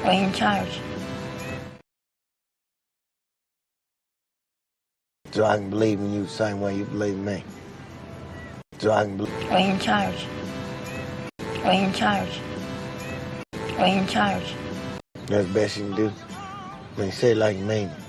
We in charge. So I can believe in you the same way you believe in me. So I can believe. We in charge. We in charge. We in charge. That's the best you can do. I mean, say it like you mean it.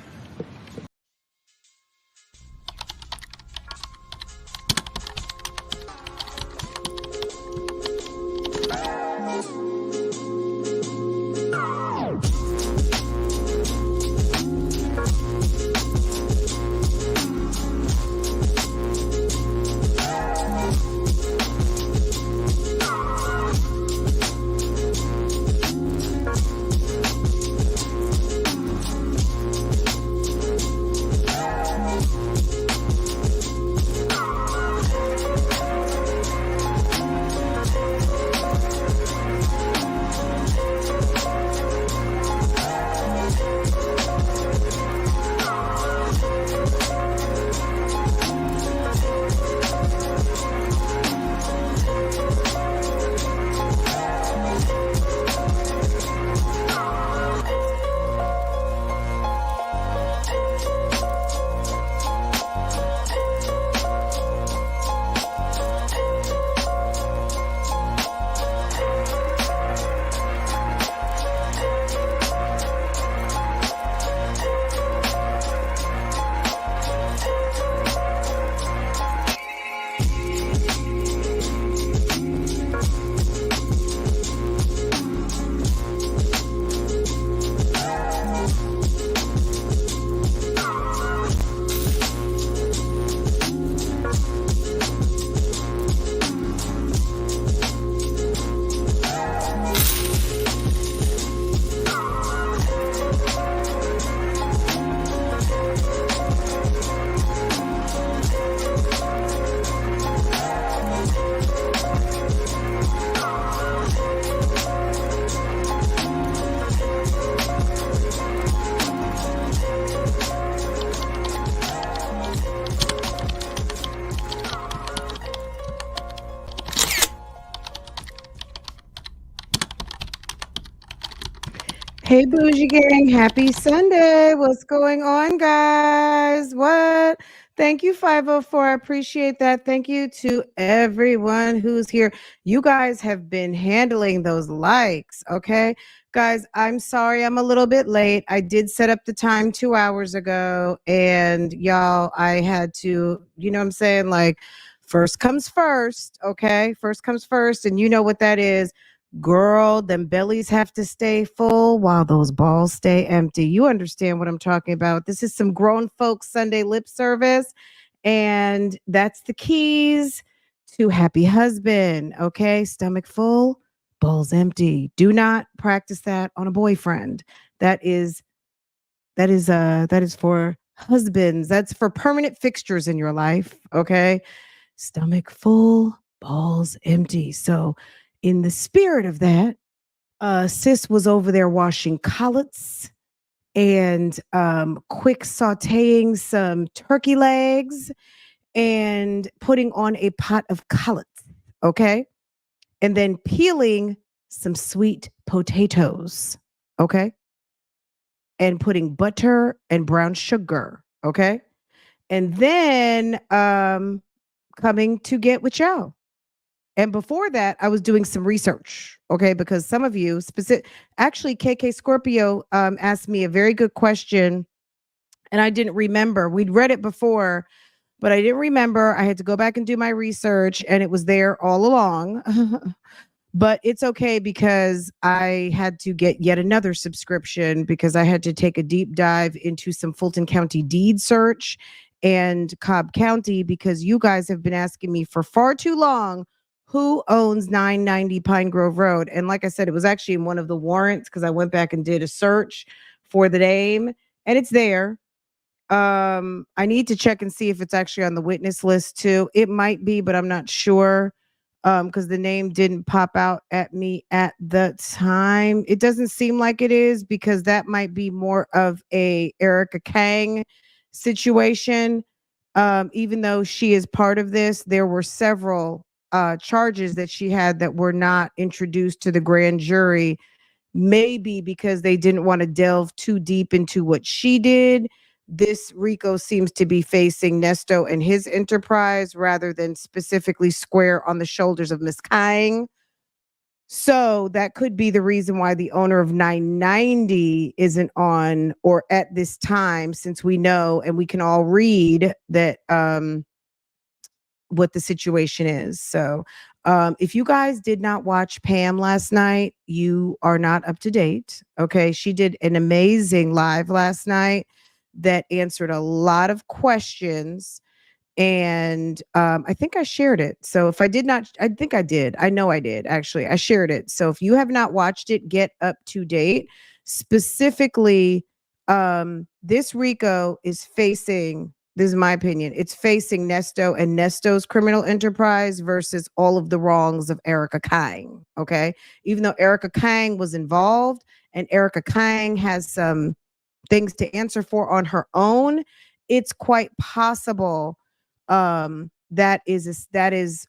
Hey, Bougie Gang. Happy Sunday. What's going on, guys? What? Thank you, 504. I appreciate that. Thank you to everyone who's here. You guys have been handling those likes, okay? Guys, I'm sorry I'm a little bit late. I did set up the time 2 hours ago, and y'all, I had to, you know what I'm saying? Like, first comes first, okay? First comes first, and you know what that is. Girl, them bellies have to stay full while those balls stay empty. You understand what I'm talking about. This is some grown folks Sunday lip service, and that's the keys to happy husband. Okay, stomach full, balls empty. Do not practice that on a boyfriend. That is for husbands. That's for permanent fixtures in your life. Okay, stomach full, balls empty. So in the spirit of that, sis was over there washing collards and quick sauteing some turkey legs and putting on a pot of collards, okay? And then peeling some sweet potatoes, okay? And putting butter and brown sugar, okay? And then coming to get with y'all. And before that, I was doing some research, okay? Because some of you, actually, KK Scorpio asked me a very good question, and I didn't remember. We'd read it before, but I didn't remember. I had to go back and do my research, and it was there all along. But it's okay because I had to get yet another subscription because I had to take a deep dive into some Fulton County deed search and Cobb County because you guys have been asking me for far too long who owns 990 Pine Grove Road. And like I said, it was actually in one of the warrants because I went back and did a search for the name and it's there. I need to check and see if it's actually on the witness list too. It might be, but I'm not sure because the name didn't pop out at me at the time. It doesn't seem like it is because that might be more of a Ericka Kang situation. Even though she is part of this, there were several charges that she had that were not introduced to the grand jury maybe because they didn't want to delve too deep into what she did, this Rico seems to be facing Nesto and his enterprise rather than specifically square on the shoulders of Miss Kying. So that could be the reason why the owner of 990 isn't on or at this time, since we know and we can all read that what the situation is. So if you guys did not watch Pam last night, you are not up to date. Okay. She did an amazing live last night that answered a lot of questions. And I think I shared it. So if I did not, I think I did. I know I did, actually. I shared it. So if you have not watched it, get up to date. Specifically, this Rico is facing, this is my opinion, it's facing Nesto and Nesto's criminal enterprise versus all of the wrongs of Ericka Kying. Okay. Even though Ericka Kying was involved and Ericka Kying has some things to answer for on her own, it's quite possible that is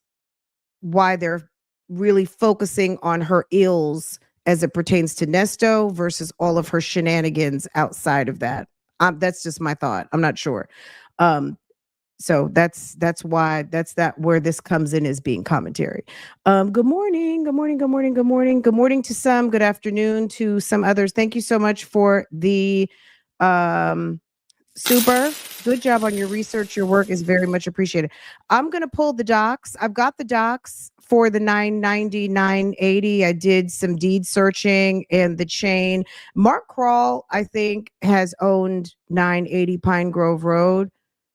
why they're really focusing on her ills as it pertains to Nesto versus all of her shenanigans outside of that. That's just my thought. I'm not sure. So that's where this comes in as being commentary. Good morning, good morning, good morning, good morning, good morning to some, good afternoon to some others. Thank you so much for the super good job on your research. Your work is very much appreciated. I'm going to pull the docs. I've got the docs for the 990, 980. I did some deed searching and the chain. Mark Krall, I think, has owned 980 Pine Grove Road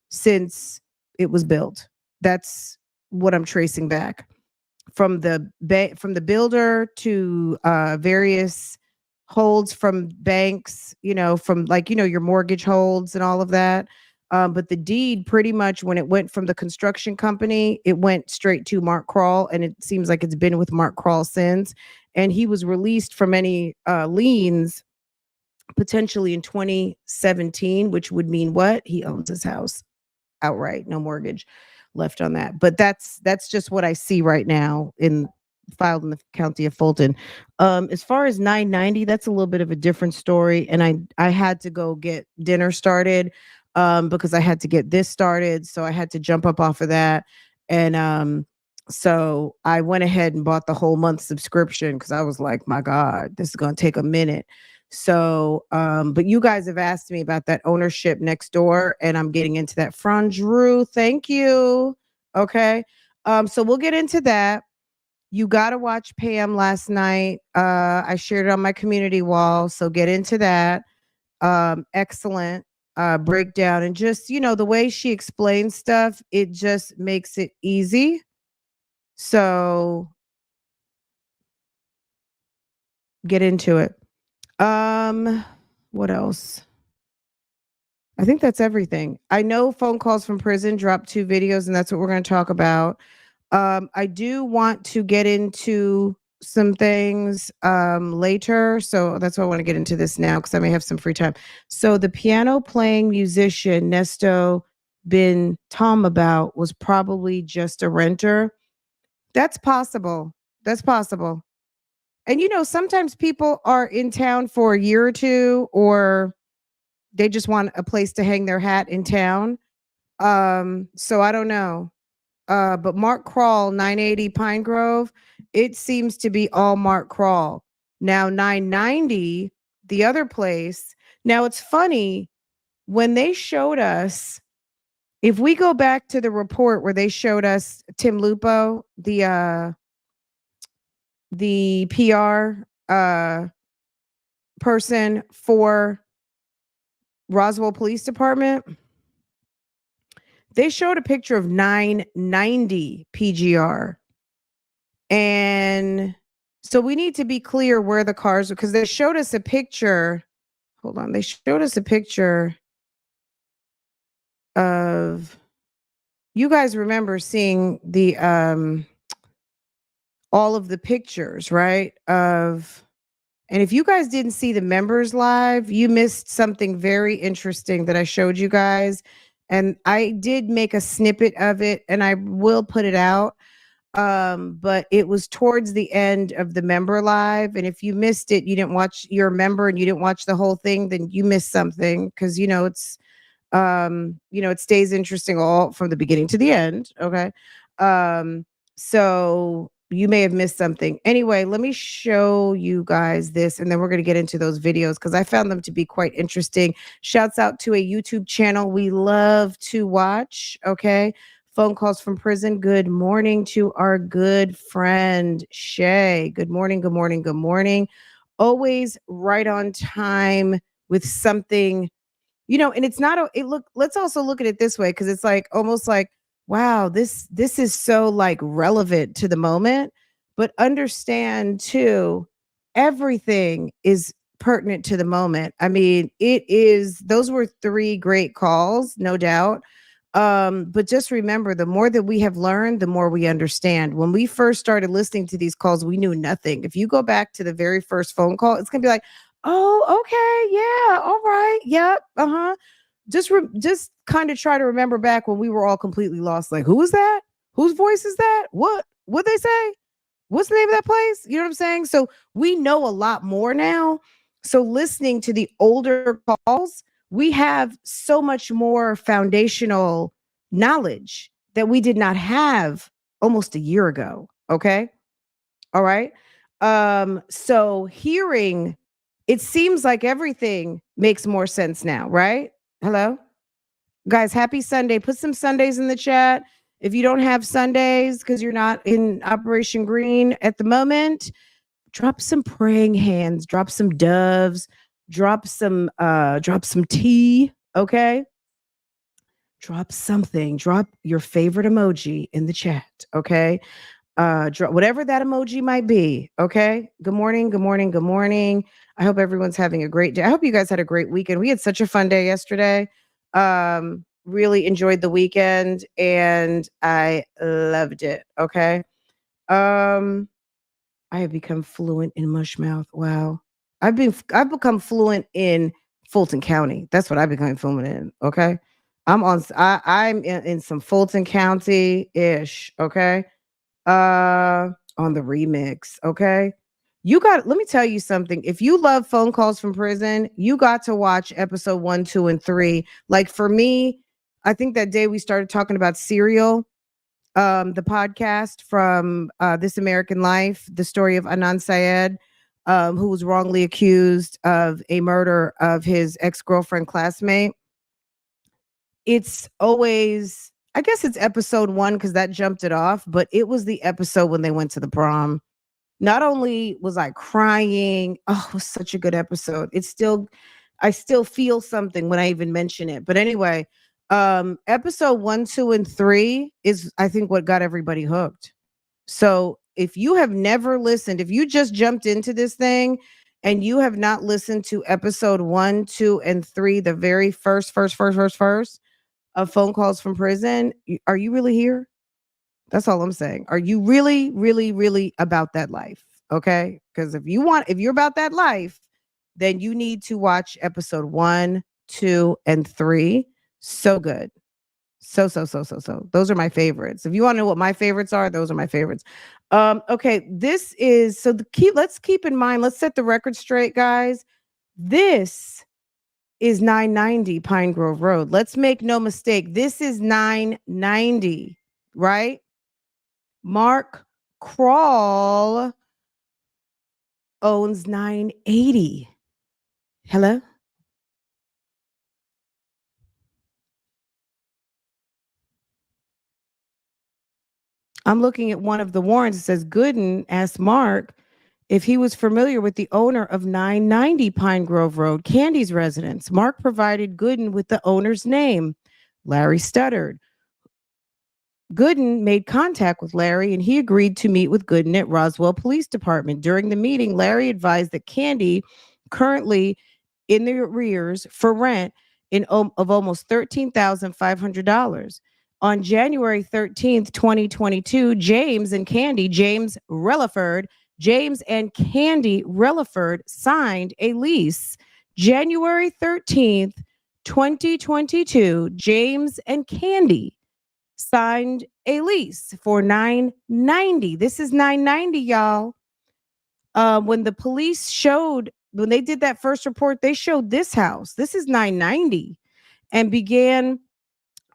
since it was built. That's what I'm tracing back from the builder to various holds from banks, from your mortgage holds and all of that. But the deed, pretty much when it went from the construction company, it went straight to Mark Krall, and it seems like it's been with Mark Krall since. And he was released from any liens potentially in 2017, which would mean what? He owns his house outright, no mortgage left on that. But that's just what I see right now filed in the county of Fulton. As far as 990, that's a little bit of a different story. And I had to go get dinner started because I had to get this started. So I had to jump up off of that. And so I went ahead and bought the whole month subscription because I was like, my God, this is going to take a minute. So, but you guys have asked me about that ownership next door, and I'm getting into that. Franjru, thank you. Okay. So we'll get into that. You got to watch Pam last night. I shared it on my community wall. So get into that. Excellent breakdown. And just, the way she explains stuff, it just makes it easy. So get into it. What else? I think that's everything. I know phone calls from prison dropped 2 videos, and that's what we're going to talk about. I do want to get into some things later. So that's why I want to get into this now because I may have some free time. So the piano playing musician Nesto bin Talmabout was probably just a renter. That's possible. That's possible. And sometimes people are in town for a year or two, or they just want a place to hang their hat in town. So I don't know. But Mark Krall, 980 Pine Grove, it seems to be all Mark Krall. Now 990, the other place. Now it's funny when they showed us, if we go back to the report where they showed us Tim Lupo, the PR person for Roswell Police Department, they showed a picture of 990 PGR. And so we need to be clear where the cars are, because they showed us a picture. Hold on. They showed us a picture of, you guys remember seeing the all of the pictures, right? And if you guys didn't see the members live, you missed something very interesting that I showed you guys. And I did make a snippet of it, and I will put it out. But it was towards the end of the member live, and if you missed it, you didn't watch, you're a member and you didn't watch the whole thing, then you missed something, because it stays interesting all from the beginning to the end. Okay. So you may have missed something. Anyway, let me show you guys this, and then we're going to get into those videos because I found them to be quite interesting. Shouts out to a YouTube channel we love to watch. Okay. Phone calls from prison. Good morning to our good friend Shay. Good morning. Good morning. Good morning. Always right on time with something, and it's not let's also look at it this way, because it's like almost like, wow, this is so like relevant to the moment. But understand too, everything is pertinent to the moment. I mean, those were three great calls, no doubt. But just remember, the more that we have learned, the more we understand. When we first started listening to these calls, we knew nothing. If you go back to the very first phone call, it's gonna be like, oh, okay, yeah, all right, yep, uh-huh. Just kind of try to remember back when we were all completely lost. Like, who is that? Whose voice is that? What they say? What's the name of that place? You know what I'm saying? So we know a lot more now. So listening to the older calls, we have so much more foundational knowledge that we did not have almost a year ago. Okay. All right. So hearing, it seems like everything makes more sense now, right? Hello? Guys, happy Sunday. Put some Sundays in the chat. If you don't have Sundays because you're not in Operation Green at the moment, drop some praying hands, drop some doves, drop some tea, okay? Drop something. Drop your favorite emoji in the chat, okay? Whatever that emoji might be. Okay. Good morning. Good morning. Good morning. I hope everyone's having a great day. I hope you guys had a great weekend. We had such a fun day yesterday. Really enjoyed the weekend and I loved it. Okay. I have become fluent in Mushmouth. Wow. I've become fluent in Fulton County. That's what I've become fluent in. Okay. I'm in some Fulton County ish. Okay. On the remix. Okay. Let me tell you something. If you love phone calls from prison, you got to watch episode 1, 2, and 3. Like for me, I think that day we started talking about Serial, the podcast from This American Life, the story of Anand Syed, who was wrongly accused of a murder of his ex-girlfriend classmate. It's always, I guess it's episode 1 because that jumped it off, but it was the episode when they went to the prom. Not only was I crying, oh, it was such a good episode. I still feel something when I even mention it. But anyway, episode 1, 2, and 3 is, I think, what got everybody hooked. So if you have never listened, if you just jumped into this thing and you have not listened to episode 1, 2, and 3, the very first of phone calls from prison, are you really here? That's all I'm saying. Are you really, really, really about that life? Okay. Because if you're about that life, then you need to watch episode 1, 2, and 3. So good. So. Those are my favorites. If you want to know what my favorites are, those are my favorites. Okay. This is so let's keep in mind, let's set the record straight, guys. This is 990 Pine Grove Road. Let's make no mistake. This is 990, right? Mark Crawl owns 980. Hello? I'm looking at one of the warrants. It says Gooden asked Mark if he was familiar with the owner of 990 Pine Grove Road, Candy's residence. Mark provided Gooden with the owner's name. Larry stuttered. Gooden made contact with Larry and he agreed to meet with Gooden at Roswell Police Department. During the meeting, Larry advised that Candy, currently in the arrears for rent of almost $13,500. On January 13th, 2022, James and Candy Relaford signed a lease. January 13th, 2022, James and Candy signed a lease for $990. This is $990, y'all. When the police showed, when they did that first report, they showed this house. This is $990 and began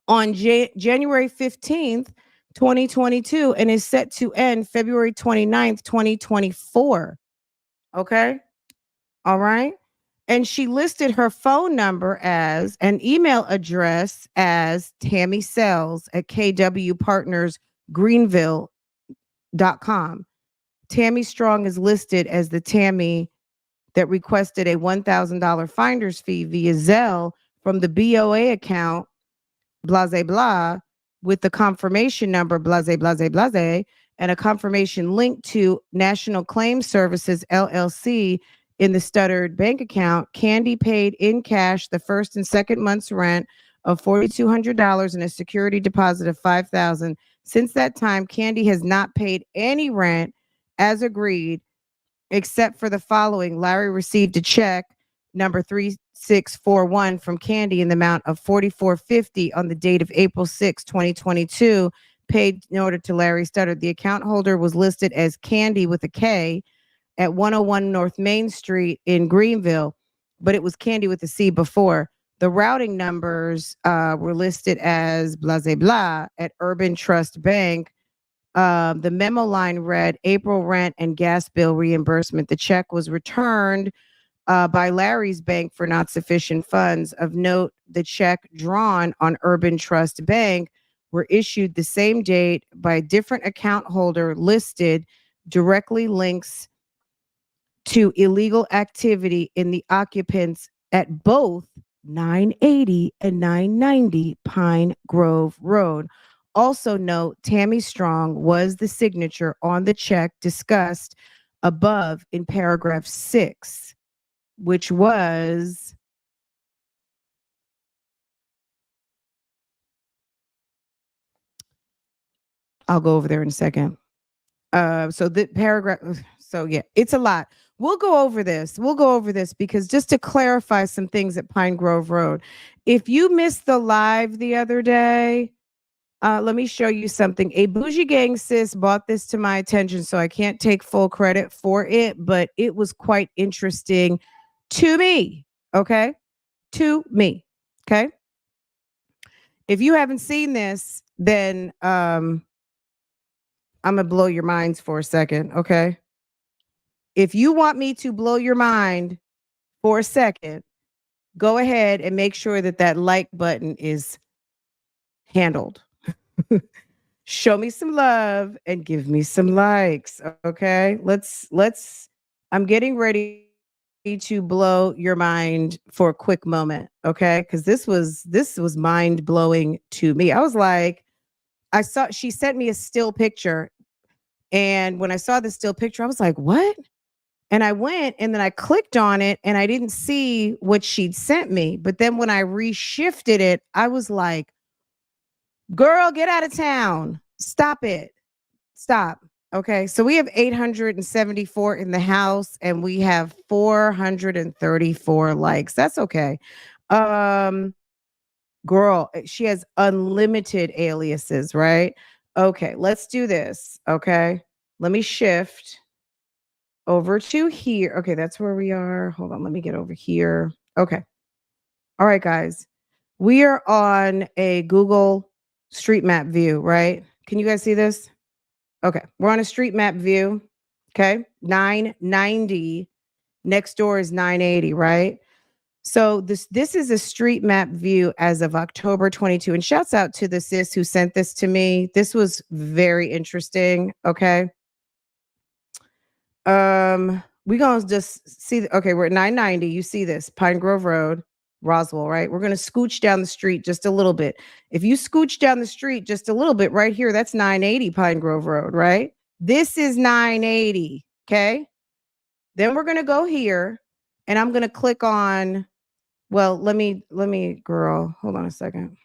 on January 15th, 2022, and is set to end February 29th, 2024. Okay. All right. And she listed her phone number as an email address as Tammy Sells at kwpartnersgreenville.com. Tammy Strong is listed as the Tammy that requested a $1,000 finder's fee via Zelle from the BOA account, blase blah, with the confirmation number, blase, blase, blase, and a confirmation link to National Claim Services, LLC, in the stuttered bank account. Candy paid in cash the first and second month's rent of $4,200 and a security deposit of $5,000. Since that time, Candy has not paid any rent as agreed, except for the following. Larry received a check number 3641 from Candy in the amount of $44.50 on the date of April 6, 2022, paid in order to Larry Stutter. The account holder was listed as Candy with a K at 101 North Main Street in Greenville, but it was Candy with a C before. The routing numbers were listed as blah, blah, blah at Urban Trust Bank. The memo line read April rent and gas bill reimbursement. The check was returned by Larry's bank for not sufficient funds. Of note, the check drawn on Urban Trust Bank were issued the same date by a different account holder listed, directly links to illegal activity in the occupants at both 980 and 990 Pine Grove Road. Also note, Tammy Strong was the signature on the check discussed above in paragraph 6, which was I'll go over there in a second. So the paragraph, so yeah, it's a lot. We'll go over this. We'll go over this because just to clarify some things at Pine Grove Road. If you missed the live the other day, let me show you something. A Bougie Gang sis brought this to my attention, so I can't take full credit for it, but it was quite interesting to me. Okay. To me. Okay. If you haven't seen this, then I'm gonna blow your minds for a second. Okay. If you want me to blow your mind for a second, go ahead and make sure that that like button is handled. Show me some love and give me some likes. Okay. I'm getting ready to blow your mind for a quick moment. Okay. Because this was mind blowing to me. I was like, she sent me a still picture. And when I saw the still picture, I was like, what? And I went and then I clicked on it and I didn't see what she'd sent me. But then when I reshifted it, I was like, girl, get out of town. Stop it. Stop. Okay. So we have 874 in the house and we have 434 likes. That's okay. Girl, she has unlimited aliases, right? Okay, let's do this. Okay. Let me shift over to here. Okay, that's where we are. Hold on, let me get over here. Okay. All right, guys. We are on a Google Street Map view, right? Can you guys see this? Okay, we're on a street map view. Okay, 990. Next door is 980, right? So this is a street map view as of October 22. And shouts out to the sis who sent this to me. This was very interesting. Okay. We gonna just see. Okay, we're at 990. You see this Pine Grove Road, Roswell, right? We're gonna scooch down the street just a little bit. If you scooch down the street just a little bit right here, that's 980 Pine Grove Road, right? This is 980. Okay. Then we're gonna go here, and I'm gonna click on. Well, let me, girl. Hold on a second.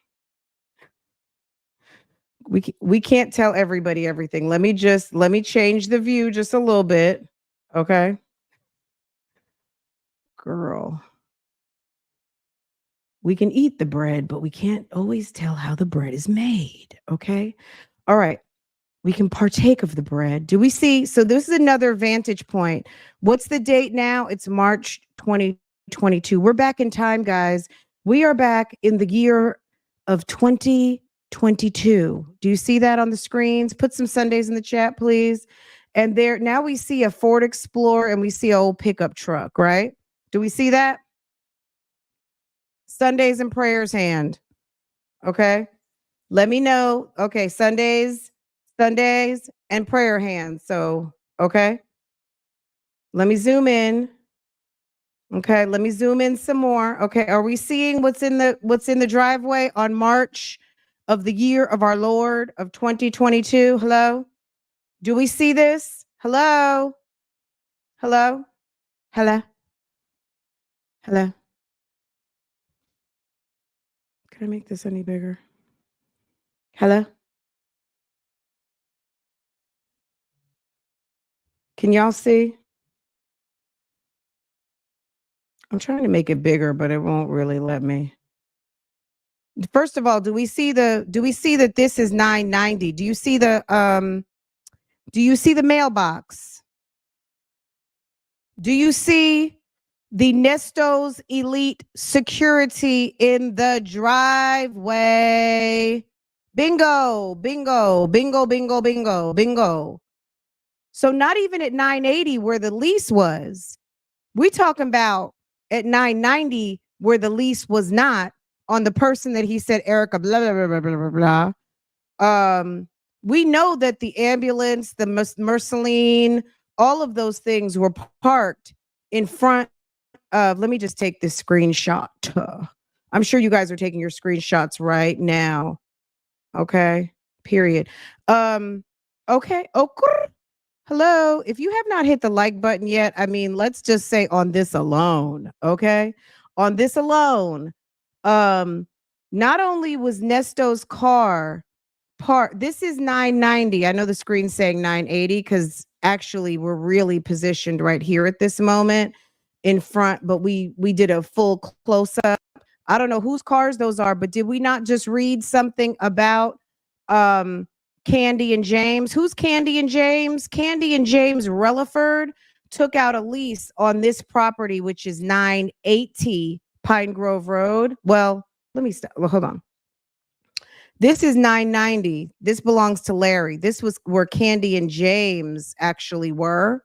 We can't tell everybody everything. Let me change the view just a little bit. Okay. Girl. We can eat the bread, but we can't always tell how the bread is made. Okay. All right. We can partake of the bread. Do we see? So this is another vantage point. What's the date now? It's March 2022. We're back in time, guys. We are back in the year of 2022. Do you see that on the screens? Put some Sundays in the chat, please. And there now we see a Ford Explorer and we see an old pickup truck, right? Do we see that? Sundays and prayers hand. Okay. Let me know. Okay, Sundays and prayer hands. So, okay. Let me zoom in. Okay, let me zoom in some more. Okay, are we seeing what's in the driveway on March of the year of our Lord of 2022? Hello? Do we see this? Hello? Hello? Hello? Hello? Can I make this any bigger? Hello? Can y'all see? I'm trying to make it bigger, but it won't really let me. First of all, do we see that this is 990? Do you see the mailbox? Do you see the Nesto's Elite Security in the driveway? Bingo, bingo, bingo, bingo, bingo, bingo. So not even at 980 where the lease was. We talking about at 990 where the lease was not on the person that he said, Ericka, blah, blah, blah, blah, blah, blah, blah. We know that the ambulance, the Merceline, all of those things were parked in front of, let me just take this screenshot. I'm sure you guys are taking your screenshots right now. Okay. Period. Okay. Hello. If you have not hit the like button yet, I mean, let's just say on this alone. Okay. On this alone. Not only was Nesto's car this is 990. I know the screen's saying 980 because actually we're really positioned right here at this moment in front, but we did a full close-up. I don't know whose cars those are, but did we not just read something about Candy and James? Who's Candy and James? Candy and James Relaford took out a lease on this property, which is 980 Pine Grove Road. Well, let me stop. Well, hold on. This is 990. This belongs to Larry. This was where Candy and James actually were.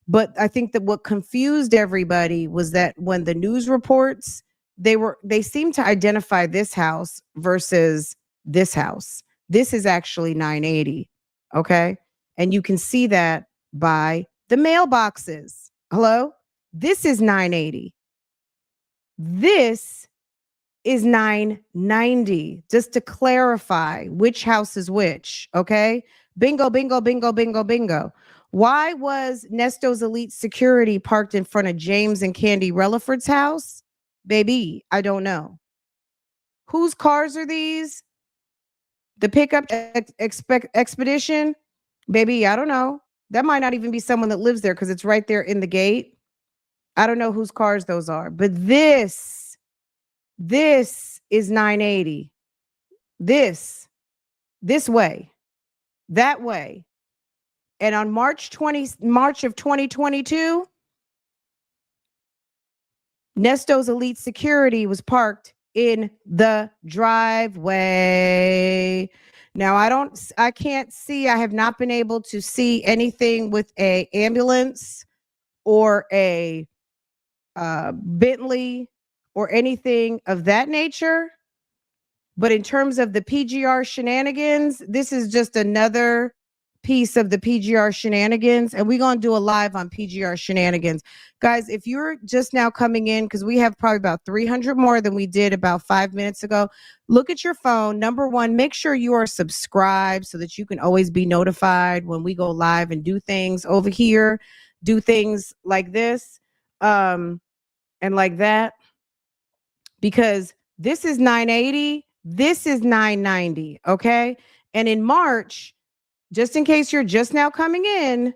But I think that what confused everybody was that when the news reports, they seemed to identify this house versus this house. This is actually 980. Okay. And you can see that by the mailboxes. Hello? This is 980. This is 990, just to clarify which house is which. Okay. Bingo, bingo, bingo, bingo, bingo. Why was Nesto's Elite Security parked in front of James and Candy Relaford's house? Baby, I don't know. Whose cars are these? The pickup expedition? Baby, I don't know. That might not even be someone that lives there because it's right there in the gate. I don't know whose cars those are. But this is 980. This way, that way. And on March of 2022, Nesto's Elite Security was parked in the driveway. Now I can't see, I have not been able to see anything with a ambulance or a Bentley or anything of that nature. But in terms of the PGR shenanigans, this is just another piece of the PGR shenanigans. And we're going to do a live on PGR shenanigans. Guys, if you're just now coming in, because we have probably about 300 more than we did about 5 minutes ago, look at your phone. Number one, make sure you are subscribed so that you can always be notified when we go live and do things over here, do things like this and like that. Because this is 980. This is 990. Okay. And in March, just in case you're just now coming in,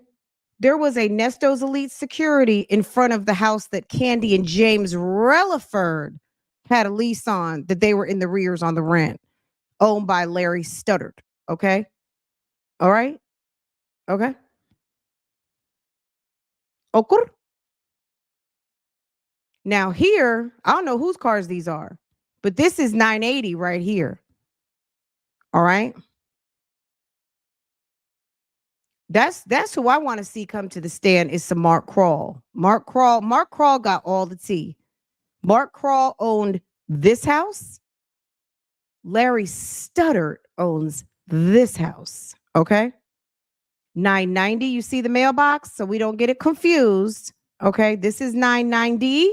there was a Nesto's Elite Security in front of the house that Candy and James Relaford had a lease on, that they were in the rears on the rent, owned by Larry Studdard. Okay. All right. Okay. Okay. Now here, I don't know whose cars these are, but this is 980 right here. All right. That's who I want to see come to the stand is some Mark Crawl. Mark Crawl got all the tea. Mark Crawl owned this house. Larry Studdard owns this house. Okay. 990. You see the mailbox? So we don't get it confused. Okay. This is 990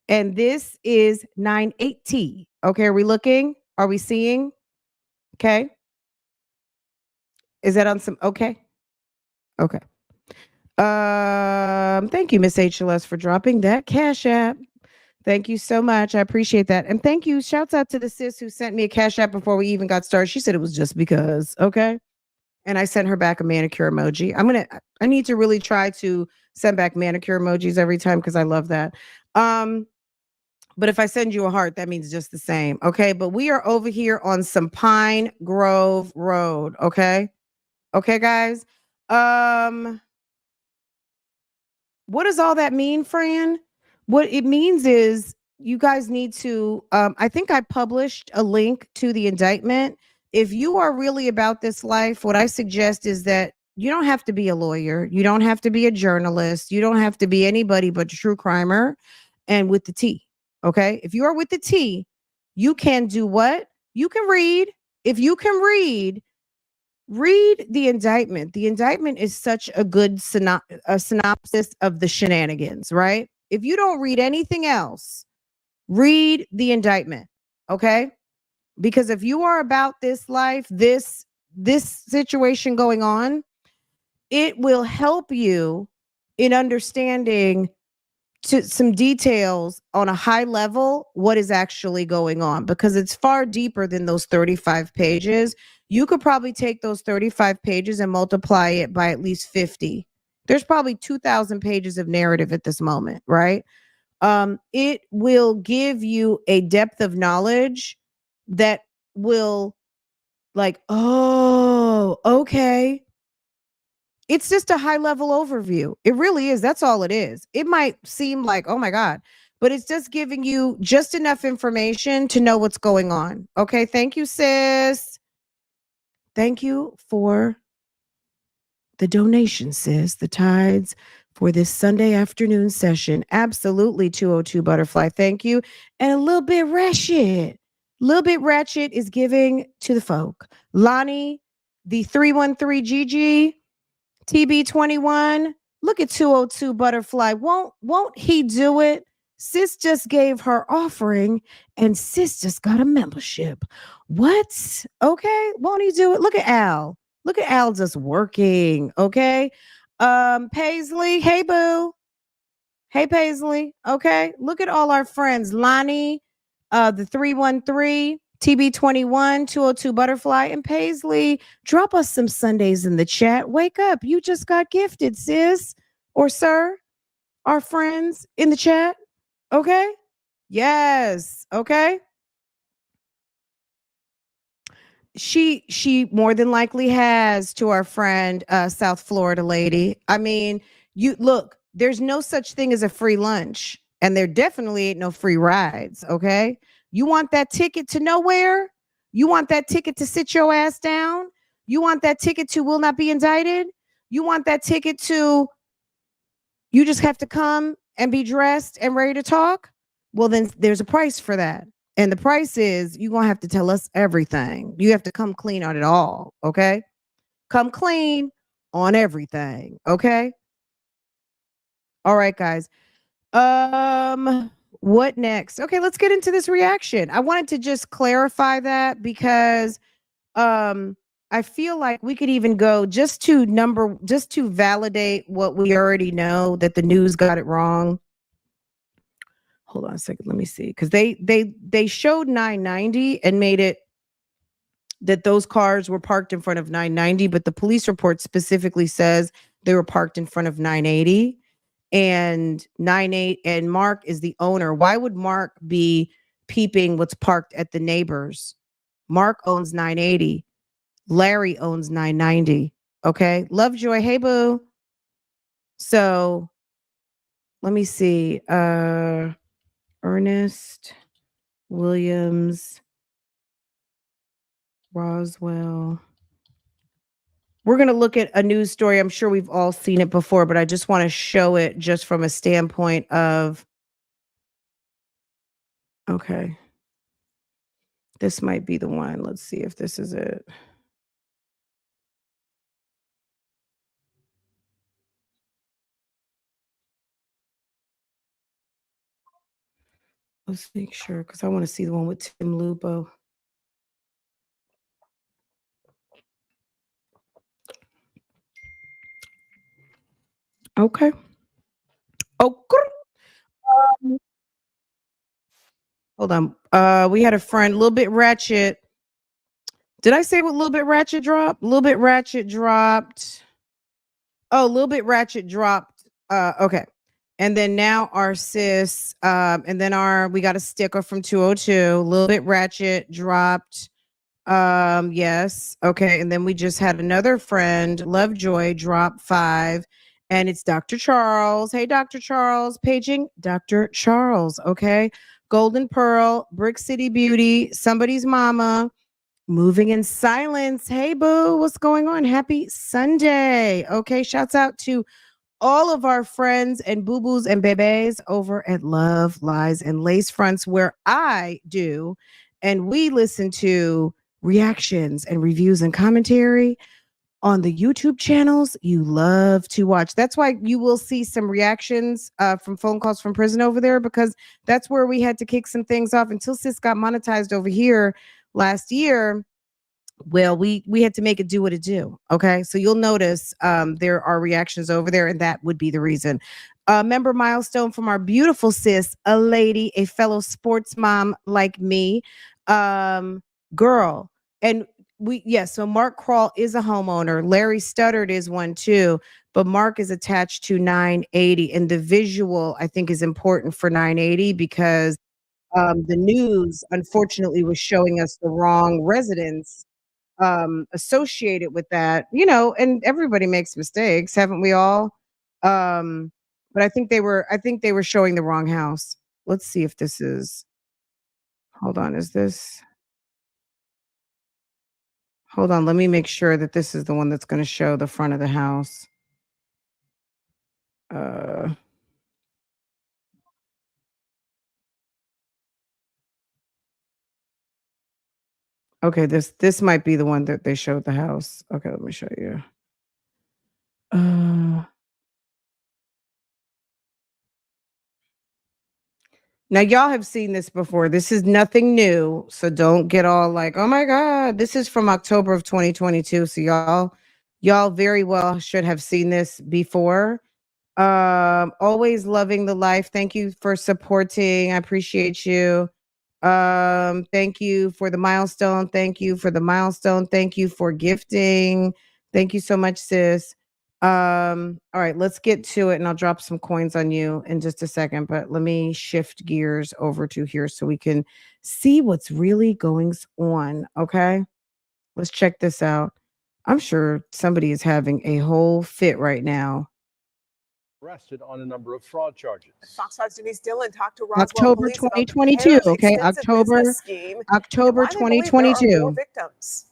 and this is 980. Okay. Are we looking? Are we seeing? Okay. Is that on some? Okay. Okay. Thank you, Miss HLS, for dropping that Cash App. Thank you so much. I appreciate that. And thank you. Shouts out to the sis who sent me a Cash App before we even got started. She said it was just because. Okay. And I sent her back a manicure emoji. I need to really try to send back manicure emojis every time because I love that. But if I send you a heart, that means just the same. Okay. But we are over here on some Pine Grove Road. Okay. Okay, guys. What does all that mean, Fran? What it means is you guys need to, I think I published a link to the indictment. If you are really about this life, what I suggest is that you don't have to be a lawyer. You don't have to be a journalist. You don't have to be anybody but a true crimer and with the T. Okay. If you are with the T, you can do what? You can read. If you can read the indictment. The indictment is such a good synopsis of the shenanigans, right? If you don't read anything else, read the indictment, okay? Because if you are about this life, this situation going on, it will help you in understanding to some details on a high level what is actually going on, because it's far deeper than those 35 pages. You could probably take those 35 pages and multiply it by at least 50. There's probably 2,000 pages of narrative at this moment, right? It will give you a depth of knowledge that will, like, oh, okay, it's just a high level overview. It really is. That's all it is. It might seem like, oh my God, but it's just giving you just enough information to know what's going on. Okay. Thank you, sis. Thank you for the donation, sis. The tides for this Sunday afternoon session. Absolutely, 202 Butterfly. Thank you. And a little bit ratchet. Little bit ratchet is giving to the folk. Lonnie, the 313 GG. TB21, look at 202 Butterfly. Won't he do it? Sis just gave her offering and sis just got a membership. What? Okay, won't he do it? Look at Al. Look at Al just working. Okay. Paisley, hey boo. Hey Paisley. Okay. Look at all our friends. Lonnie, the 313. TB21, 202 Butterfly, and Paisley. Drop us some Sundays in the chat. Wake up. You just got gifted, sis or sir. Our friends in the chat. Okay. Yes. Okay. She more than likely has, to our friend South Florida lady. I mean, you look, there's no such thing as a free lunch, and there definitely ain't no free rides. Okay. You want that ticket to nowhere? You want that ticket to sit your ass down? You want that ticket to will not be indicted? You want that ticket to you just have to come and be dressed and ready to talk? Well, then there's a price for that. And the price is you're going to have to tell us everything. You have to come clean on it all. Okay. Come clean on everything. Okay. All right, guys. What next? Okay, let's get into this reaction. I wanted to just clarify that because I feel like we could even go just to validate what we already know, that the news got it wrong. Hold on a second, let me see, because they showed 990 and made it that those cars were parked in front of 990, but the police report specifically says they were parked in front of 980. And 98, and Mark is the owner. Why would Mark be peeping what's parked at the neighbors? Mark owns 980. Larry owns 990. Okay. Lovejoy. Hey, boo. So let me see. Ernest Williams Roswell. We're going to look at a news story. I'm sure we've all seen it before, but I just want to show it just from a standpoint of, okay, this might be the one. Let's see if this is it. Let's make sure, because I want to see the one with Tim Lupo. Okay. Oh, hold on. We had a friend, a little bit ratchet. Did I say what little bit ratchet dropped? Little bit ratchet dropped. Oh, little bit ratchet dropped. Okay. And then now our sis, and then we got a sticker from 202. Little bit ratchet dropped. Yes. Okay. And then we just had another friend, Lovejoy, drop 5. And it's Dr. Charles. Hey, Dr. Charles, paging Dr. Charles. Okay. Golden Pearl, Brick City Beauty, Somebody's Mama, Moving in Silence. Hey, boo, what's going on? Happy Sunday. Okay. Shouts out to all of our friends and boo-boos and bebes over at Love, Lies, and Lace Fronts, where I do, and we listen to reactions and reviews and commentary on the YouTube channels you love to watch. That's why you will see some reactions from phone calls from prison over there, because that's where we had to kick some things off until sis got monetized over here last year. Well, we had to make it do what it do. Okay. So you'll notice there are reactions over there, and that would be the reason. Member milestone from our beautiful sis, a lady, a fellow sports mom like me. Girl. And so Mark Crawl is a homeowner. Larry Studdard is one too, but Mark is attached to 980. And the visual, I think, is important for 980 because the news unfortunately was showing us the wrong residents associated with that, and everybody makes mistakes, haven't we all? But I think they were showing the wrong house. Let's see if this is, hold on, hold on, let me make sure that this is the one that's going to show the front of the house. Okay, this might be the one that they showed the house. Okay, let me show you. Now, y'all have seen this before. This is nothing new. So don't get all like, oh my God, this is from October of 2022. So y'all very well should have seen this before. Always loving the life. Thank you for supporting. I appreciate you. Thank you for the milestone. Thank you for the milestone. Thank you for gifting. Thank you so much, sis. All right, let's get to it, and I'll drop some coins on you in just a second, but let me shift gears over to here so we can see what's really going on. Okay, let's check this out. I'm sure somebody is having a whole fit right now. Arrested on a number of fraud charges. Fox 5's Denise Dillon talked to Roswell October police 2022. about the Okay, pair's October business scheme October and why they believe there are 2022. more victims.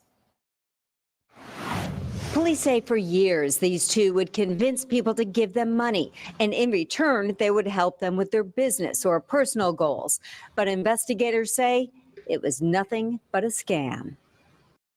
Police say for years these two would convince people to give them money, and in return they would help them with their business or personal goals. But investigators say it was nothing but a scam.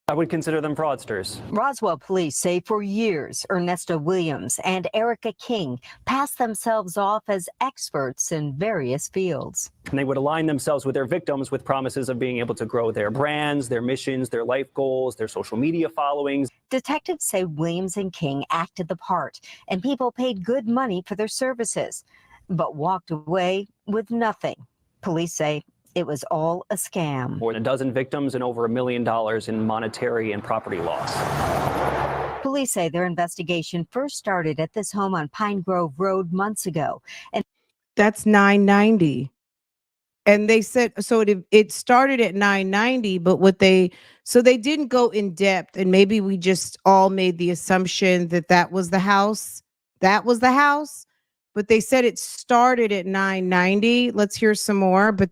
I would consider them fraudsters. Roswell police say for years Ernesto Williams and Ericka King passed themselves off as experts in various fields. And they would align themselves with their victims with promises of being able to grow their brands, their missions, their life goals, their social media followings. Detectives say Williams and King acted the part, and people paid good money for their services, but walked away with nothing. Police say it was all a scam. More than a dozen victims and over $1 million in monetary and property loss. Police say their investigation first started at this home on Pine Grove Road months ago. And that's 990. And they said so it started at 990, but they didn't go in depth, and maybe we just all made the assumption that that was the house. That was the house, but they said it started at 990. Let's hear some more, but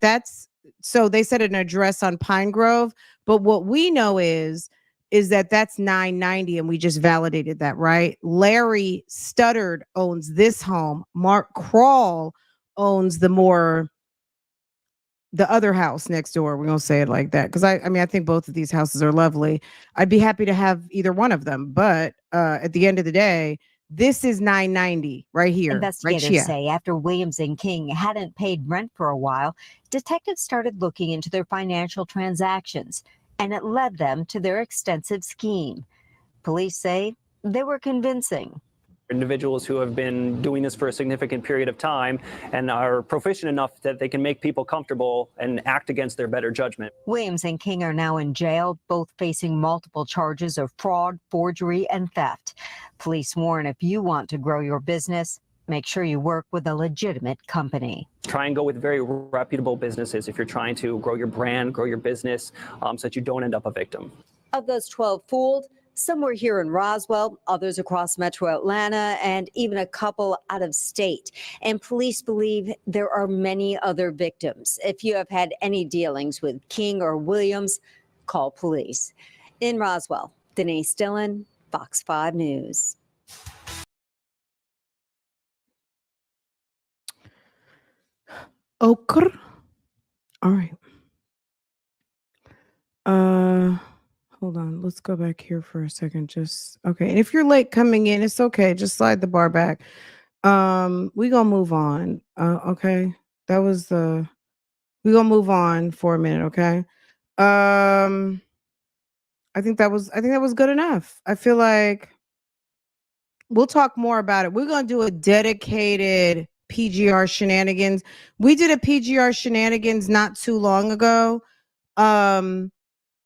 so they said an address on Pine Grove, but what we know is that that's 990, and we just validated that, right? Larry Studdard owns this home. Mark Crawl owns the other house next door. We're gonna say it like that because I mean I think both of these houses are lovely. I'd be happy to have either one of them, but at the end of the day, this is 990 right here, right Investigators here. say after Williams and King hadn't paid rent for a while, detectives started looking into their financial transactions, and it led them to their extensive scheme. Police say they were convincing. Individuals who have been doing this for a significant period of time and are proficient enough that they can make people comfortable and act against their better judgment. Williams and King are now in jail, both facing multiple charges of fraud, forgery, and theft. Police warn if you want to grow your business, make sure you work with a legitimate company. Try and go with very reputable businesses if you're trying to grow your brand, grow your business, so that you don't end up a victim. Of those 12 fooled, some were here in Roswell, others across metro Atlanta, and even a couple out of state. And police believe there are many other victims. If you have had any dealings with King or Williams, call police. In Roswell, Denise Dillon, Fox 5 News. Okay. All right. Hold on. Let's go back here for a second. Just okay. And if you're late coming in, it's okay. Just slide the bar back. We gonna move on. Okay. That was we gonna move on for a minute, okay? I think that was good enough. I feel like we'll talk more about it. We're gonna do a dedicated PGR shenanigans. We did a PGR shenanigans not too long ago.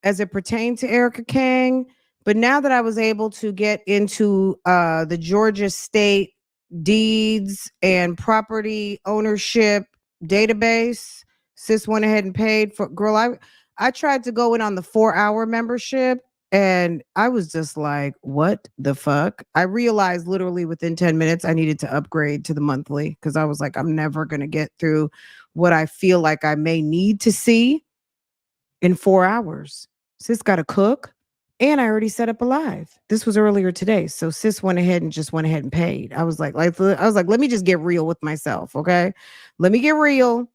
As it pertained to Ericka King. But now that I was able to get into the Georgia state deeds and property ownership database, sis went ahead and paid for girl. I tried to go in on the 4-hour membership and I was just like, what the fuck? I realized literally within 10 minutes I needed to upgrade to the monthly because I was like, I'm never gonna get through what I feel like I may need to see in 4 hours. Sis got to cook, and I already set up a live. This was earlier today, so sis went ahead and paid. I was like, let me just get real with myself, okay? Let me get real,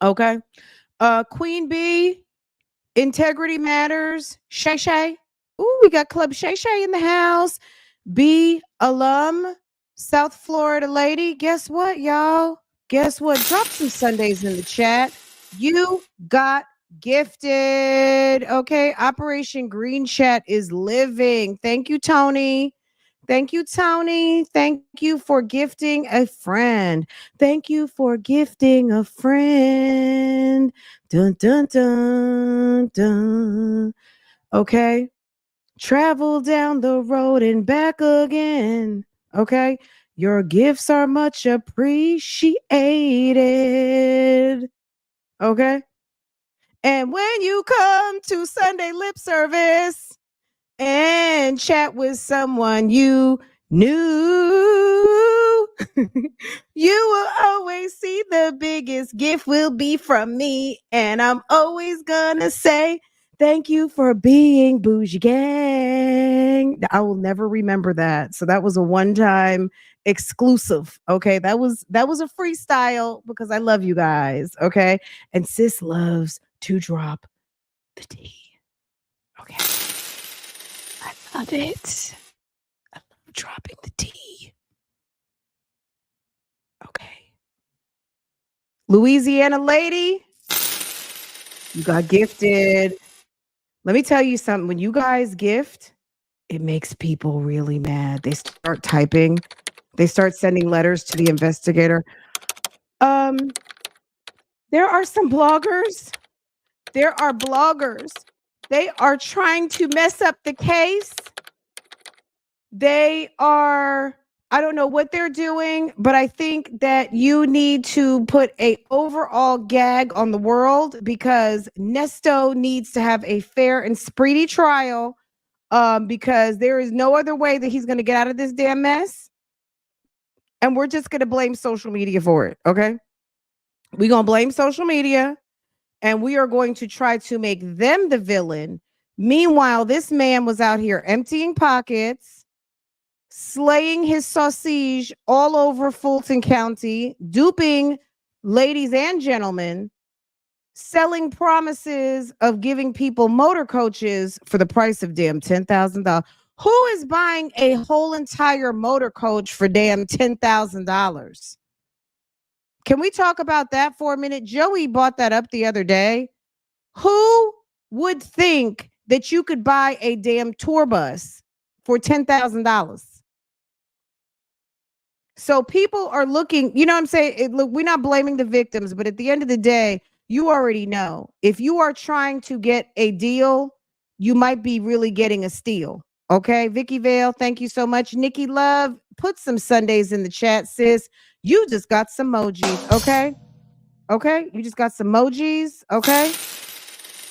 okay? Queen B, Integrity Matters, Shay Shay. Ooh, we got Club Shay Shay in the house. B, alum, South Florida lady. Guess what, y'all? Guess what? Drop some Sundays in the chat. You got gifted. Okay. Operation Green Chat is living. Thank you, Tony. Thank you, Tony. Thank you for gifting a friend. Thank you for gifting a friend. Dun, dun, dun, dun. Okay. Travel down the road and back again. Okay. Your gifts are much appreciated. Okay. And when you come to Sunday lip service and chat with someone you knew, you will always see the biggest gift will be from me. And I'm always gonna say, thank you for being Bougie Gang. I will never remember that. So that was a one-time exclusive. Okay. That was a freestyle because I love you guys. Okay. And sis loves to drop the tea. Okay. I love it. I love dropping the tea. Okay. Louisiana lady, you got gifted. Let me tell you something. When you guys gift, it makes people really mad. They start typing. They start sending letters to the investigator. There are some bloggers. There are bloggers. They are trying to mess up the case. They are, I don't know what they're doing, but I think that you need to put a overall gag on the world because Nesto needs to have a fair and speedy trial because there is no other way that he's going to get out of this damn mess. And we're just going to blame social media for it, okay? We're going to blame social media and we are going to try to make them the villain. Meanwhile, this man was out here emptying pockets, slaying his sausage all over Fulton County, duping ladies and gentlemen, selling promises of giving people motor coaches for the price of damn $10,000. Who is buying a whole entire motor coach for damn $10,000? Can we talk about that for a minute? Joey bought that up the other day. Who would think that you could buy a damn tour bus for $10,000? So people are looking, you know what I'm saying? Look, we're not blaming the victims, but at the end of the day, you already know if you are trying to get a deal, you might be really getting a steal. Okay. Vicky Vale, thank you so much. Nikki Love, put some Sundays in the chat, sis. You just got some emojis. Okay. Okay. You just got some emojis. Okay.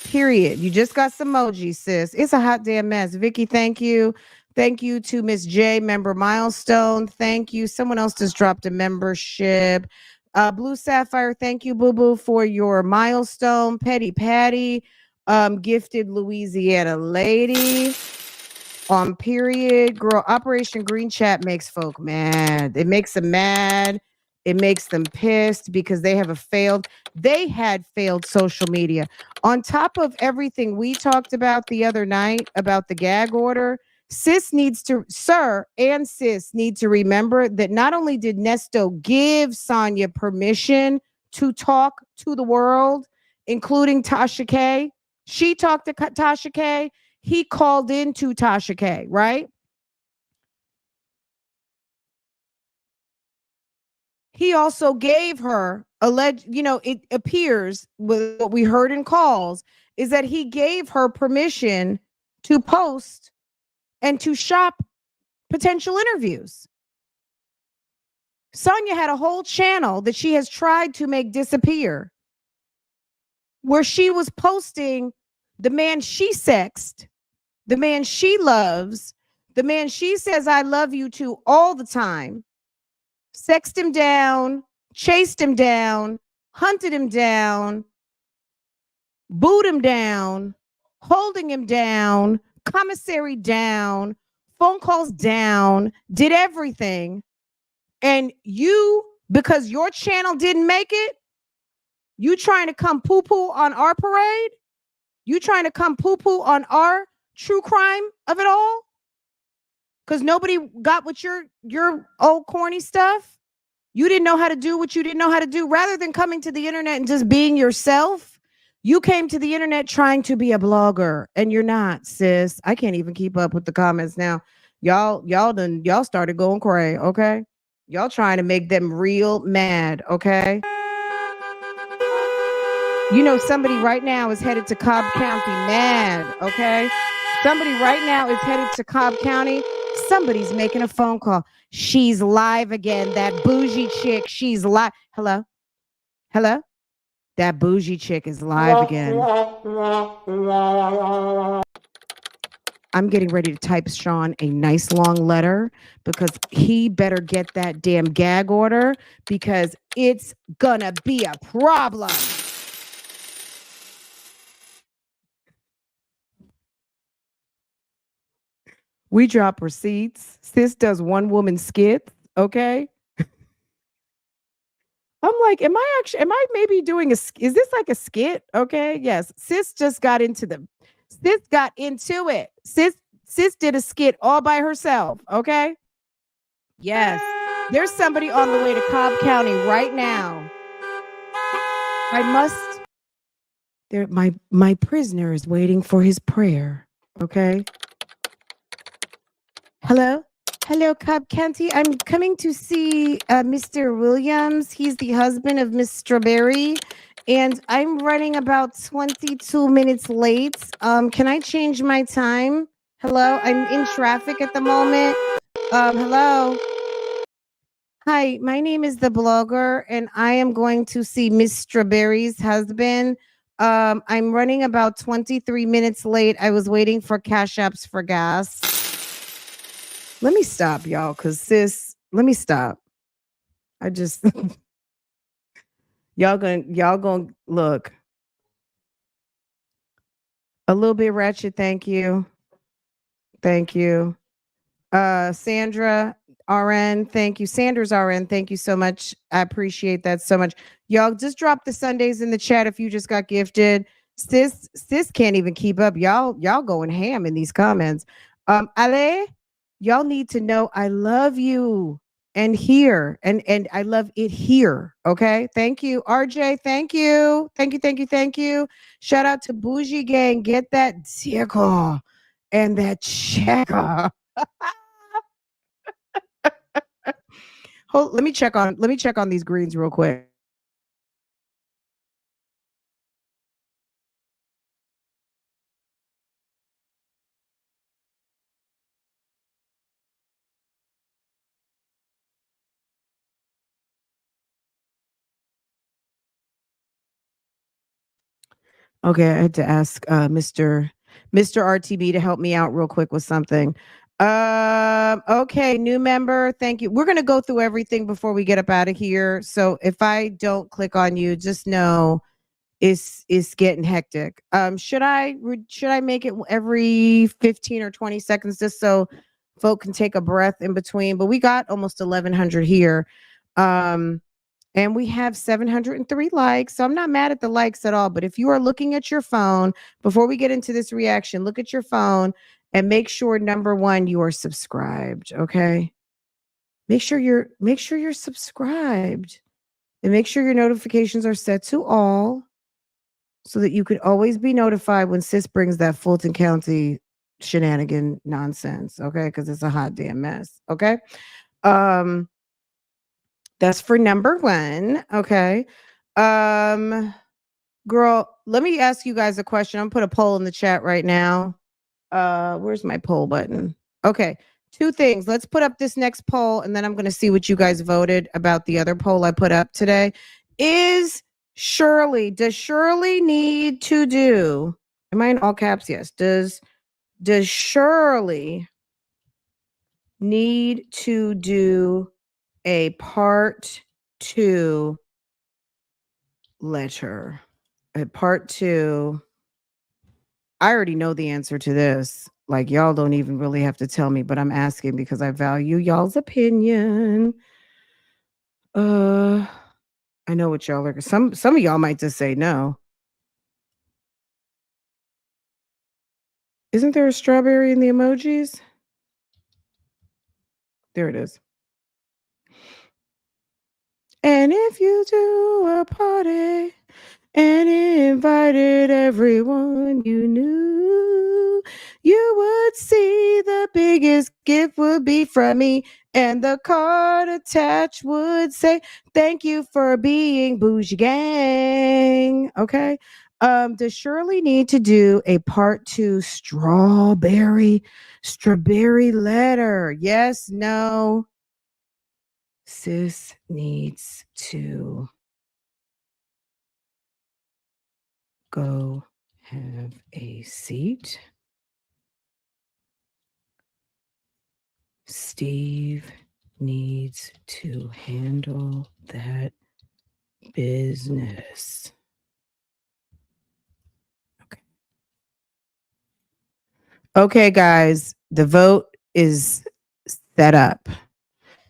Period. You just got some emojis, sis. It's a hot damn mess. Vicky, thank you. Thank you to Miss J, member milestone. Thank you. Someone else just dropped a membership. Blue Sapphire, thank you, Boo Boo, for your milestone. Petty Patty, gifted Louisiana lady. On period, girl. Operation Green Chat makes folk mad. It makes them mad. It makes them pissed because they had failed social media. On top of everything we talked about the other night about the gag order, sir and sis need to remember that not only did Nesto give Sonya permission to talk to the world, including Tasha K, she talked to Tasha K, he called into Tasha K, right? He also gave her it appears with what we heard in calls is that he gave her permission to post and to shop potential interviews. Sonya had a whole channel that she has tried to make disappear where she was posting the man she sexed, the man she loves, the man she says I love you to all the time, sexed him down, chased him down, hunted him down, booed him down, holding him down, commissary down, phone calls down, did everything. And you, because your channel didn't make it, you trying to come poo-poo on our parade? You trying to come poo-poo on our true crime of it all? Because nobody got with your old corny stuff? You didn't know how to do what you didn't know how to do. Rather than coming to the internet and just being yourself, you came to the internet trying to be a blogger, and you're not, sis. I can't even keep up with the comments now. Y'all started going cray, okay? Y'all trying to make them real mad, okay? You know, somebody right now is headed to Cobb County mad, okay? Somebody right now is headed to Cobb County. Somebody's making a phone call. She's live again. That bougie chick, she's live. Hello? Hello? That bougie chick is live again. I'm getting ready to type Sean a nice long letter because he better get that damn gag order because it's gonna be a problem. We drop receipts. Sis does one woman skit. Okay. I'm like, am I maybe doing is this like a skit? Okay. Yes. Sis got into it. Sis did a skit all by herself. Okay. Yes. There's somebody on the way to Cobb County right now. My prisoner is waiting for his prayer. Okay. Hello? Hello, Cobb County. I'm coming to see Mr. Williams. He's the husband of Miss Strawberry. And I'm running about 22 minutes late. Can I change my time? Hello? I'm in traffic at the moment. Hello? Hi, my name is the blogger, and I am going to see Miss Strawberry's husband. I'm running about 23 minutes late. I was waiting for Cash Apps for gas. Let me stop, y'all, because sis, let me stop. I just y'all gonna look a little bit ratchet. Thank you. Thank you. Sandra RN, thank you. Sanders RN, thank you so much. I appreciate that so much. Y'all just drop the Sundays in the chat if you just got gifted. Sis can't even keep up. Y'all going ham in these comments. Ale, y'all need to know I love you and here and I love it here. Okay. Thank you. RJ, thank you. Thank you. Shout out to Bougie Gang. Get that circle and that checker. Let me check on these greens real quick. Okay, I had to ask Mr. RTB to help me out real quick with something. Okay, new member, thank you. We're gonna go through everything before we get up out of here. So if I don't click on you, just know it's getting hectic. Should I make it every 15 or 20 seconds just so folk can take a breath in between? But we got almost 1100 here. And we have 703 likes. So I'm not mad at the likes at all. But if you are looking at your phone, before we get into this reaction, look at your phone and make sure, number one, you are subscribed. Okay. Make sure you're subscribed and make sure your notifications are set to all so that you can always be notified when sis brings that Fulton County shenanigan nonsense. Okay. Because it's a hot damn mess. Okay. That's for number one. Okay. Girl, let me ask you guys a question. I'm gonna put a poll in the chat right now. Where's my poll button? Okay. Two things. Let's put up this next poll and then I'm gonna see what you guys voted about the other poll I put up today. Does Shirley need to do? Am I in all caps? Yes. Does Shirley need to do a part 2 letter? A part 2. I already know the answer to this. Like, y'all don't even really have to tell me, but I'm asking because I value y'all's opinion. I know what y'all are. Some of y'all might just say no. Isn't there a strawberry in the emojis? There it is. And if you do a party and invited everyone you knew, you would see the biggest gift would be from me, and the card attached would say, "Thank you for being Bougie Gang." Okay. Does Shirley need to do a part 2 strawberry letter? Yes, no. Sis needs to go have a seat. Steve needs to handle that business. Okay. Okay, guys, the vote is set up.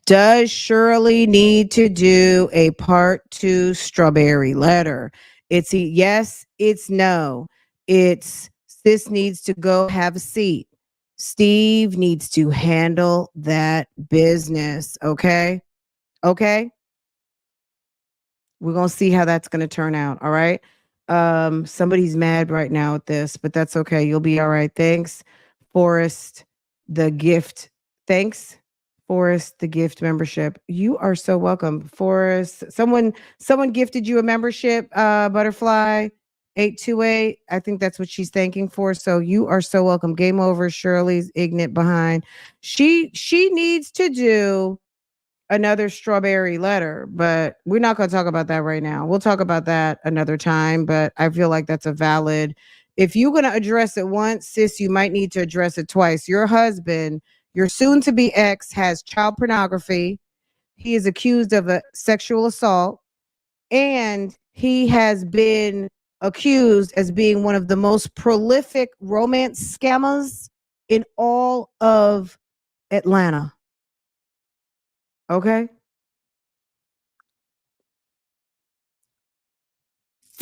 Does Shirley need to do a part 2 strawberry letter? It's yes, it's no. It's sis needs to go have a seat. Steve needs to handle that business. Okay. Okay. We're going to see how that's going to turn out. All right. Somebody's mad right now at this, but that's okay. You'll be all right. Thanks, Forrest, the gift. Thanks, Forrest, the gift membership. You are so welcome. Forrest, someone gifted you a membership, Butterfly 828. I think that's what she's thanking for. So you are so welcome. Game over. Shirley's ignorant behind. She needs to do another strawberry letter, but we're not going to talk about that right now. We'll talk about that another time, but I feel like that's a valid. If you're going to address it once, sis, you might need to address it twice. Your husband, your soon to be ex, has child pornography. He is accused of a sexual assault, and he has been accused as being one of the most prolific romance scammers in all of Atlanta. Okay?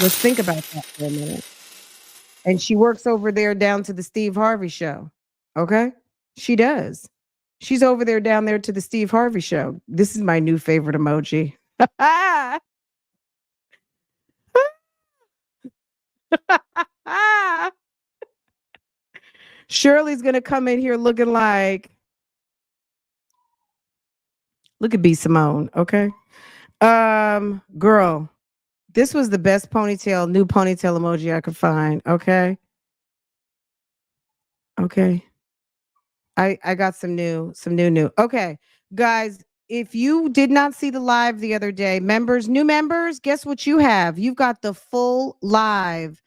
Let's think about that for a minute. And she works over there down to the Steve Harvey show. Okay? She does. She's over there down there to the Steve Harvey show. This is my new favorite emoji. Shirley's going to come in here looking like, look at B Simone, okay? Girl, this was the best new ponytail emoji I could find, okay? Okay. I got some new. Okay, guys, if you did not see the live the other day, new members, guess what you have? You've got the full live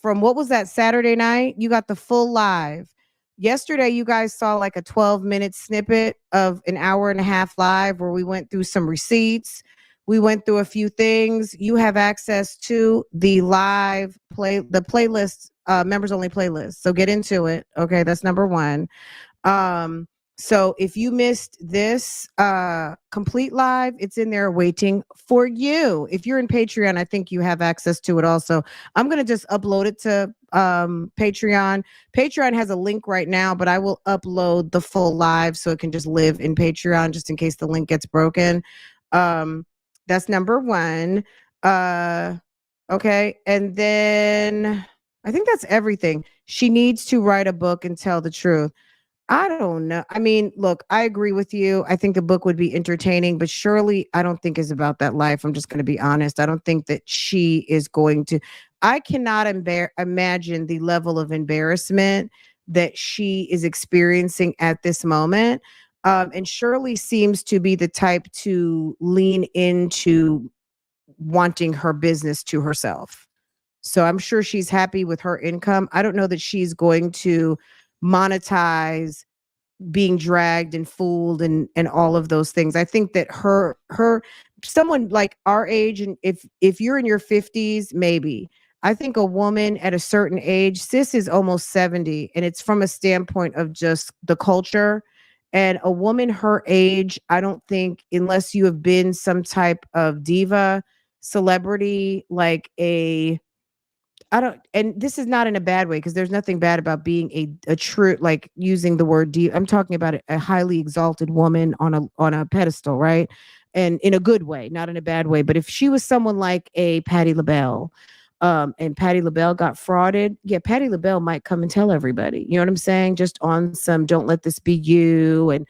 from what was that, Saturday night? You got the full live. Yesterday, you guys saw like a 12-minute snippet of an hour and a half live where we went through some receipts. We went through a few things. You have access to the live the playlist, members only playlist. So get into it. Okay, that's number one. So if you missed this complete live, it's in there waiting for you. If you're in Patreon, I think you have access to it also. I'm going to just upload it to Patreon. Patreon has a link right now, but I will upload the full live so it can just live in Patreon just in case the link gets broken. That's number one. Okay. And then I think that's everything. She needs to write a book and tell the truth. I don't know. I mean, look, I agree with you. I think the book would be entertaining, but surely I don't think is about that life. I'm just going to be honest. I don't think that she is going to. I cannot imagine the level of embarrassment that she is experiencing at this moment. And Shirley seems to be the type to lean into wanting her business to herself. So I'm sure she's happy with her income. I don't know that she's going to monetize being dragged and fooled and all of those things. I think that her someone like our age, and if you're in your 50s, maybe. I think a woman at a certain age, sis is almost 70, and it's from a standpoint of just the culture. And a woman her age, I don't think, unless you have been some type of diva, celebrity, like and this is not in a bad way, because there's nothing bad about being a true, like using the word I'm talking about a highly exalted woman on a pedestal, right? And in a good way, not in a bad way. But if she was someone like a Patti LaBelle, and Patti LaBelle got frauded, yeah, Patti LaBelle might come and tell everybody. You know what I'm saying? Just on some don't let this be you. And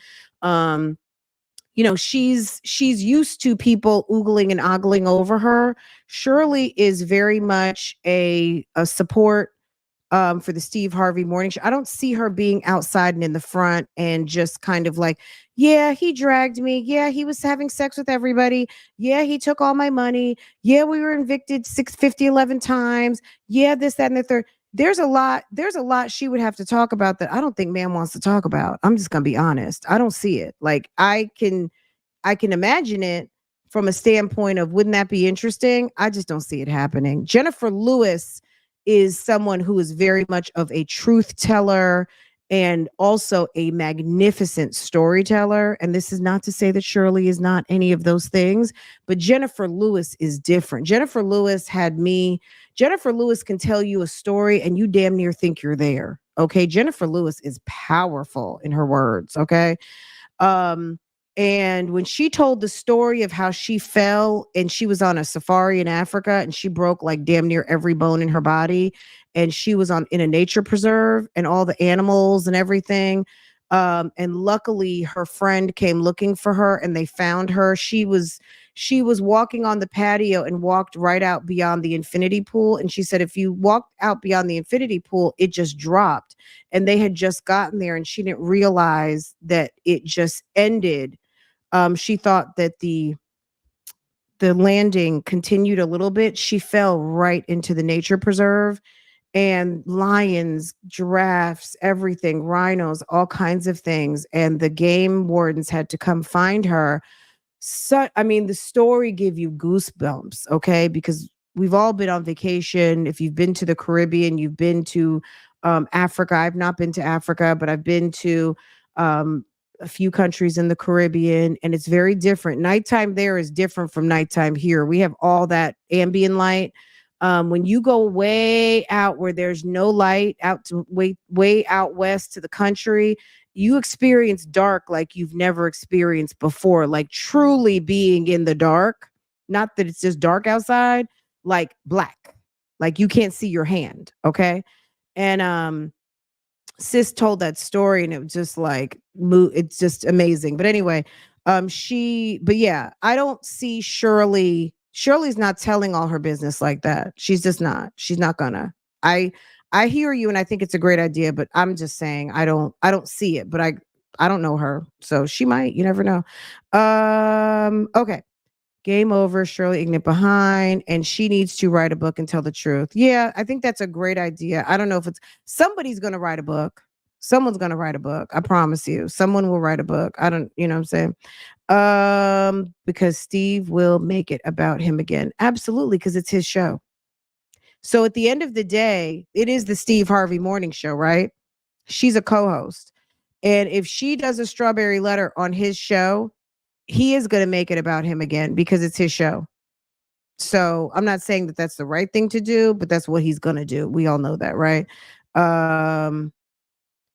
she's used to people oogling and ogling over her. Shirley is very much a support for the Steve Harvey morning show. I don't see her being outside and in the front and just kind of like, yeah, he dragged me. Yeah, he was having sex with everybody. Yeah, he took all my money. Yeah, we were evicted 11 times. Yeah, this, that, and the third. There's a lot she would have to talk about that I don't think man wants to talk about. I'm just gonna be honest. I don't see it. Like I can imagine it from a standpoint of, wouldn't that be interesting? I just don't see it happening. Jennifer Lewis is someone who is very much of a truth teller and also a magnificent storyteller. And this is not to say that Shirley is not any of those things, but Jennifer Lewis is different. Jennifer Lewis can tell you a story and you damn near think you're there. Okay. Jennifer Lewis is powerful in her words. Okay. And when she told the story of how she fell and she was on a safari in Africa and she broke like damn near every bone in her body, and she was in a nature preserve and all the animals and everything. And luckily her friend came looking for her and they found her. She was walking on the patio and walked right out beyond the infinity pool. And she said, if you walked out beyond the infinity pool, it just dropped. And they had just gotten there and she didn't realize that it just ended. She thought that the landing continued a little bit. She fell right into the nature preserve, and lions, giraffes, everything, rhinos, all kinds of things. And the game wardens had to come find her. So, I mean, the story gave you goosebumps, okay? Because we've all been on vacation. If you've been to the Caribbean, you've been to Africa. I've not been to Africa, but I've been to a few countries in the Caribbean, and it's very different. Nighttime there is different from nighttime here. We have all that ambient light. When you go way out where there's no light, out to way out west to the country, you experience dark like you've never experienced before, like truly being in the dark. Not that it's just dark outside, like black, like you can't see your hand. Okay. And sis told that story, and it was just like it's just amazing. But anyway, but yeah, I don't see Shirley's not telling all her business like that. She's just not. She's not gonna. I hear you, and I think it's a great idea, but I'm just saying I don't see it. But I don't know her, so she might. You never know. Okay. Game over. Shirley ignorant behind, and she needs to write a book and tell the truth. Yeah, I think that's a great idea. I don't know if it's somebody's going to write a book. Someone's going to write a book. I promise you, someone will write a book. I don't, you know what I'm saying? Because Steve will make it about him again. Absolutely, because it's his show. So at the end of the day, it is the Steve Harvey Morning Show, right? She's a co-host, and if she does a strawberry letter on his show, he is going to make it about him again because it's his show. So I'm not saying that that's the right thing to do, but that's what he's going to do. We all know that, right?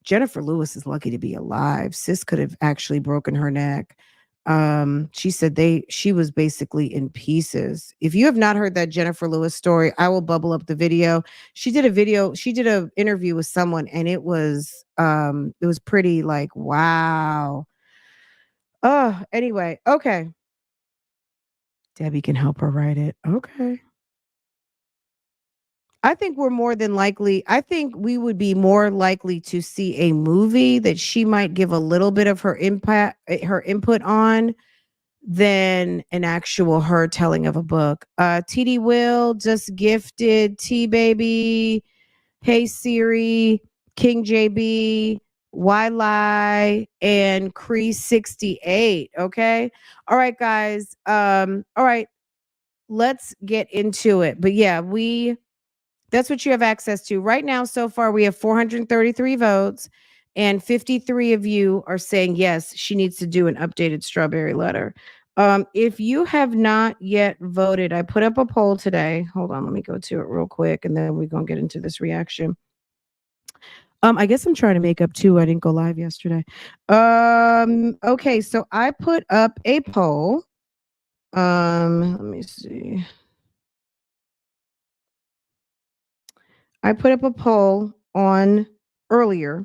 Jennifer Lewis is lucky to be alive. Sis could have actually broken her neck. She said she was basically in pieces. If you have not heard that Jennifer Lewis story, I will bubble up the video. She did an interview with someone, and it was pretty like, wow. Oh, anyway, okay. Debbie can help her write it. Okay. I think I think we would be more likely to see a movie that she might give a little bit of her input on than an actual her telling of a book. TD Will just gifted T Baby, Hey Siri, King JB, Why Lie, and Cree 68. Okay. All right, guys. All right. Let's get into it. But yeah, that's what you have access to right now. So far, we have 433 votes, and 53 of you are saying yes, she needs to do an updated strawberry letter. If you have not yet voted, I put up a poll today. Hold on, let me go to it real quick, and then we're gonna get into this reaction. I guess I'm trying to make up too. I didn't go live yesterday. Okay, so I put up a poll. Let me see. I put up a poll on earlier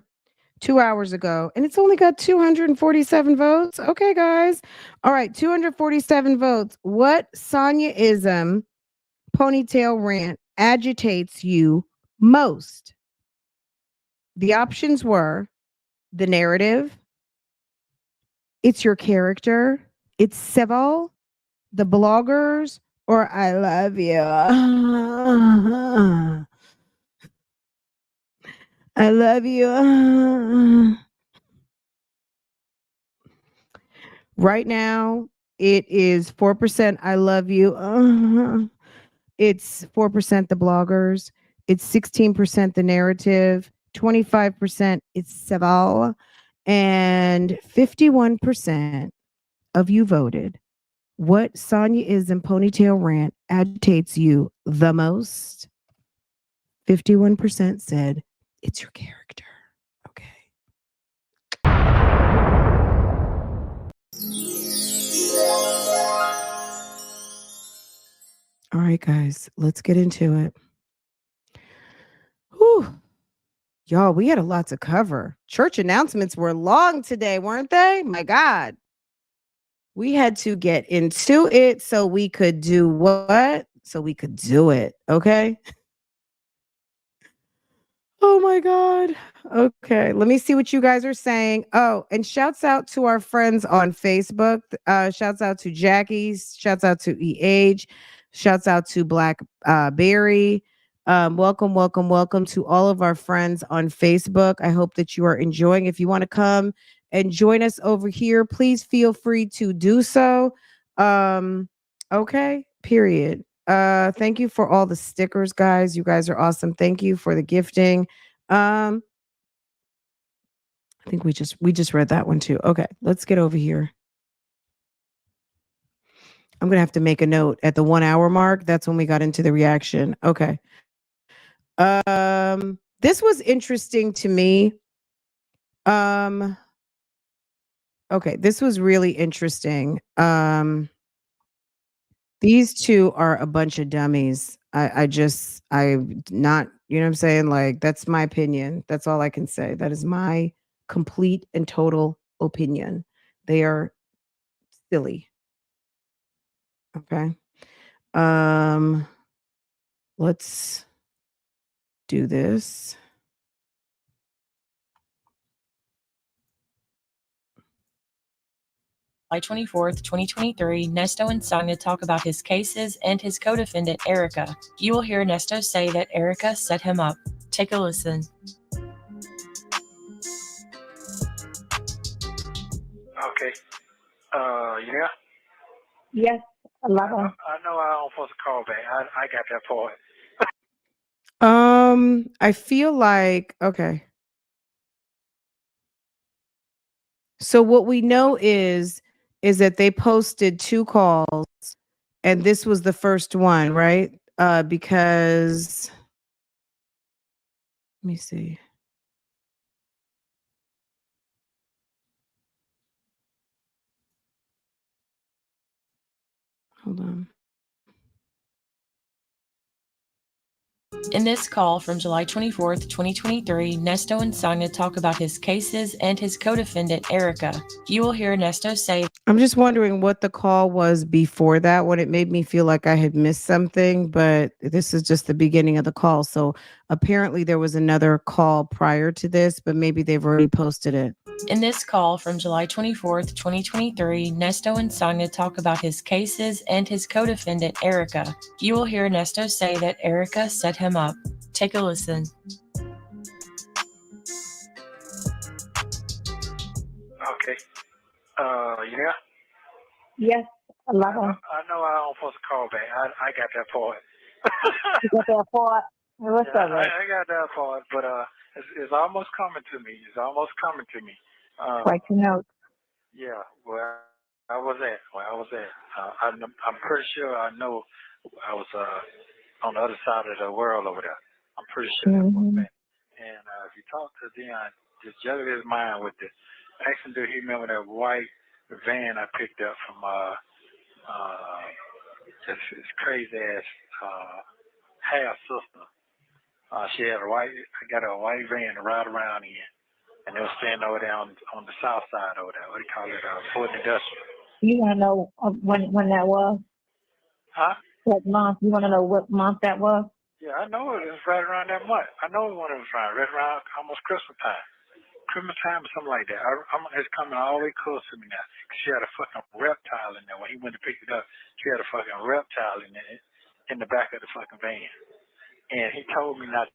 2 hours ago, and it's only got 247 votes. Okay, guys. All right, 247 votes. What Sonya-ism ponytail rant agitates you most? The options were the narrative, it's your character, it's civil, the bloggers, or I love you. I love you. Right now, it is 4% I love you. It's 4% the bloggers. It's 16% the narrative. 25% it's civil. And 51% of you voted. What Sonya-ism ponytail rant agitates you the most? 51% said it's your character. Okay. All right, guys, let's get into it. Whew. Y'all, we had a lot to cover. Church announcements were long today, weren't they? My God. We had to get into it so we could do what? So we could do it. Okay. Oh my God. Okay. Let me see what you guys are saying. Oh, and shouts out to our friends on Facebook. Shouts out to Jackie. Shouts out to EH. Shouts out to Black Berry. Welcome, welcome, welcome to all of our friends on Facebook. I hope that you are enjoying. If you want to come and join us over here, please feel free to do so. Okay, period. Thank you for all the stickers, guys. You guys are awesome. Thank you for the gifting. I think we just read that one too. Okay, let's get over here. I'm gonna have to make a note at the 1 hour mark. That's when we got into the reaction. Okay. This was interesting to me. Okay, this was really interesting. These two are a bunch of dummies. I not, you know what I'm saying? Like, that's my opinion. That's all I can say. That is my complete and total opinion. They are silly. Okay. Um, let's do this. July 24th, 2023, Nesto and Sonia talk about his cases and his co-defendant, Ericka. You will hear Nesto say that Ericka set him up. Take a listen. Okay. You there? Yes, I love her. I know I don't supposed to call back. I got that part. I feel like, okay. So what we know is that they posted 2 calls and this was the first one, right? Because let me see. Hold on. In this call from July 24th, 2023, Nesto and Sonia talk about his cases and his co-defendant, Ericka. You will hear Nesto say, I'm just wondering what the call was before that when it made me feel like I had missed something, but this is just the beginning of the call. So apparently there was another call prior to this, but maybe they've already posted it. in this call from July 24th, 2023, Nesto and Sonia talk about his cases and his co-defendant, Ericka. You will hear Nesto say that Ericka set him up. Take a listen. Okay. You there? Yes, I love her. I know I don't supposed to call back. I got that part. You got that part? What's Yeah, up, man? I got that part, but it's almost coming to me. It's almost coming to me. Write your notes. Yeah, where I was at. I'm pretty sure I know I was on the other side of the world over there. I'm pretty sure that was Mm-hmm. that. And if you talk to Dion, just juggle his mind with it. Ask him, do he remember that white van I picked up from this crazy ass half sister. She had I got a white van to ride around in. And they were staying over there on the south side over there. What do you call it? Fort Industrial. You want to know when that was? Huh? What month? You want to know what month that was? Yeah, I know it was right around that month. I know when it was right around almost Christmas time. Christmas time or something like that. It's coming all the way close to me now. She had a fucking reptile in there. When he went to pick it up, she had a fucking reptile in the back of the fucking van. And he told me not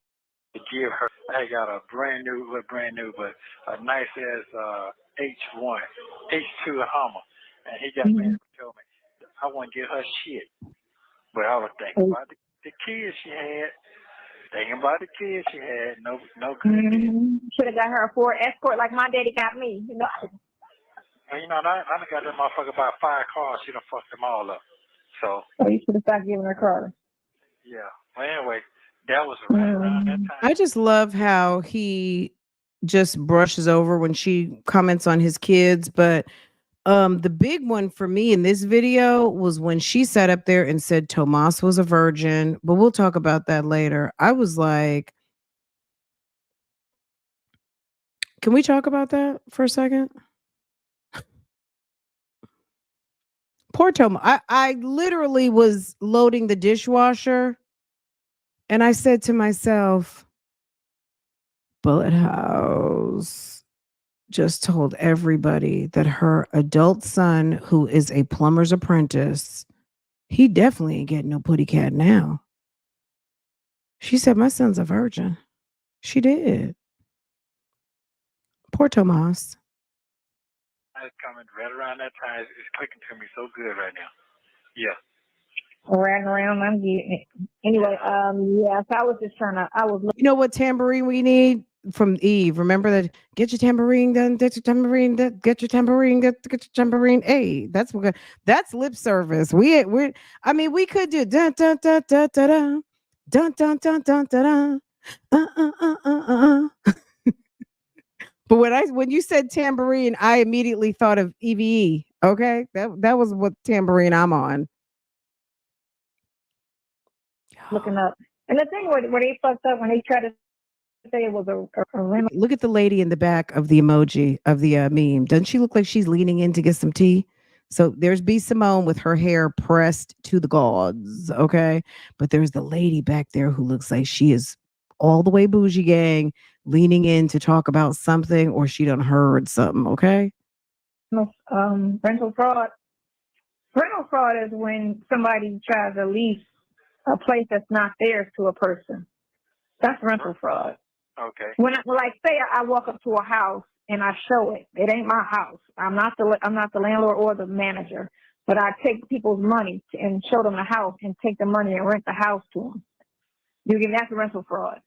to give her. I got a brand new, but a nice ass H1, H2 Hummer. And he got mad and told me, I want to get her shit. But I was thinking about the kids she had. No good deal. Should have got her a Ford Escort like my daddy got me. You know. And I done got that motherfucker about 5 cars. She done fucked them all up. So You should have stopped giving her cars. yeah. Well, anyway, that was right around that time. I just love how he just brushes over when she comments on his kids, but the big one for me in this video was when she sat up there and said Tomas was a virgin, but we'll talk about that later. I was like, can we talk about that for a second? Poor Tomas. I literally was loading the dishwasher and I said to myself, Bullet House just told everybody that her adult son, who is a plumber's apprentice, he definitely ain't getting no putty cat now. She said, my son's a virgin. She did. Poor Tomas. It's coming right around that time. It's clicking to me so good right now. Yeah. Ran around, I'm getting it. Anyway, yes, I was just trying to, I was looking. You know what tambourine we need from Eve? Remember that? Get your tambourine done. Get your tambourine done. Get your tambourine. Get your tambourine. Hey, that's what. That's lip service. We. I mean, we could do dun dun dun dun dun dun dun dun dun dun dun. But when you said tambourine, I immediately thought of EVE. Okay, that was what tambourine I'm on. Looking up. And the thing where they fucked up when they tried to say it was a rental. Look at the lady in the back of the emoji of the meme. Doesn't she look like she's leaning in to get some tea? So there's B. Simone with her hair pressed to the gods, okay? But there's the lady back there who looks like she is all the way bougie gang, leaning in to talk about something, or she done heard something, okay? Rental fraud. Rental fraud is when somebody tries to lease a place that's not theirs to a person. That's rental fraud. Okay. When like say I walk up to a house and I show it, it ain't my house. I'm not the landlord or the manager, but I take people's money and show them the house and take the money and rent the house to them. That's rental fraud.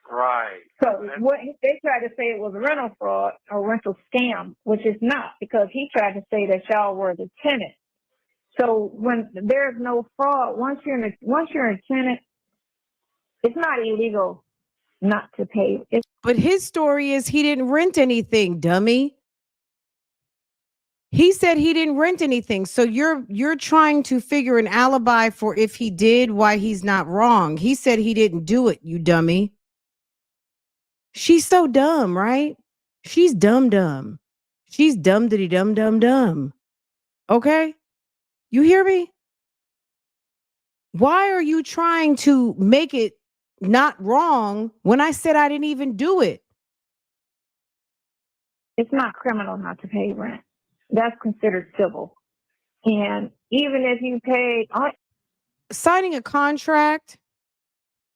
Right. So what they tried to say it was a rental fraud or rental scam, which is not, because he tried to say that y'all were the tenant. So when there's no fraud, once you're a tenant, it's not illegal not to pay. But his story is he didn't rent anything, dummy. He said he didn't rent anything. So you're trying to figure an alibi for if he did, why he's not wrong. He said he didn't do it, you dummy. She's so dumb, right? She's dumb. She's dumb. Okay? You hear me? Why are you trying to make it not wrong when I said I didn't even do it? It's not criminal not to pay rent. That's considered civil. And even if you pay... Signing a contract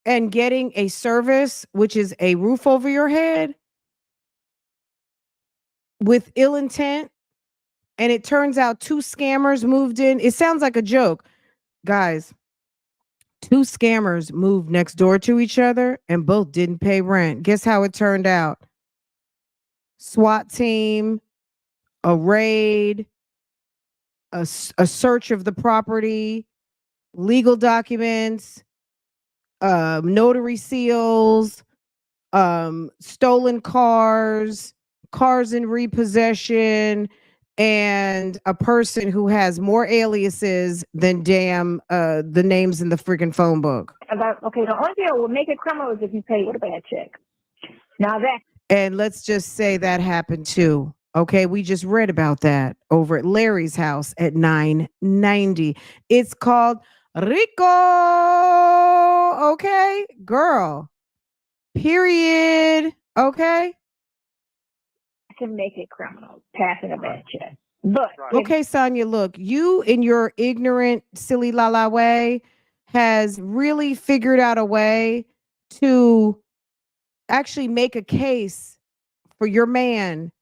and getting a service, which is a roof over your head, with ill intent, and it turns out two scammers moved in. It sounds like a joke. Guys, two scammers moved next door to each other and both didn't pay rent. Guess how it turned out? SWAT team, a raid, a search of the property, legal documents, notary seals, stolen cars in repossession, and a person who has more aliases than the names in the freaking phone book. Okay, the only thing that will make it criminal is if you pay with a bad check. Now that... And let's just say that happened too. Okay, we just read about that over at Larry's house at 990. It's called Rico. Okay, girl. Period. Okay. I can make it criminal, passing a bad check. But okay, Sonia, look, you in your ignorant, silly la la way has really figured out a way to actually make a case for your man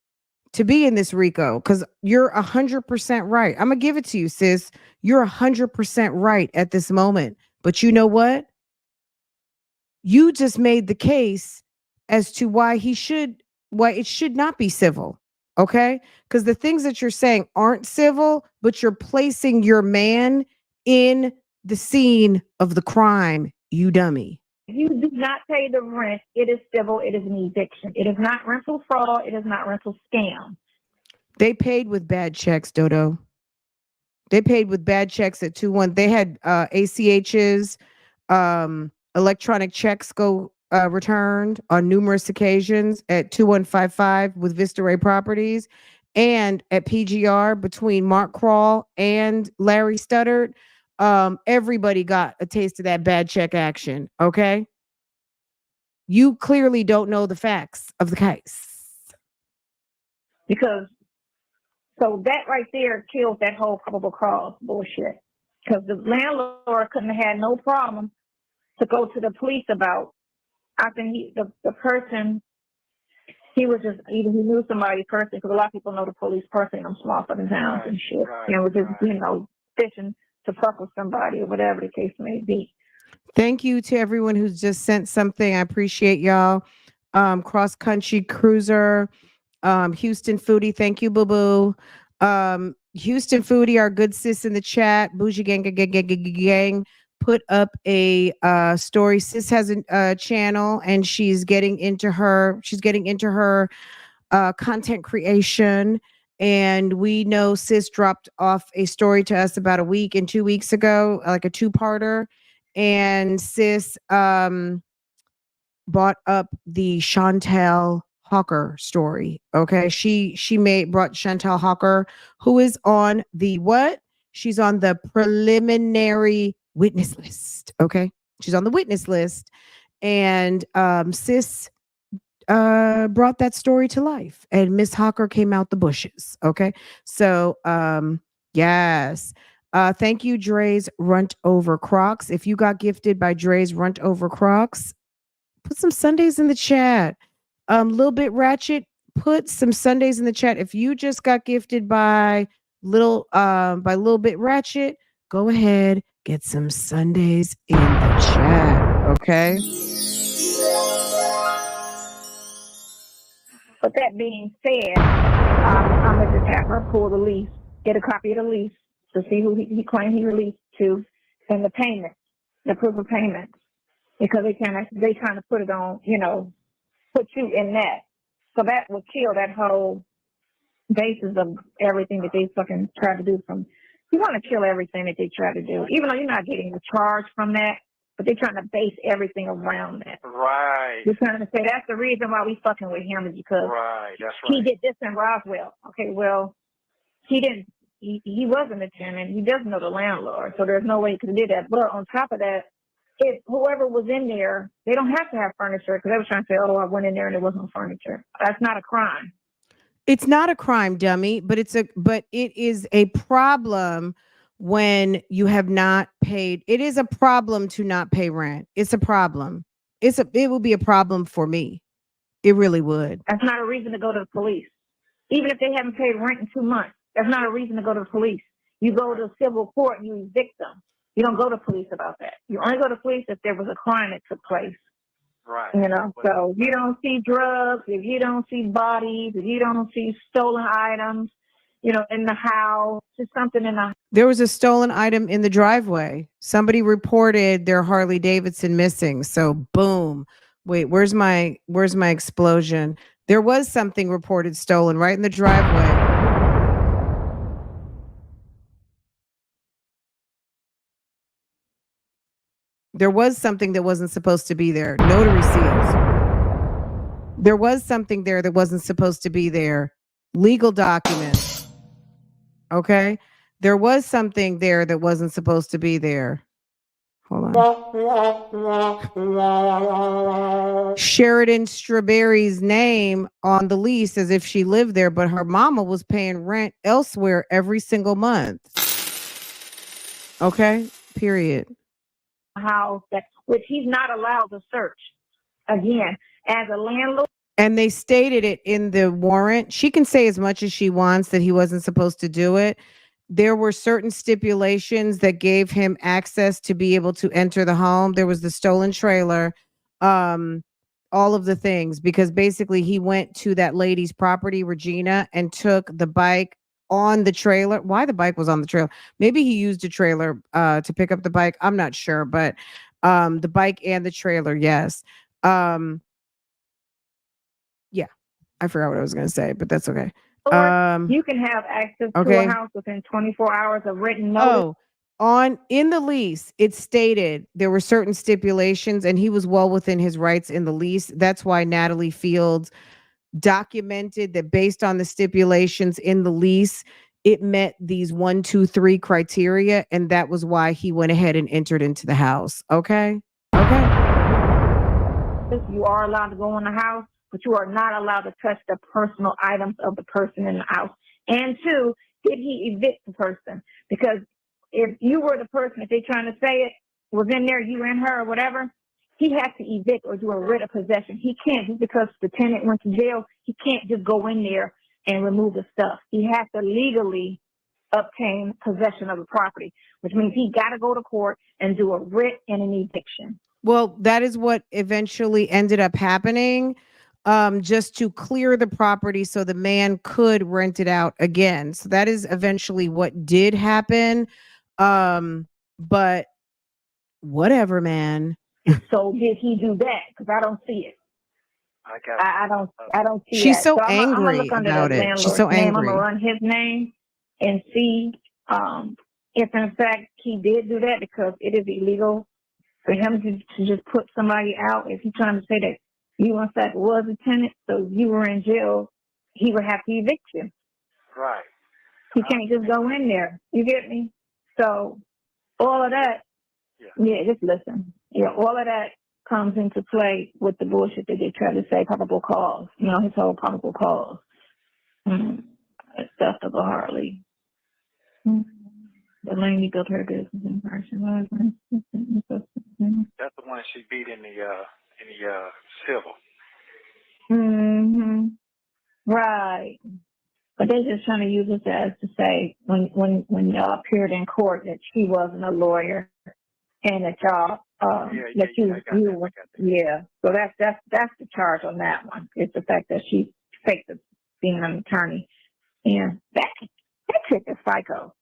to be in this RICO, because you're 100% right. I'm gonna give it to you, sis. You're 100% right at this moment. But you know what? You just made the case as to why it should not be civil. Okay? Because the things that you're saying aren't civil, but you're placing your man in the scene of the crime, you dummy. If you do not pay the rent, it is civil. It is an eviction. It is not rental fraud. It is not rental scam. They paid with bad checks, Dodo. They paid with bad checks at 2-1. They had ACHs, electronic checks go returned on numerous occasions at 2155 with Vista Ray Properties, and at PGR between Mark Crawl and Larry Studdard. Everybody got a taste of that bad check action. Okay. You clearly don't know the facts of the case. Because so that right there kills that whole probable cause bullshit. Because the landlord couldn't have had no problem to go to the police about. I think the person, he was just either he knew somebody personally, because a lot of people know the police personally in them small fucking towns and shit. And was just fishing to fuck with somebody or whatever the case may be. Thank you to everyone who's just sent something. I appreciate y'all. Cross Country Cruiser, Houston Foodie, thank you, boo boo. Houston Foodie, our good sis in the chat, Bougie gang, put up a story. Sis has a channel, and she's getting into her content creation. And we know sis dropped off a story to us about a week and 2 weeks ago, like a two-parter. And sis brought up the Chantel Hawker story. Okay. She brought Chantel Hawker, who is on the what? She's on the preliminary witness list. Okay. She's on the witness list. And sis brought that story to life. And Miss Hawker came out the bushes. Okay. So yes. Thank you, Dre's Runt Over Crocs. If you got gifted by Dre's Runt Over Crocs, put some Sundays in the chat. Little Bit Ratchet, put some Sundays in the chat. If you just got gifted by Little Bit Ratchet, go ahead, get some Sundays in the chat. Okay. But that being said, I'm gonna just have her pull the lease, get a copy of the lease to see who he claimed he released to, and the payment, the proof of payment, because they kind of put it on, put you in that. So that would kill that whole basis of everything that they fucking try to do. You want to kill everything that they try to do, even though you're not getting the charge from that, but they're trying to base everything around that. Right. You're trying to say that's the reason why we fucking with him is because he did this in Roswell. Okay, well, he didn't. He wasn't a tenant. He doesn't know the landlord, so there's no way he could have did that. But on top of that, if whoever was in there, they don't have to have furniture, because they were trying to say, oh, I went in there and there wasn't furniture. That's not a crime. It's not a crime, dummy, but it is a problem when you have not paid. It is a problem to not pay rent. It's a problem. It will be a problem for me. It really would. That's not a reason to go to the police. Even if they haven't paid rent in 2 months, that's not a reason to go to the police. You go to civil court and you evict them. You don't go to police about that. You only go to police if there was a crime that took place. Right. So if you don't see drugs, if you don't see bodies, if you don't see stolen items, in the house, just something in the. There was a stolen item in the driveway. Somebody reported their Harley Davidson missing. So boom. Wait, where's my explosion? There was something reported stolen right in the driveway. There was something that wasn't supposed to be there. Notary seals. There was something there that wasn't supposed to be there. Legal documents. Okay? There was something there that wasn't supposed to be there. Hold on. Sheridan Strawberry's name on the lease as if she lived there, but her mama was paying rent elsewhere every single month. Okay? Period. House which he's not allowed to search again as a landlord. And they stated it in the warrant. She can say as much as she wants that he wasn't supposed to do it. There were certain stipulations that gave him access to be able to enter the home. There was the stolen trailer, all of the things, because basically he went to that lady's property, Regina, and took the bike on the trailer. Why the bike was on the trailer? Maybe he used a trailer to pick up the bike. I'm not sure, but the bike and the trailer, yes. Yeah, I forgot what I was going to say, but that's okay. Or you can have access to a house within 24 hours of written notice. In the lease, it stated there were certain stipulations, and he was well within his rights in the lease. That's why Natalie Fields documented that based on the stipulations in the lease, it met these 1, 2, 3 criteria, and that was why he went ahead and entered into the house. Okay. office. You are allowed to go in the house, but you are not allowed to touch the personal items of the person in the house. And two, did he evict the person? Because if you were the person, if they're trying to say it, was in there, you and her or whatever, he has to evict or do a writ of possession. He can't, just because the tenant went to jail, he can't just go in there and remove the stuff. He has to legally obtain possession of the property, which means he got to go to court and do a writ and an eviction. Well, that is what eventually ended up happening, just to clear the property so the man could rent it out again. So that is eventually what did happen. But whatever, man. So did he do that? Because I don't see it. I don't see She's that. so So I'm gonna angry look under about the it. landlord's She's so name. I'm angry. gonna run his name and see if in fact he did do that, because it is illegal for him to just put somebody out. If he's trying to say that you in fact was a tenant, so you were in jail, he would have to evict you. Right. He can't just go in there. You get me? So all of that, yeah, just listen. Yeah, all of that comes into play with the bullshit that they try to say, probable cause. You know, his whole probable cause. Stuff of a Harley. The lady built her business in person. That's the one she beat in the civil. Right. But they're just trying to use this as to say when y'all appeared in court that she wasn't a lawyer and that y'all So that's the charge on that one. It's the fact that she faked being an attorney. And that chick is psycho.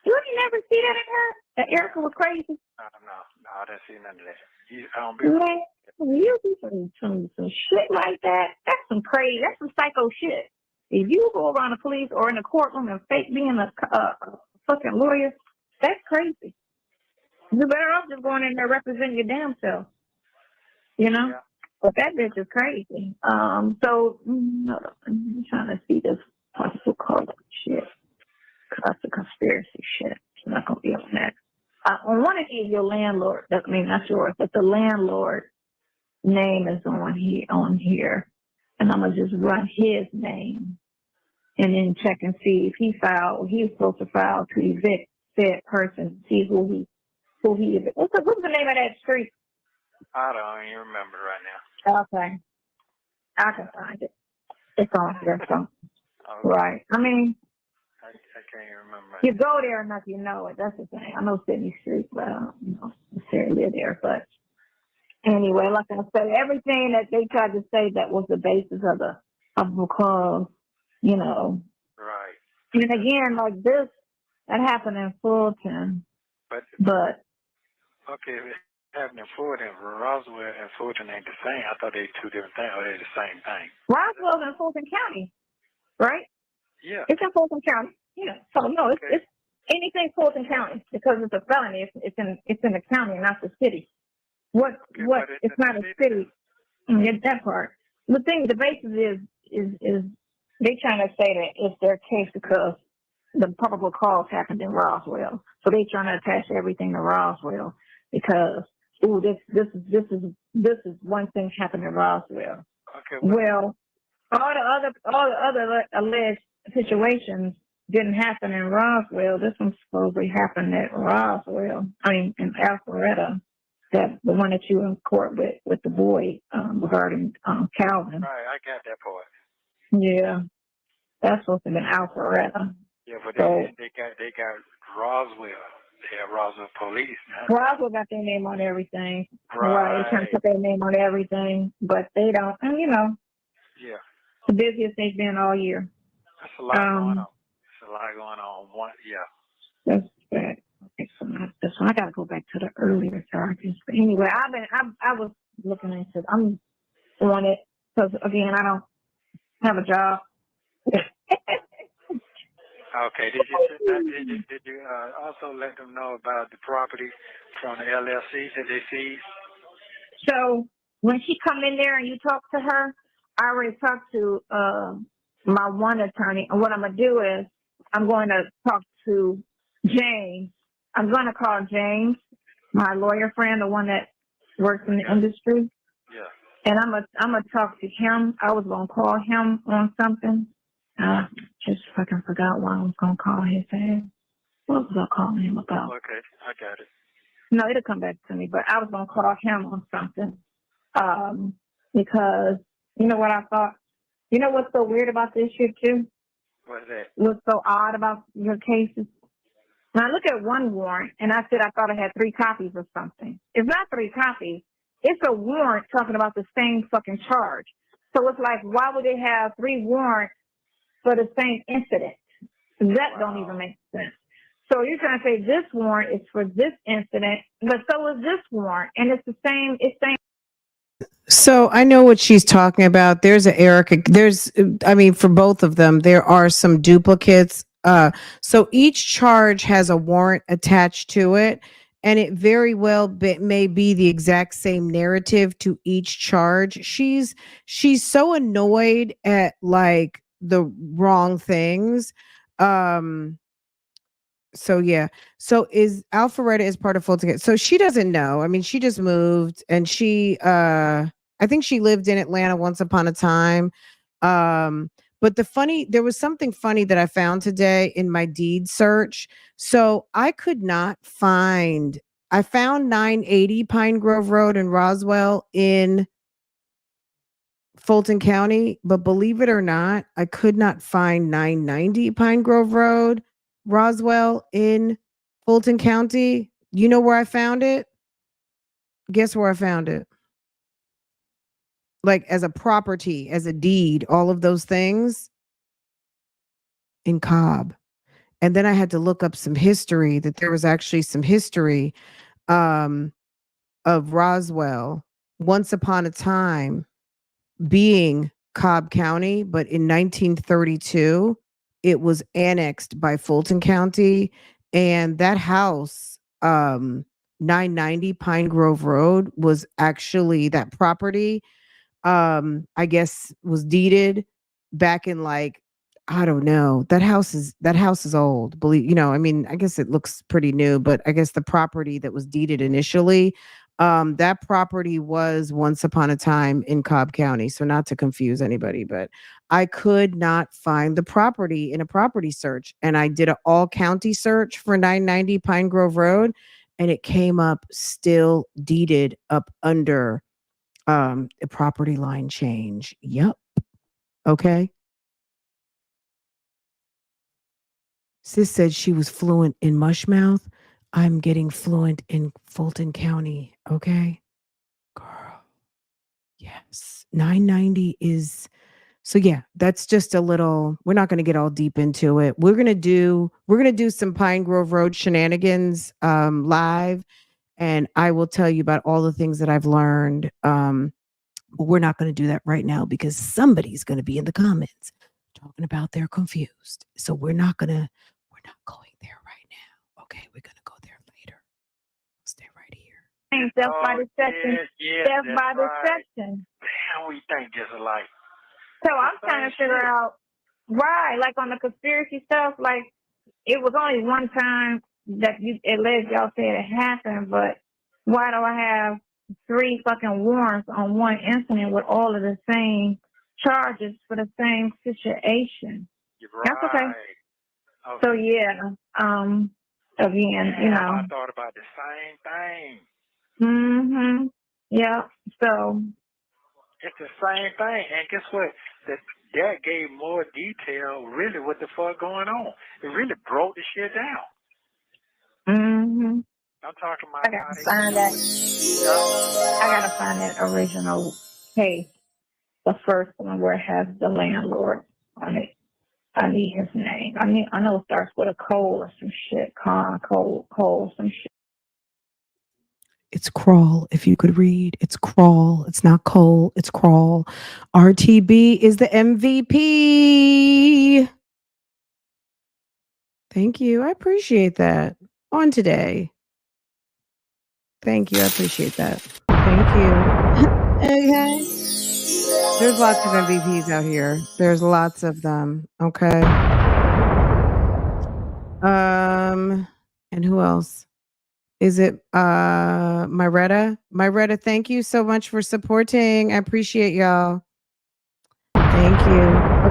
You never see that in her? That Ericka was crazy? No, I didn't see none of that. I don't be You do some shit like that. That's some crazy. That's some psycho shit. If you go around the police or in the courtroom and fake being a fucking lawyer, that's crazy. You're better off just going in there representing your damn self. You know? Yeah. But that bitch is crazy. I'm trying to see this possible call shit. That's the conspiracy shit. I'm not gonna be on that. I want to give your landlord. Not yours, but the landlord name is on here, and I'm gonna just run his name, and then check and see if he filed. He's supposed to file to evict said person. See who he evicted. What's the name of that street? I don't even remember right now. Okay, I can find it. It's on here. So. Okay. Right. I can't even remember. You go there enough, you know it. That's the thing. I know Sydney Street, but I don't necessarily live there. But anyway, like I said, everything that they tried to say that was the basis of the cause, you know. Right. And again, like this, that happened in Fulton. But okay, it happened in Fulton. Roswell and Fulton ain't the same. I thought they two different things. Or they're the same thing. Roswell's in Fulton County, right? Yeah. It's in Fulton County. Yeah. So no, it's anything Fulton County because it's a felony. It's in the county and not the city. It's not a city. Get that part. The basis is they trying to say that it's their case because the probable cause happened in Roswell. So they trying to attach everything to Roswell because this is one thing happened in Roswell. Okay. Well, all the other alleged situations didn't happen in Roswell. This one supposedly happened at Roswell. In Alpharetta. That the one that you in court with the boy regarding Calvin. Right, I got that part. Yeah, that's supposed to have been Alpharetta. Yeah, but they got Roswell. They have Roswell police now. Roswell got their name on everything. Right. They trying to put their name on everything, but they don't. And Yeah. The busiest they've been all year. That's a lot going on. There's a lot going on. That's bad. Okay, so this one I gotta go back to the earlier charges. But anyway, I was looking into. I'm on it because again I don't have a job. Okay. Did you also let them know about the property from the LLC that they seized? So when she come in there and you talk to her, I already talked to my one attorney, and what I'm gonna do is I'm going to talk to James. I'm going to call James, my lawyer friend, the one that works in the industry. Yeah. And I'm gonna talk to him. I was gonna call him on something. Just fucking forgot why I was gonna call his ass. What was I calling him about? Okay, I got it. No, it'll come back to me. But I was gonna call him on something. Because you know what I thought. You know what's so weird about this shit too? What's that? What's so odd about your cases? When I look at one warrant and I said I thought I had 3 copies or something. It's not 3 copies. It's a warrant talking about the same fucking charge. So it's like, why would they have 3 warrants for the same incident? That don't even make sense. So you're trying to say this warrant is for this incident, but so is this warrant, and it's the same. It's same. So I know what she's talking about. There's a Ericka. I mean, for both of them, there are some duplicates. So each charge has a warrant attached to it, and it very well may be the exact same narrative to each charge. She's so annoyed at like the wrong things. So yeah. So is Alpharetta is part of Fulton. So she doesn't know. I mean, she just moved and I think she lived in Atlanta once upon a time. But there was something funny that I found today in my deed search. So I found 980 Pine Grove Road in Roswell in Fulton County, but believe it or not, I could not find 990 Pine Grove Road, Roswell in Fulton County. You know where I found it? Guess where I found it? Like as a property, as a deed, all of those things in Cobb. And then I had to look up some history that there was actually some history of Roswell once upon a time being Cobb County, but in 1932, it was annexed by Fulton County. And that house, 990 Pine Grove Road, was actually that property, I guess was deeded back in like, I don't know. That house is old. I mean, I guess it looks pretty new, but I guess the property that was deeded initially, that property was once upon a time in Cobb County. So not to confuse anybody, but I could not find the property in a property search. And I did an all county search for 990 Pine Grove Road, and it came up still deeded up under a property line change. Yep. Okay. Sis said she was fluent in Mushmouth. I'm getting fluent in Fulton County. Okay. Girl. Yes. 990 is. So yeah, that's just a little, we're not going to get all deep into it. We're going to do some Pine Grove Road shenanigans live, and I will tell you about all the things that I've learned. But we're not going to do that right now because somebody's going to be in the comments talking about they're confused. So we're not going there right now. Okay, we're going to go there later. Stay right here. Death by deception. Death by deception. Damn, we think just alike. So I'm trying to figure out why, like on the conspiracy stuff, like it was only one time that y'all said it happened, but why do I have 3 fucking warrants on one incident with all of the same charges for the same situation? You're That's okay. Okay. So yeah, again, I thought about the same thing. Yeah. So it's the same thing, and guess what? That gave more detail. Really, what the fuck going on? It really broke the shit down. I'm talking about. I gotta find that. I gotta find that original case, the first one where it has the landlord on it. I need his name. I know it starts with a Cole or some shit. Cole, some shit. It's Crawl. If you could read, it's Crawl. It's not Cole. It's Crawl. RTB is the MVP. Thank you. I appreciate that. On today. Thank you. I appreciate that. Thank you. Okay. There's lots of MVPs out here. There's lots of them. Okay. And who else? Is it Myretta? Myretta, thank you so much for supporting. I appreciate y'all. Thank you.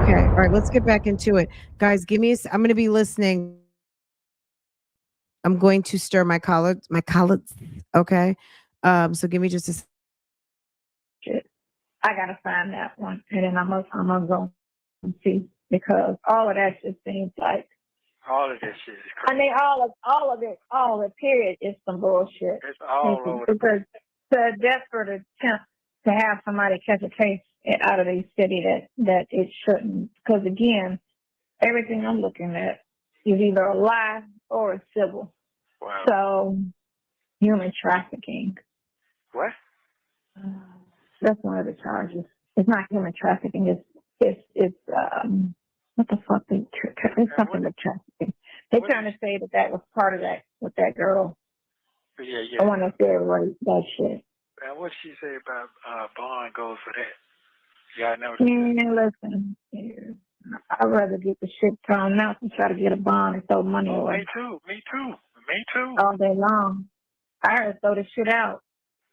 Okay. All right, let's get back into it. Guys, give me I'm going to be listening. I'm going to stir my collards, okay? So give me just a Shit. I gotta find that one, and then I'm gonna go and see, because all of that just seems like, All of this shit is I crazy. mean, all of it, period, is some bullshit. It's all over the Because the desperate attempt to have somebody catch a case out of the city that it shouldn't. Because again, everything I'm looking at is either a lie or a civil. Wow. So, human trafficking. What? That's one of the charges. It's not human trafficking. It's what the fuck? It's something with trafficking. They're trying to say that was part of that with that girl. Yeah. I want to say right, that shit. And what'd she say about bond goes for that? Yeah, I know. Man, listen, I'd rather get the shit thrown out than try to get a bond and throw money Oh, away me too. all day long. I heard throw the shit out.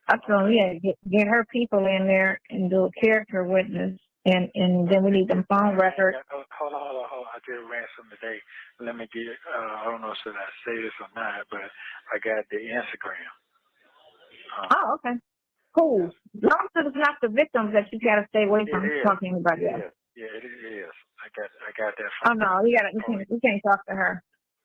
I told them, yeah, get her people in there and do a character witness, and then we need them phone records. Hold on. I did ransom today. Let me get, I don't know should I say this or not, but I got the Instagram. Oh, okay. Cool. As long as it's not the victims that you gotta stay away from talking to anybody else. Yeah, it is. I got that. Oh no, you can't talk to her,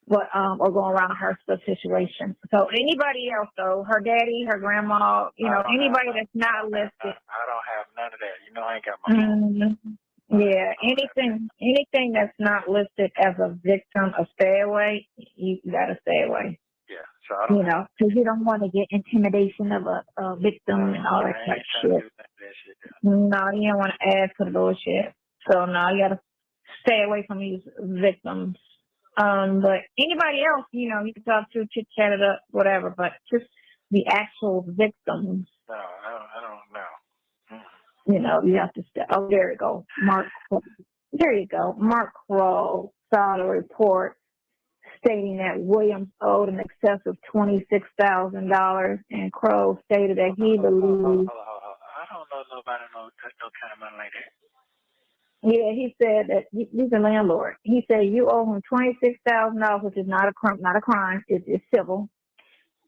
but or go around her situation. So anybody else, though, her daddy, her grandma, anybody that's not listed. I don't have none of that. You know, I ain't got my phone. Yeah, anything that's not listed as a victim, a stay away, you gotta stay away. Yeah, so I don't. Because you don't want to get intimidation of a victim and all that type of shit. No, you don't want to add to the bullshit. So no, you gotta stay away from these victims. But anybody else, you can talk to, chit chat it up, whatever. But just the actual victims. No, I don't know. You have to stay. Oh, there you go, Mark. There you go, Mark Crow filed a report stating that Williams owed in excess of $26,000, and Crow stated that he believes. I don't know nobody no kind of money like that. Yeah, he said that he's a landlord. He said you owe him $26,000, which is not a crime. It's civil.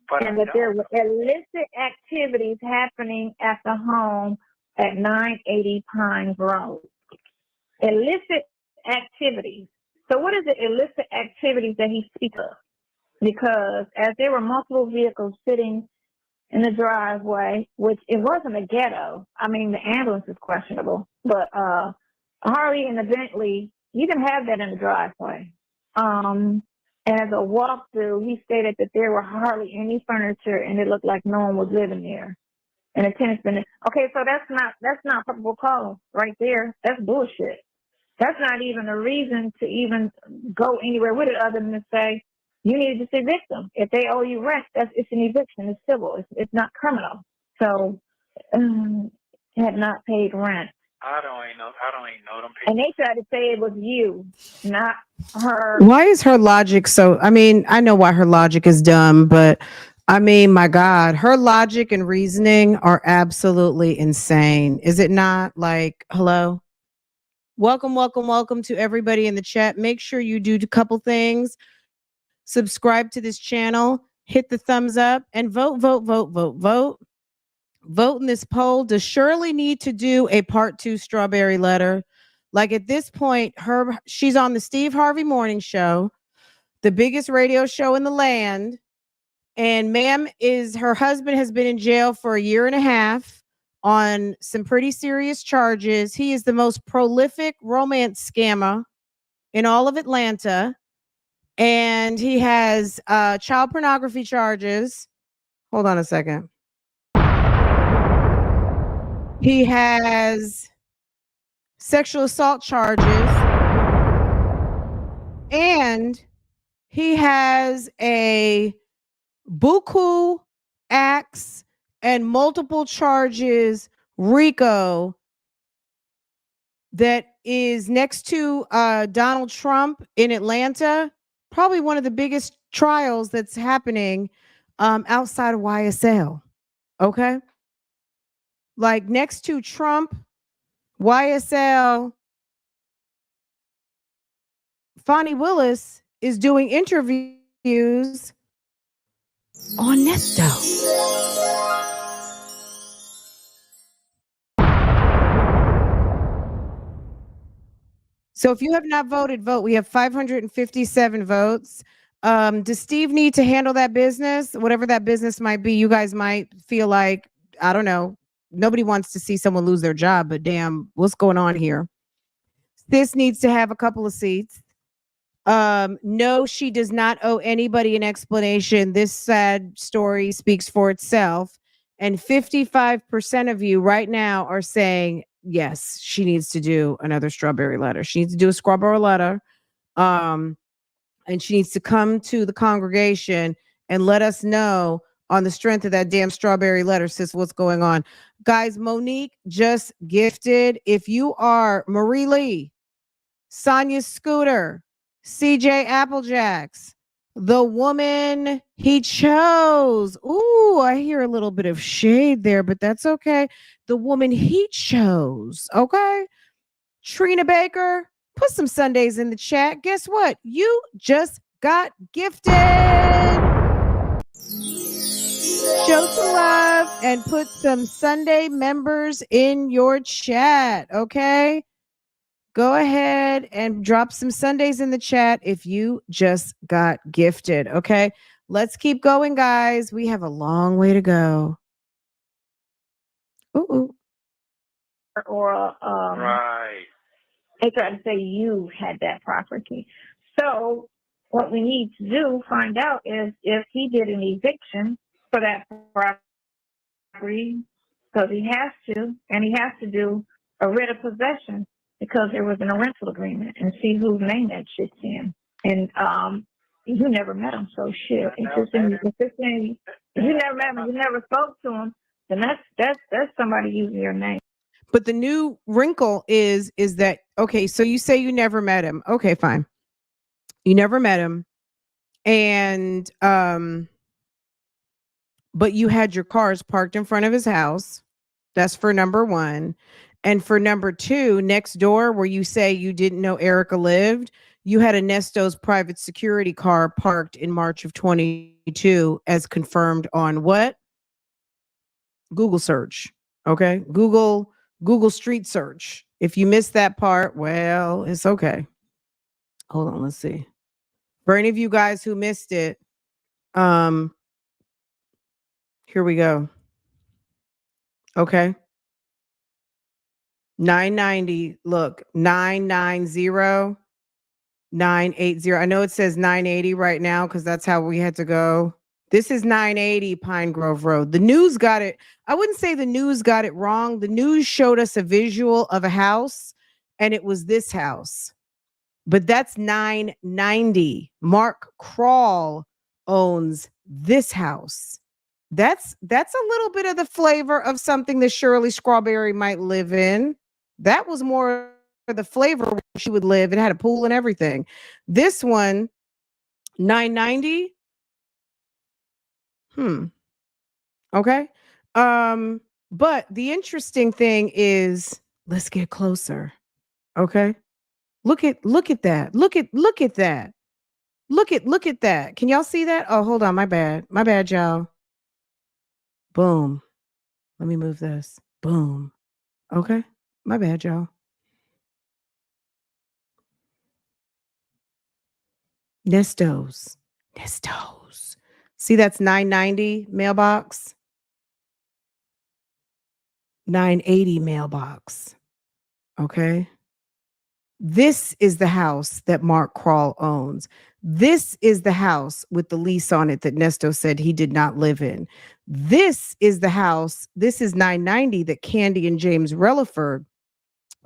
But and that there were illicit activities happening at the home at 980 Pines Road. Illicit activities. So what is the illicit activities that he speaks of? Because as there were multiple vehicles sitting in the driveway, which it wasn't a ghetto. I mean, the ambulance is questionable, but a Harley and a Bentley, you can have that in the driveway. And as a walkthrough, he stated that there were hardly any furniture, and it looked like no one was living there. And the tenant's been okay. So that's not probable cause right there. That's bullshit. That's not even a reason to even go anywhere with it other than to say you need to evict them. If they owe you rent, it's an eviction. It's civil. It's not criminal. So had not paid rent. I don't even know them people. And they tried to say it was you, not her. Why is her logic so? I mean, I know why her logic is dumb, but I mean, my God, her logic and reasoning are absolutely insane. Is it not? Like, hello? Welcome to everybody in the chat. Make sure you do a couple things. Subscribe to this channel, hit the thumbs up, and vote. Vote in this poll. Does Shirley need to do a part 2 strawberry letter? Like at this point, she's on the Steve Harvey Morning Show, the biggest radio show in the land. And ma'am her husband has been in jail for 1.5 years on some pretty serious charges. He is the most prolific romance scammer in all of Atlanta. And he has child pornography charges. Hold on a second. He has sexual assault charges. And he has a buku acts and multiple charges RICO that is next to Donald Trump in Atlanta. Probably one of the biggest trials that's happening outside of YSL. Okay. Like next to Trump, YSL, Fonnie Willis is doing interviews on Nesto. So if you have not voted, vote. We have 557 votes. Does Steve need to handle that business? Whatever that business might be, you guys might feel like, I don't know, nobody wants to see someone lose their job, but damn, what's going on here? This needs to have a couple of seats. No, she does not owe anybody an explanation. This sad story speaks for itself. And 55% of you right now are saying, yes, she needs to do another strawberry letter. She needs to do a strawberry letter. And she needs to come to the congregation and let us know on the strength of that damn strawberry letter, sis, what's going on. Guys, Monique just gifted. If you are Marie Lee, Sonia Scooter, CJ Applejacks, the woman he chose. Ooh, I hear a little bit of shade there, but that's okay. The woman he chose. Okay. Trina Baker, put some Sundays in the chat. Guess what? You just got gifted. Show some love and put some Sunday members in your chat. Okay. Go ahead and drop some Sundays in the chat if you just got gifted. Okay. Let's keep going, guys. We have a long way to go. Ooh. Or Right. they try to say you had that property. So what we need to do, find out, is if he did an eviction for that property, because he has to, and he has to do a writ of possession because there was a rental agreement, and see whose name that shit's in. And you never met him, so shit. If you never met him, you never spoke to him, then that's somebody using your name. But the new wrinkle is that, okay, so you say you never met him. Okay, fine. You never met him. And but you had your cars parked in front of his house. That's for number one. And for number two, next door, where you say you didn't know Ericka lived, you had a Nesto's private security car parked in March of 22, as confirmed on what? Google search. Okay. Google street search. If you missed that part, well, it's okay. Hold on, let's see. For any of you guys who missed it, here we go. Okay. 990, look, 990, 980. I know it says 980 right now because that's how we had to go. This is 980 Pine Grove Road. The news got it. I wouldn't say the news got it wrong. The news showed us a visual of a house, and it was this house. But that's 990. Mark Crawl owns this house. That's a little bit of the flavor of something that Shirley Strawberry might live in. That was more the flavor where she would live. It had a pool and everything. This one, 990. Okay. But the interesting thing is, let's get closer. Okay. Look at that. Look at that. Look at that. Can y'all see that? Oh, hold on. My bad. My bad, y'all. Boom. Let me move this. Boom. Okay. My bad, y'all. Nestos. See, that's 990 mailbox. 980 mailbox. Okay. This is the house that Mark Crawl owns. This is the house with the lease on it that Nesto said he did not live in. This is the house. This is 990 that Candy and James Relaford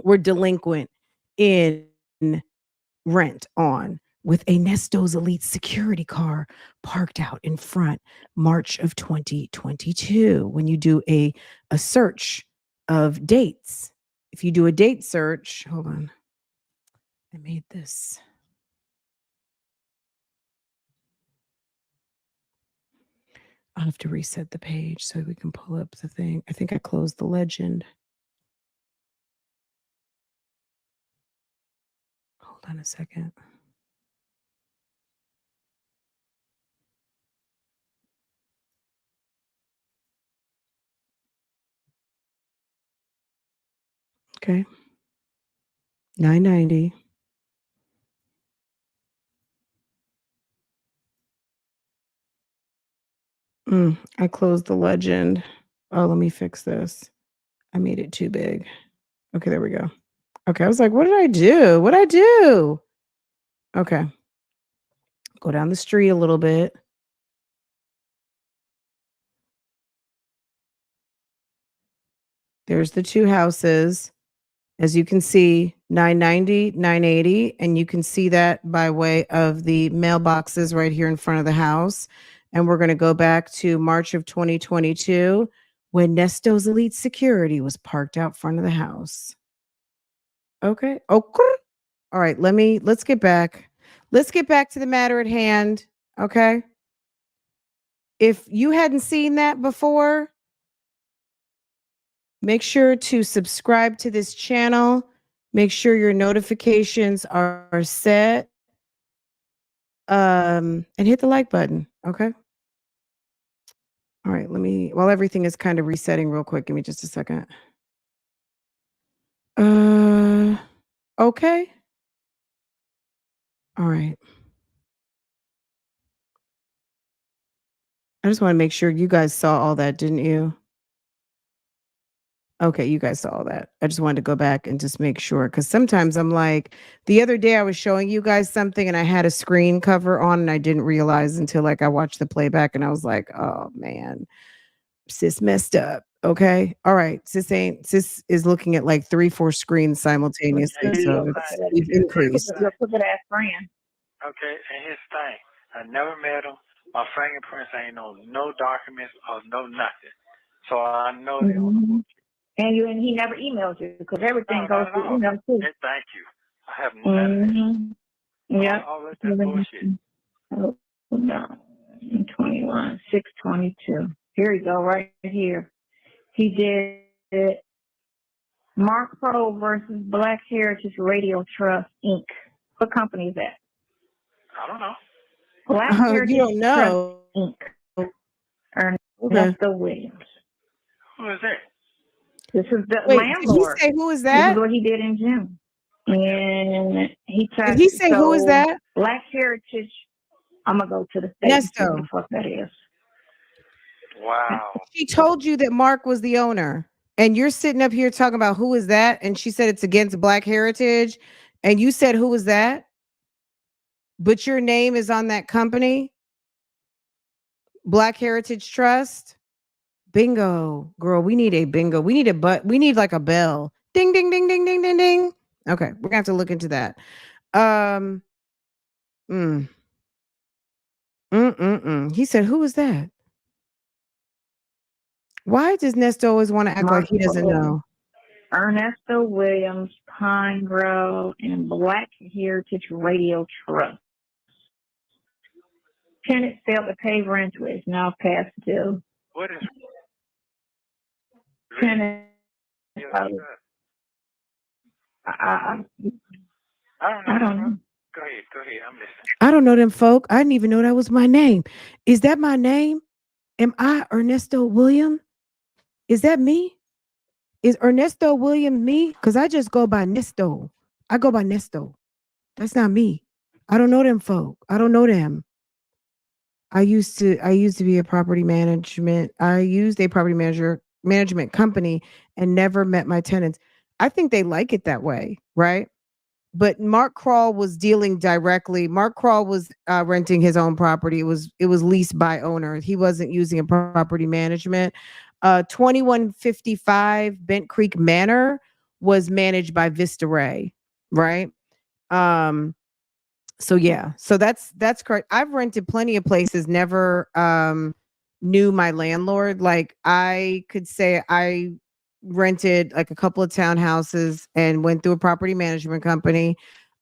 were delinquent in rent on, with a Nesto's Elite security car parked out in front, March of 2022. When you do a search of dates, if you do a date search, hold on. I made this. I'll have to reset the page so we can pull up the thing. I think I closed the legend. Hold on a second. Okay. 990. I closed the legend. Oh, let me fix this. I made it too big. Okay, there we go. Okay, I was like, what did I do? What'd I do? Okay. Go down the street a little bit. There's the two houses. As you can see, 990, 980, and you can see that by way of the mailboxes right here in front of the house. And we're going to go back to March of 2022 when Nesto's Elite Security was parked out front of the house. Okay. Okay. All right, let's get back. Let's get back to the matter at hand, okay? If you hadn't seen that before, make sure to subscribe to this channel. Make sure your notifications are set. And hit the like button, okay? All right, while everything is kind of resetting real quick, give me just a second. Okay. All right. I just want to make sure you guys saw all that, didn't you? Okay, you guys saw all that. I just wanted to go back and just make sure, because sometimes I'm like, the other day I was showing you guys something and I had a screen cover on and I didn't realize until like I watched the playback and I was like, oh man, sis messed up. Okay. All right. Sis is looking at like 3-4 screens simultaneously. So it's increased. Look at that friend. Okay, and his thing, I never met him. My fingerprints ain't no documents or no nothing. So I know they don't. And he never emailed you because everything goes through email too. Hey, thank you. I have none of that. Yeah. All that bullshit. Oh, no. 21, 622. Here you go, right here. He did Mark Pro versus Black Heritage Radio Trust, Inc. What company is that? I don't know. Black Heritage you don't know. Trust, Inc. Ernesto Williams. Who is that? This is the Wait, landlord. Did he say who is that? This is what he did in June. And he tried Did he say who is that? Black Heritage. I'm going to go to the state. Nesto. What the fuck that is. Wow. She told you that Mark was the owner. And you're sitting up here talking about who is that? And she said it's against Black Heritage. And you said, who is that? But your name is on that company? Black Heritage Trust? Bingo, girl. We need a bingo. We need like a bell. Ding, ding, ding, ding, ding, ding, ding. Okay, we're gonna have to look into that. He said, who is that? Why does Nesto always want to act like he doesn't know? Ernesto Williams, Pine Grove, and Black Heritage Radio Trust. Tenant failed to pay rent, which is now past due. What is Tenant. I don't know. Go ahead. I'm listening. I don't know them folk. I didn't even know that was my name. Is that my name? Am I Ernesto Williams? Is that me? Is Ernesto Williams me? Because I just go by Nesto. I go by Nesto. That's not me. I don't know them folk. I don't know them. I used to be a property management. I used a property management company and never met my tenants. I think they like it that way, right? But Mark Krall was dealing directly. Mark Krall was renting his own property. It was leased by owner. He wasn't using a property management. 2155 Bent Creek Manor was managed by Vista Ray, right? So yeah, so that's correct. I've rented plenty of places, never knew my landlord. Like I could say I rented like a couple of townhouses and went through a property management company.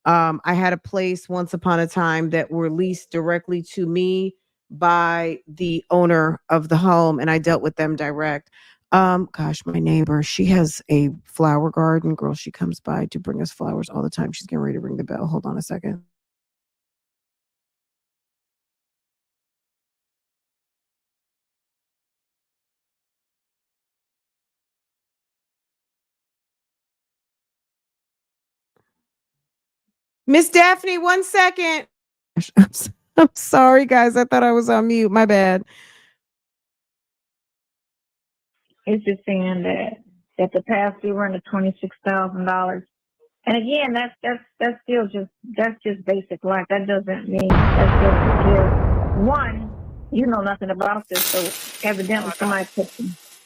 I had a place once upon a time that were leased directly to me by the owner of the home, and I dealt with them direct. Gosh, my neighbor, she has a flower garden. Girl, she comes by to bring us flowers all the time. She's getting ready to ring the bell. Hold on a second. Miss Daphne, 1 second. I'm sorry, guys. I thought I was on mute. My bad. It's just saying that the past due rent of $26,000. And again, that's still just basic life. That doesn't mean that's just good. One, you know nothing about this, so evidently somebody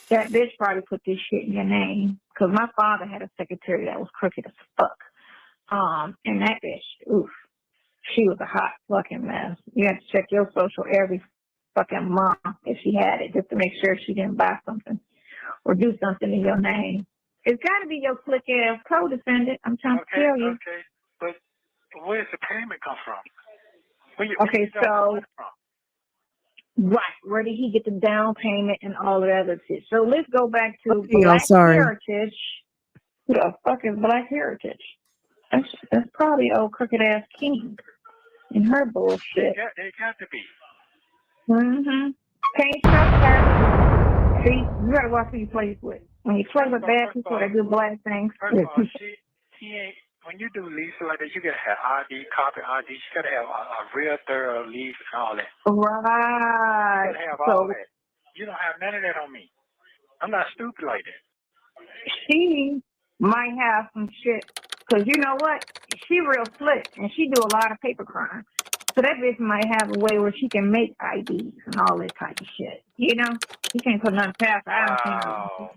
that bitch probably put this shit in your name. Because my father had a secretary that was crooked as fuck. And that bitch, oof, she was a hot fucking mess. You had to check your social every fucking month if she had it, just to make sure she didn't buy something or do something in your name. It's got to be your click ass co-defendant. I'm trying to tell you. Okay, but where's the payment come from? Right, where did he get the down payment and all of that other shit? So let's go back to Okay, Black sorry. Heritage. Who the fuck is Black Heritage? That's probably old crooked ass King and her bullshit. They got to be. Mm-hmm. Can't trust her. See, you gotta watch who you play with. When you play with bad people that do bad things. First of all, she ain't. When you do leases like that, you gotta have ID, copy ID. You gotta have a real thorough lease and all that. Right. You gotta have all that. You don't have none of that on me. I'm not stupid like that. She might have some shit, because you know what? She real slick, and she do a lot of paper crime. So that bitch might have a way where she can make IDs and all that type of shit. You know? You can't put nothing past her. I don't seen her.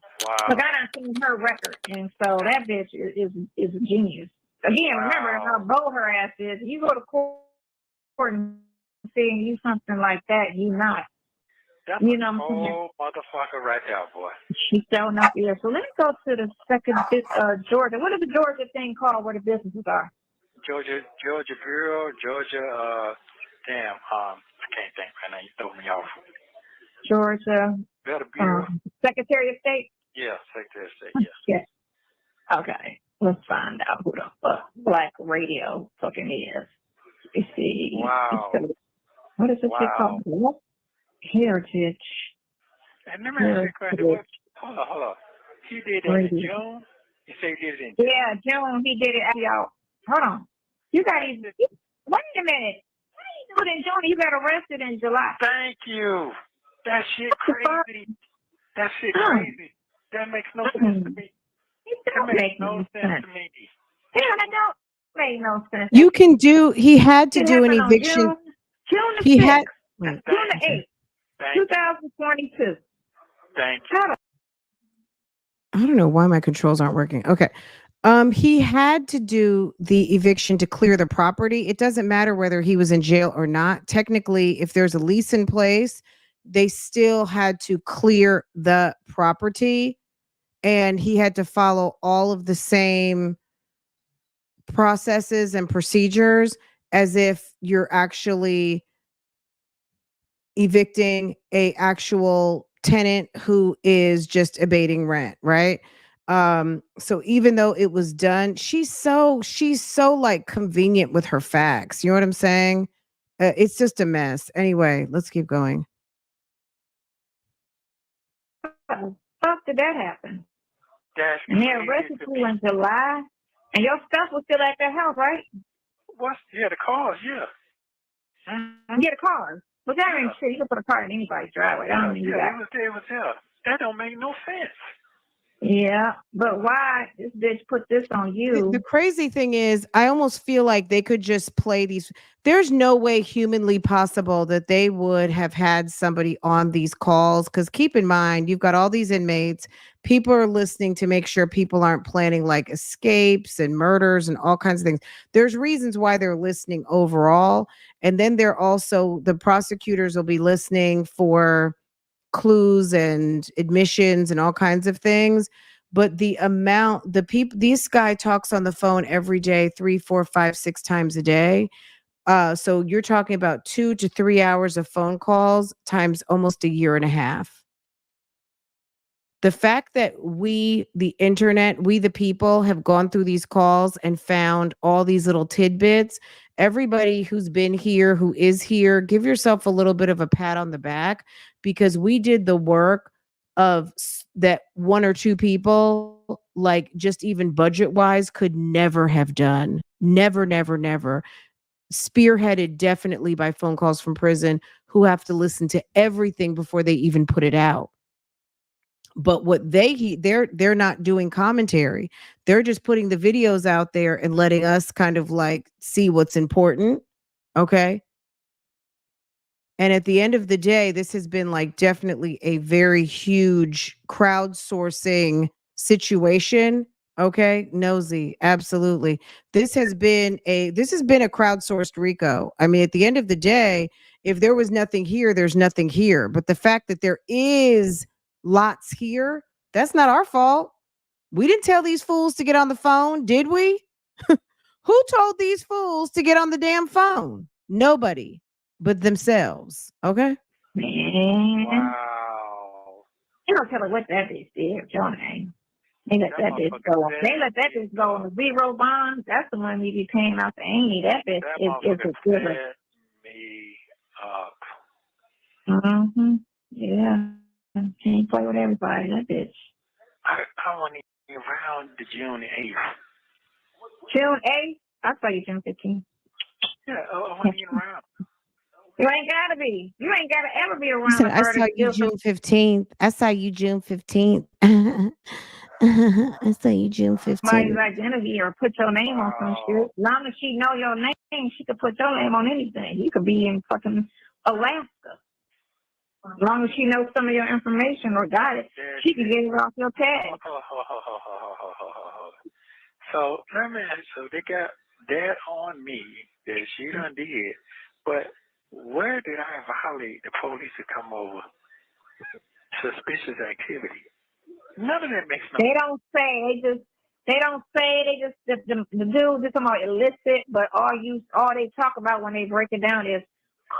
Look, I done seen her record, and so that bitch is a genius. Again, remember how bold her ass is. You go to court and saying you something like that, you not. That's you know a whole motherfucker right there, boy. She's showing up here. So let me go to the second bit, Georgia. What is the Georgia thing called where the businesses are? Georgia Bureau, Georgia, I can't think right now. You throw me off. Georgia. Bureau. Secretary of State? Yeah, Secretary of State, yes. Yes. Okay. Let's find out who the fuck Black Radio fucking is. Let's see. Wow. What is this shit called? What? Heritage. And let me ask you a question. Hold on. He did it in June? You say he did it in June? Yeah, June. He did it out. Hold on. You got wait a minute. How you do it in June? You got arrested in July. Thank you. That shit crazy. That shit crazy. That makes no sense to me. It don't make no sense to me. Yeah, that don't make no sense. You can do, he had to do an eviction. June the 6th. June the 8th. 2022. Thank you. I don't know why my controls aren't working. Okay. He had to do the eviction to clear the property. It doesn't matter whether he was in jail or not. Technically, if there's a lease in place, they still had to clear the property, and he had to follow all of the same processes and procedures as if you're actually evicting a actual tenant who is just abating rent, right? So even though it was done, she's so like convenient with her facts. You know what I'm saying? It's just a mess. Anyway, let's keep going. How did that happen? And they arrested you in July, and your stuff was still at their house, right? What? Yeah, the cars, yeah. Mm-hmm. Yeah, the cars. But that ain't shit. You can put a car in anybody's driveway. I don't mean it was there. That don't make no sense. Yeah, but why this bitch put this on you? The crazy thing is, I almost feel like they could just play these. There's no way humanly possible that they would have had somebody on these calls. Because keep in mind, you've got all these inmates. People are listening to make sure people aren't planning like escapes and murders and all kinds of things. There's reasons why they're listening overall. And then they're also, the prosecutors will be listening for clues and admissions and all kinds of things. But the amount, the people, this guy talks on the phone every day, 3, 4, 5, 6 times a day. So you're talking about 2 to 3 hours of phone calls times almost a year and a half. The fact that we, the internet, we, the people, have gone through these calls and found all these little tidbits. Everybody who's been here, who is here, give yourself a little bit of a pat on the back, because we did the work of that one or two people, like just even budget wise, could never have done. Never, never, never. Spearheaded definitely by phone calls from prison, who have to listen to everything before they even put it out. But what they're not doing commentary. They're just putting the videos out there and letting us kind of like see what's important. Okay. And at the end of the day, this has been like definitely a very huge crowdsourcing situation. Okay, Nosy, absolutely. This has been a crowdsourced Rico. I mean, at the end of the day, if there was nothing here, there's nothing here. But the fact that there is lots here, that's not our fault. We didn't tell these fools to get on the phone, did we? Who told these fools to get on the damn phone? Nobody but themselves. Okay. Man. Wow. You don't tell her what that bitch did, your name. They let that bitch go. They let that bitch go on the zero bonds. That's the money you be paying out to Amy. That bitch is a giver. Me up. Mm-hmm. Yeah. Can't play with everybody. That bitch. I want to around the June 8th. June 8th? I saw you June 15th. Yeah, I want to get around. You ain't gotta be. You ain't gotta ever be I around said, the I murder. saw you June 15th. I saw you June 15th. I saw you June Somebody's 15th. identity or put your name on some shit. As long as she know your name, she could put your name on anything. You could be in fucking Alaska. As long as she knows some of your information or got it, she can get it off your tag. So let me ask, so they got that on me that she done did, but where did I violate the police to come over suspicious activity? None of that makes no sense. They don't say. The dude just talking about illicit, but all they talk about when they break it down is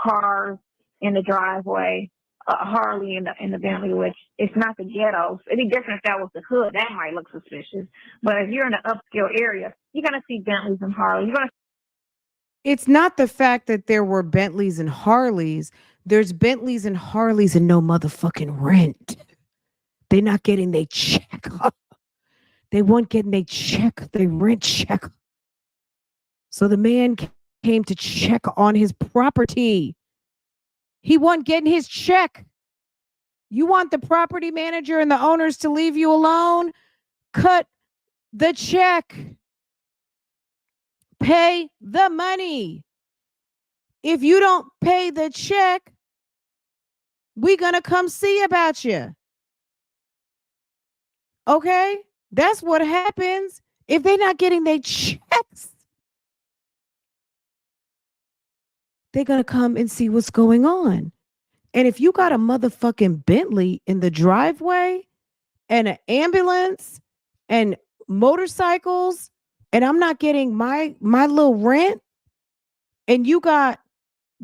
cars in the driveway, Harley in the Bentley, which it's not the ghettos. It'd be different if that was the hood. That might look suspicious. But if you're in an upscale area, you're gonna see Bentleys and Harley. It's not the fact that there were Bentleys and Harleys. There's Bentleys and Harleys and no motherfucking rent. They're not getting their check. They weren't getting their check, their rent check. So the man came to check on his property. He wasn't getting his check. You want the property manager and the owners to leave you alone? Cut the check. Pay the money. If you don't pay the check, we're going to come see about you. Okay? That's what happens if they're not getting their checks. They're going to come and see what's going on. And if you got a motherfucking Bentley in the driveway and an ambulance and motorcycles, and I'm not getting my little rent, and you got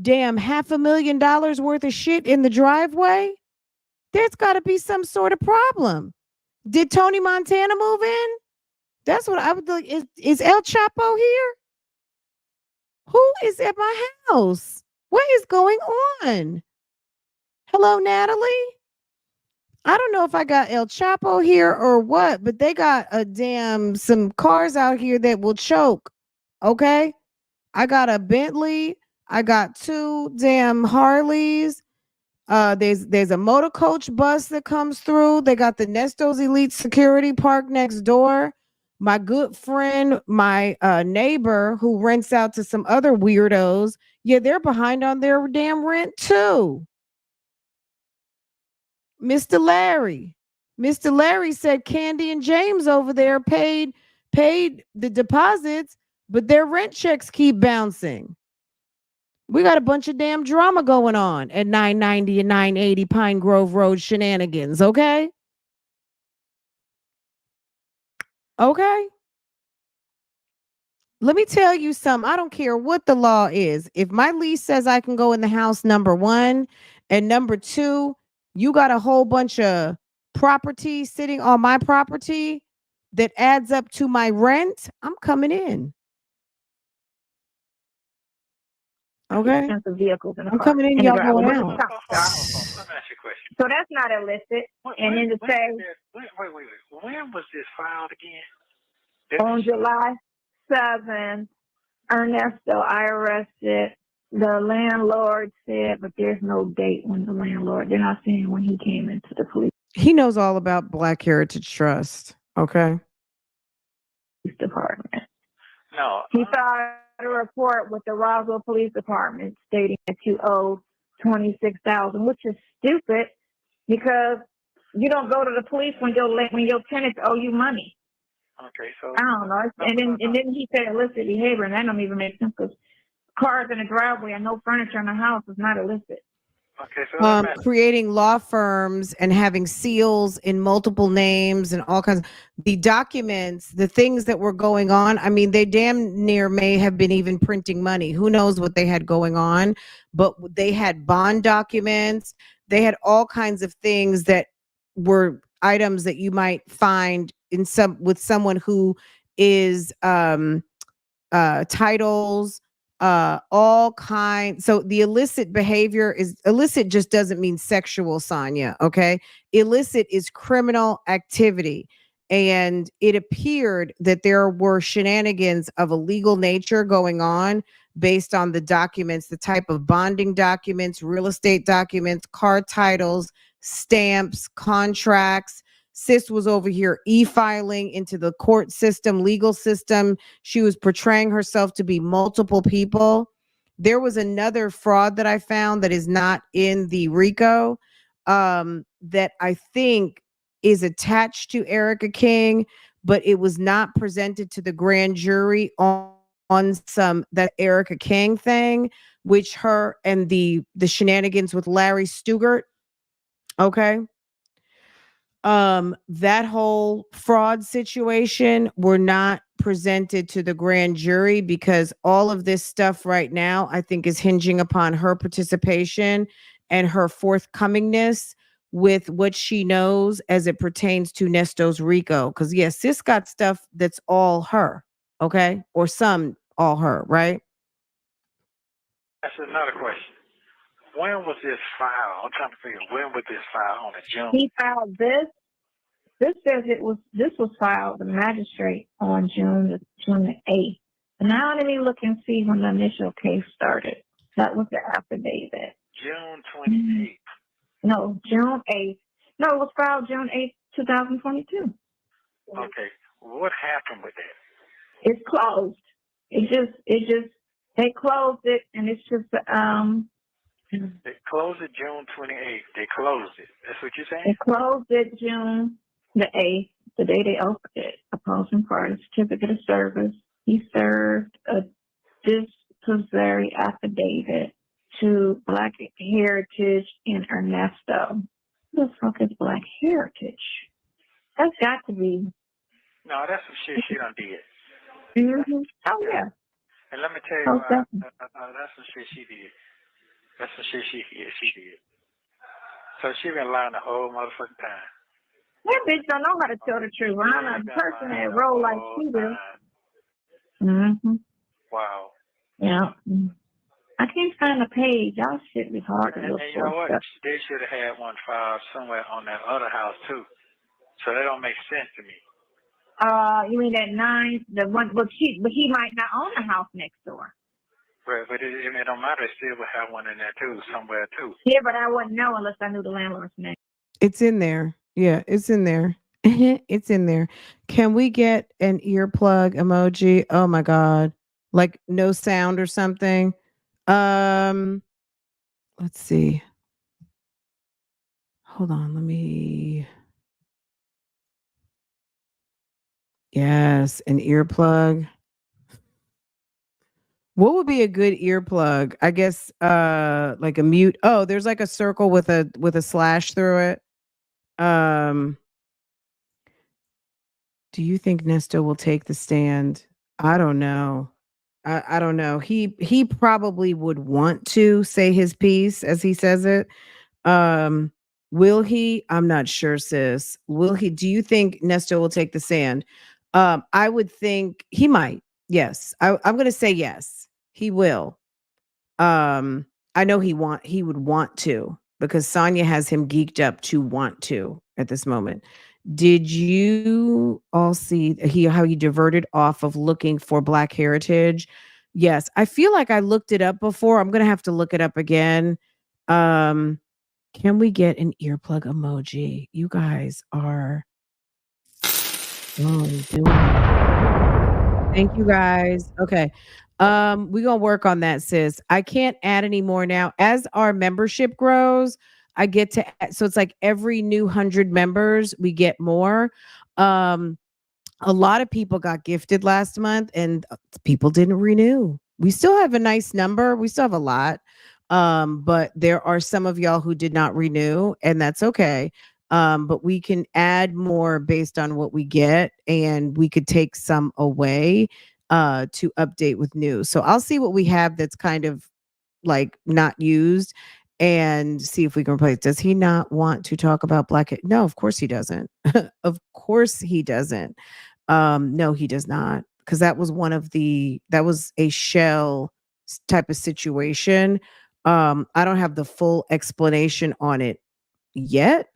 damn $500,000 worth of shit in the driveway, there's got to be some sort of problem. Did Tony Montana move in? That's what I would like. Is El Chapo here? Who is at my house? What is going on? Hello, Natalie. I don't know if I got El Chapo here or what, but they got some cars out here that will choke. Okay. I got a Bentley. I got 2 damn Harleys. There's a motor coach bus that comes through. They got the Nesto's Elite Security Park next door. My good friend, my neighbor who rents out to some other weirdos, yeah, they're behind on their damn rent too. Mr. Larry. Mr. Larry said Candy and James over there paid the deposits, but their rent checks keep bouncing. We got a bunch of damn drama going on at 990 and 980 Pine Grove Road shenanigans, okay? Okay. Let me tell you something. I don't care what the law is. If my lease says I can go in the house, number one, and number two, you got a whole bunch of property sitting on my property that adds up to my rent, I'm coming in. Okay? Expensive vehicles in the I'm car, coming in, in the y'all driveway. going But out. stop, stop. Let me ask you a question. So that's not illicit. And then to say Wait. When was this filed again? on July 7th, Ernesto, I arrested. The landlord said, but there's no date when the landlord, they're not saying when he came into the police He knows all about Black Heritage Trust. Okay. department. No. He filed a report with the Roswell Police Department stating that you owe $26,000, which is stupid because you don't go to the police when your tenants owe you money. Okay, so I don't know. And then he said illicit behavior, and that don't even make sense because cars in the driveway and no furniture in the house is not illicit. okay, so Creating law firms and having seals in multiple names and all kinds of the documents, the things that were going on. I mean, they damn near may have been even printing money. Who knows what they had going on, but they had bond documents. They had all kinds of things that were items that you might find in with someone who is titles, all kinds. So the illicit behavior is illicit, just doesn't mean sexual, Sonia. Okay. Illicit is criminal activity. And it appeared that there were shenanigans of a legal nature going on based on the documents, the type of bonding documents, real estate documents, car titles, stamps, contracts. Sis was over here e-filing into the court system, legal system. She was portraying herself to be multiple people. There was another fraud that I found that is not in the RICO, that I think is attached to Ericka King, but it was not presented to the grand jury on some that Ericka King thing, which her and the shenanigans with Larry Stugart. Okay. That whole fraud situation were not presented to the grand jury because all of this stuff right now I think is hinging upon her participation and her forthcomingness with what she knows as it pertains to Nesto's RICO. Because yes, sis got stuff that's all her, okay, or some all her, right? that's another question. When was this filed? I'm trying to figure when was this filed on the June? He filed this. This says this was filed the magistrate on June the 8th. And now let me look and see when the initial case started. That was the affidavit. June 28th. No, June 8th. No, it was filed June 8th, 2022. Okay. What happened with that? It's closed. They closed it, and it's just They closed it June 28th. They closed it. That's what you're saying? they closed it June the 8th, the day they opened it. Opposing party certificate of service. He served a dispossessory affidavit to Black Heritage in Ernesto. Who the fuck is Black Heritage? That's got to be. No, that's some shit she done did. Mm-hmm. Oh, yeah. And let me tell you, Oh, that's some shit she did. That's some shit she did. So she been lying the whole motherfucking time. that bitch don't know how to tell the truth. I'm not a person that roll like she do. Mm-hmm. Wow. Yeah. I can't find the page. Y'all shit be hard to And look you know what? for. They should have had one filed somewhere on that other house too. So that don't make sense to me. You mean that 9, the one, but he might not own the house next door. Right, but it don't matter. They still would have one in there too, somewhere too. Yeah, but I wouldn't know unless I knew the landlord's name. It's in there. Yeah, it's in there. It's in there. Can we get an earplug emoji? Oh my god. Like no sound or something. Let's see. Hold on, let me. Yes, an earplug. What would be a good earplug? I guess like a mute. Oh, there's like a circle with a slash through it. Do you think Nesto will take the stand? I don't know. I don't know. He probably would want to say his piece as he says it. Um, will he? I'm not sure, sis. Will he? Do you think Nesto will take the sand? I would think he might. Yes. I'm gonna say yes. He will. I know he would want to because Sonya has him geeked up to want to at this moment. Did you all see how he diverted off of looking for Black heritage? Yes, I feel like I looked it up before. I'm gonna have to look it up again. Um, can we get an earplug emoji? You guys are doing Thank you guys. Okay. We're gonna work on that, sis. I can't add any more now. As our membership grows, I get to so it's like every new 100 members, we get more. Um, a lot of people got gifted last month and people didn't renew. We still have a nice number. We still have a lot. But there are some of y'all who did not renew, and that's okay. But we can add more based on what we get, and we could take some away to update with new. So I'll see what we have that's kind of like not used and see if we can replace. Does he not want to talk about Black? No, of course he doesn't. Of course he doesn't. No, he does not. Because that was a shell type of situation. I don't have the full explanation on it yet,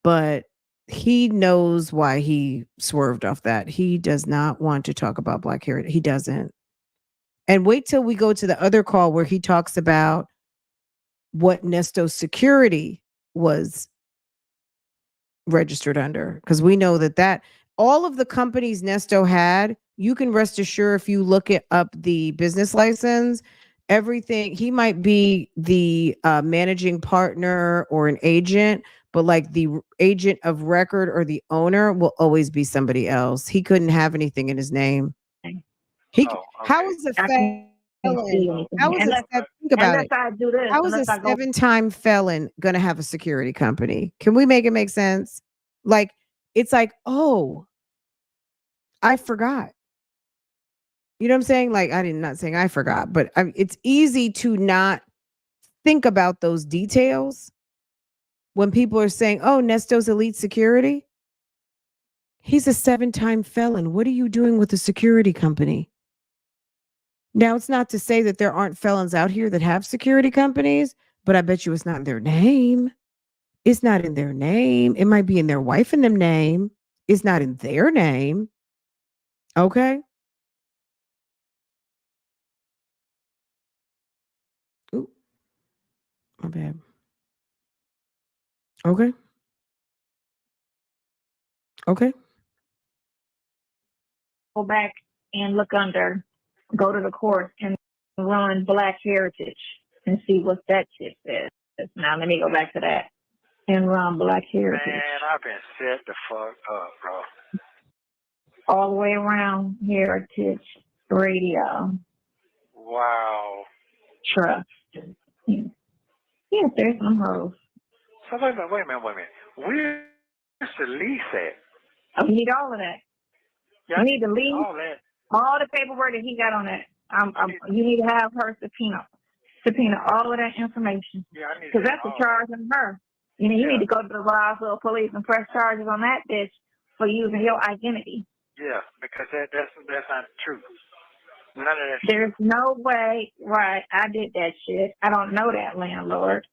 but he knows why he swerved off that. He does not want to talk about Black heritage. He doesn't. And wait till we go to the other call where he talks about what Nesto's security was registered under, because we know that all of the companies Nesto had, you can rest assured if you look it up the business license, everything, he might be the managing partner or an agent, but like the agent of record or the owner will always be somebody else. He couldn't have anything in his name. How is a I can't see felon? anything How is unless think about unless it. I do this, How is a unless I go. 7-time felon gonna have a security company? Can we make it make sense? Like, it's like, oh, I forgot. You know what I'm saying? Like, I didn't not saying I forgot, but it's easy to not think about those details when people are saying, "Oh, Nesto's elite security." He's a 7-time felon. What are you doing with a security company? Now, it's not to say that there aren't felons out here that have security companies, but I bet you it's not in their name. It's not in their name. It might be in their wife and them name. It's not in their name. Okay. Ooh, my bad. Okay. Okay. Go back and look under, go to the court and run Black heritage and see what that shit says. Now let me go back to that and run Black heritage. Man, I've been set the fuck up, bro. All the way around heritage radio. Wow. Trust. Yes, there's some hoes. So wait a minute. Where's the lease at? We need all of that. Yeah, You need the lease, all that. all the paperwork that he got on that. You need to have her subpoena all of that information. Yeah, I need because that's a charge on her. You need to go to the Roswell police and press charges on that bitch for using your identity. Yeah, because that's not true. None of that. There's no way, right? I did that shit. I don't know that landlord.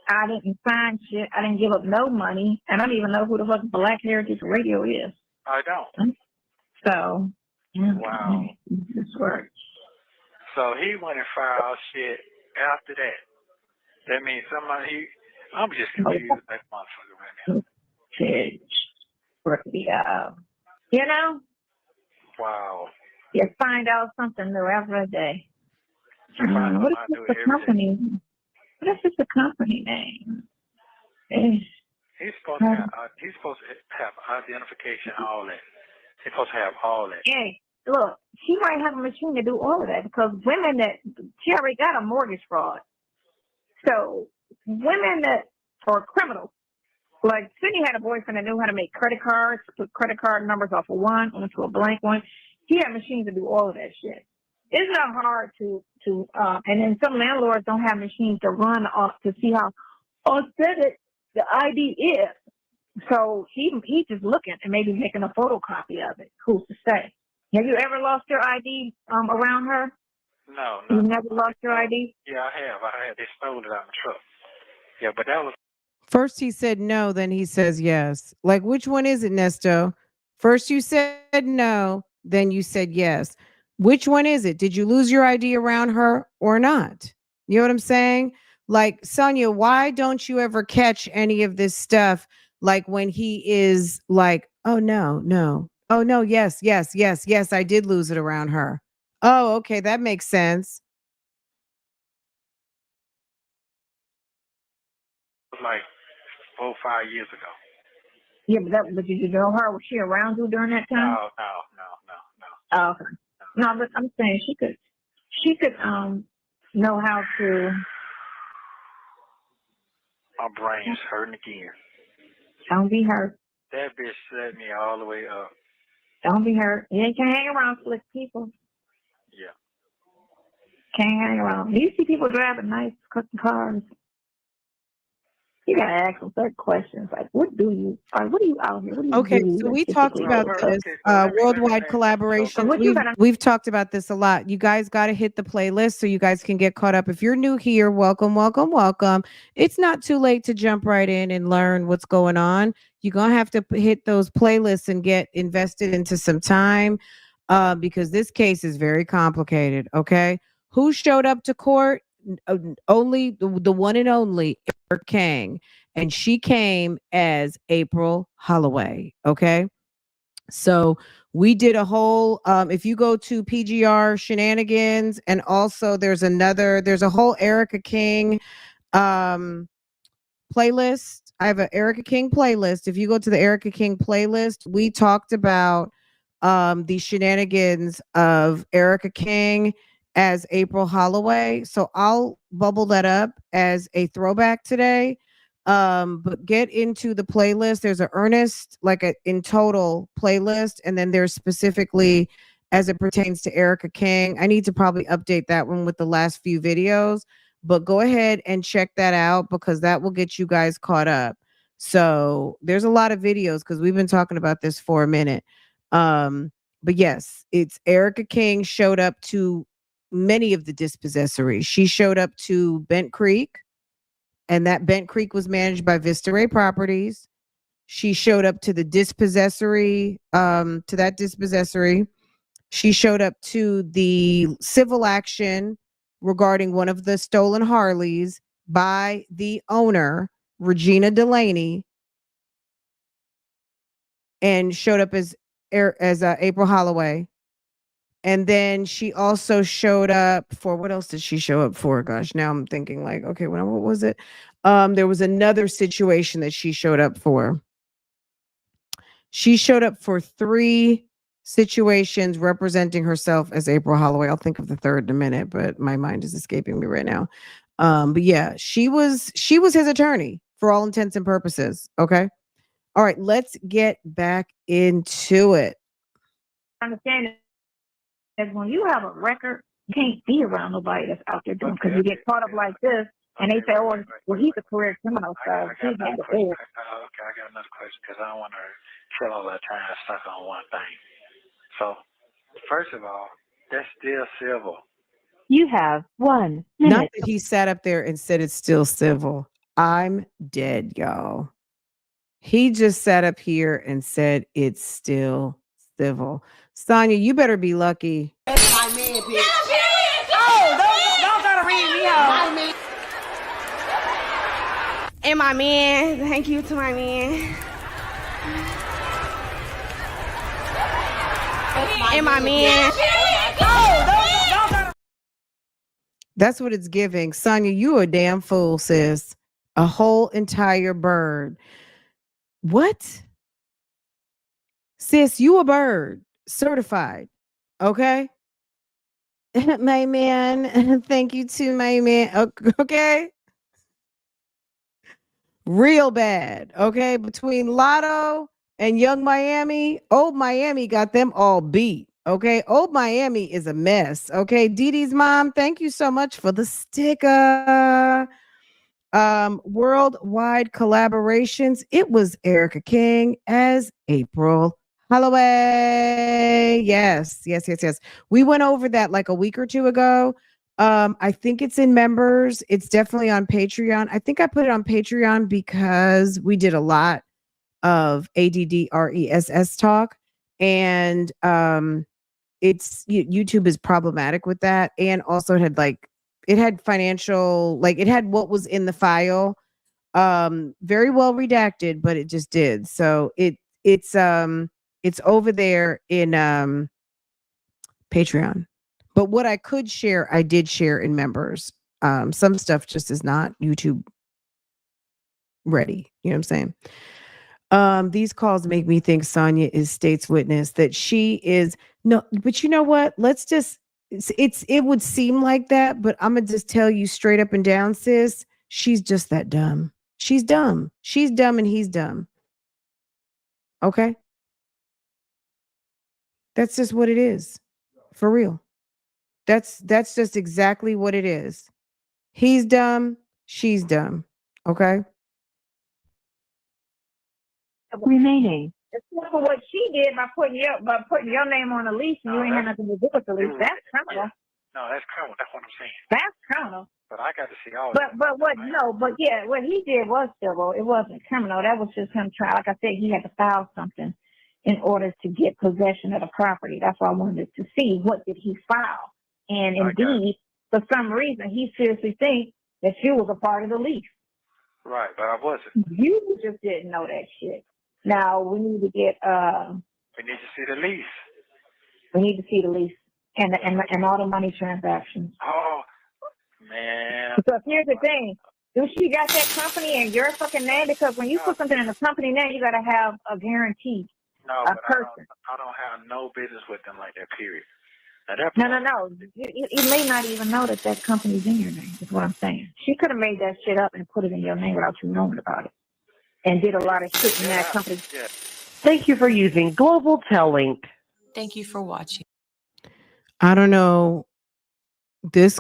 I didn't sign shit. I didn't give up no money. I don't even know who the fuck Black Heritage Radio is. I don't. So, wow. This works. So he went and filed shit after that. That means I'm just confused that motherfucker right now. You know? Wow. You find out something new every day. What is the company? What is the company name? He's supposed to have identification, all that. He's supposed to have all that. Hey, look, she might have a machine to do all of that because she already got a mortgage fraud. So women that are criminals, like Sydney had a boyfriend that knew how to make credit cards, put credit card numbers off of one onto a blank one. He had machines to do all of that shit. It's not hard to and then some landlords don't have machines to run off to see how authentic the ID is. So he just looking and maybe making a photocopy of it. Who's to say? Have you ever lost your ID around her? No. You never lost your ID? Yeah, I have. They stole it out of the truck. Yeah, but that was First he said no, then he says yes. Like, which one is it, Nesto? First you said no, then you said yes. Which one is it? Did you lose your ID around her or not? You know what I'm saying? Like, Sonia, why don't you ever catch any of this stuff? Like when he is like, oh no, no. Oh no, yes, yes, yes, yes, I did lose it around her. Oh, okay, that makes sense. like 4 or 5 years ago. Yeah, but did you know her? Was she around you during that time? No. Oh, okay. No, but I'm saying she could know how to. My brain's hurting again. Don't be hurt. That bitch set me all the way up. Don't be hurt. You can't hang around slick people. Yeah. Can't hang around. Do you see people driving nice custom cars? You gotta ask them certain questions like, what are you out here? What do you Okay, do so we talked typically? about Okay, this so let me worldwide say- collaborations. So what you gotta- We've talked about this a lot. You guys got to hit the playlist so you guys can get caught up. If you're new here, welcome, welcome, welcome. It's not too late to jump right in and learn what's going on. You're gonna have to hit those playlists and get invested into some time because this case is very complicated. Okay, who showed up to court? Only the one and only Ericka King, and she came as April Holloway. Okay. So we did a whole if you go to PGR shenanigans, and also there's a whole Ericka King playlist. I have an Ericka King playlist. If you go to the Ericka King playlist, we talked about the shenanigans of Ericka King as April Holloway. So I'll bubble that up as a throwback today. But get into the playlist. There's a Ernest, like a in total playlist, and then there's specifically as it pertains to Ericka King. I need to probably update that one with the last few videos, but go ahead and check that out because that will get you guys caught up. So there's a lot of videos because we've been talking about this for a minute. But yes, it's Ericka King showed up to many of the dispossessories. She showed up to Bent Creek, and that Bent Creek was managed by Vista Ray Properties. She showed up to the dispossessory, to that dispossessory. She showed up to the civil action regarding one of the stolen Harleys by the owner, Regina Delaney, and showed up as April Holloway. And then she also showed up for, what else did she show up for? Gosh, now I'm thinking like, okay, what was it? There was another situation that she showed up for. She showed up for 3 situations representing herself as April Holloway. I'll think of the third in a minute, but my mind is escaping me right now. But yeah, she was his attorney for all intents and purposes. Okay. All right, let's get back into it. Understand that when you have a record, you can't be around nobody that's out there doing because you get caught up like this, and they say, "Oh, well, he's a career criminal, so I he's got not another the question. head." Okay, I got another question because I don't want to kill all that time stuck on one thing. So, first of all, that's still civil. You have 1 Not minute. that he sat up there and said it's still civil. I'm dead, y'all. He just sat up here and said it's still civil. Sonia, you better be lucky. That's my man, bitch. Oh, don't gotta read me out. And my man, thank you to my man. And my man. That's what it's giving. Sonia, you a damn fool, sis. A whole entire bird. What? Sis, you a bird. Certified. Okay? My man. Thank you to my man. Okay? Real bad. Okay? Between Lotto and Young Miami, old Miami got them all beat. Okay. Old Miami is a mess. Okay. Dee Dee's mom, thank you so much for the sticker. Worldwide collaborations. It was Ericka King as April Holloway. Yes, yes, yes, yes. We went over that like a week or two ago. I think it's in members. It's definitely on Patreon. I think I put it on Patreon because we did a lot of ADDRESS talk, and YouTube is problematic with that, and also it had financial, like it had what was in the file, very well redacted, but it just did. So it's over there in Patreon. But what I could share, I did share in members. Some stuff just is not YouTube ready. You know what I'm saying? These calls make me think Sonia is state's witness, that she is no, but you know what? Let's just it would seem like that, but I'm gonna just tell you straight up and down, sis. She's just that dumb. She's dumb. She's dumb and he's dumb. Okay? That's just what it is. For real. That's just exactly what it is. He's dumb, she's dumb. Okay? Remaining. Except for what she did by putting your name on the lease, and you ain't had nothing to do with the lease. That's criminal. No, that's criminal. That's what I'm saying. That's criminal. But I got to see all But what he did was civil. It wasn't criminal. That was just him trying. Like I said, he had to file something in order to get possession of the property. That's why I wanted to see what did he file. And indeed, for some reason, he seriously thinks that you was a part of the lease. Right, but I wasn't. You just didn't know that shit. Now we need to get We need to see the lease. we need to see the lease and all the money transactions. Oh man. Because here's the thing. Do she got that company in your fucking name? Because when you put something in a company name, you gotta have a guarantee. No, a but person. I don't have no business with them like that, period. Now, No. You may not even know that company's in your name, is what I'm saying. She could have made that shit up and put it in your name without you knowing about it. And did a lot of shit in that company. Yeah. Thank you for using Global Tel Link. Thank you for watching. I don't know. This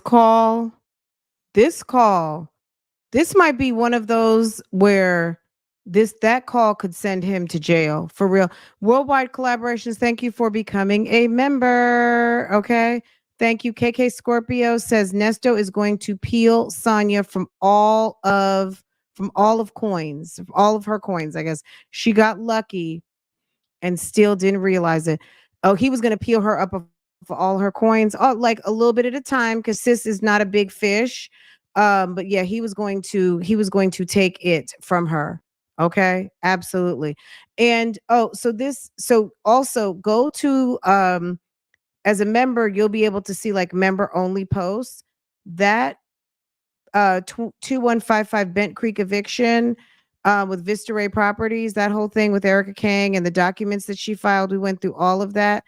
might be one of those where that call could send him to jail for real. Worldwide collaborations, thank you for becoming a member. Okay. Thank you. KK Scorpio says Nesto is going to peel Sonia from all of her coins. I guess she got lucky and still didn't realize it. Oh, he was going to peel her up for all her coins, like a little bit at a time, because sis is not a big fish. But yeah, he was going to take it from her. Okay, absolutely. And so also go to as a member, you'll be able to see like member only posts. That 2155 Bent Creek eviction with Vista Ray Properties, that whole thing with Ericka King and the documents that she filed. We went through all of that.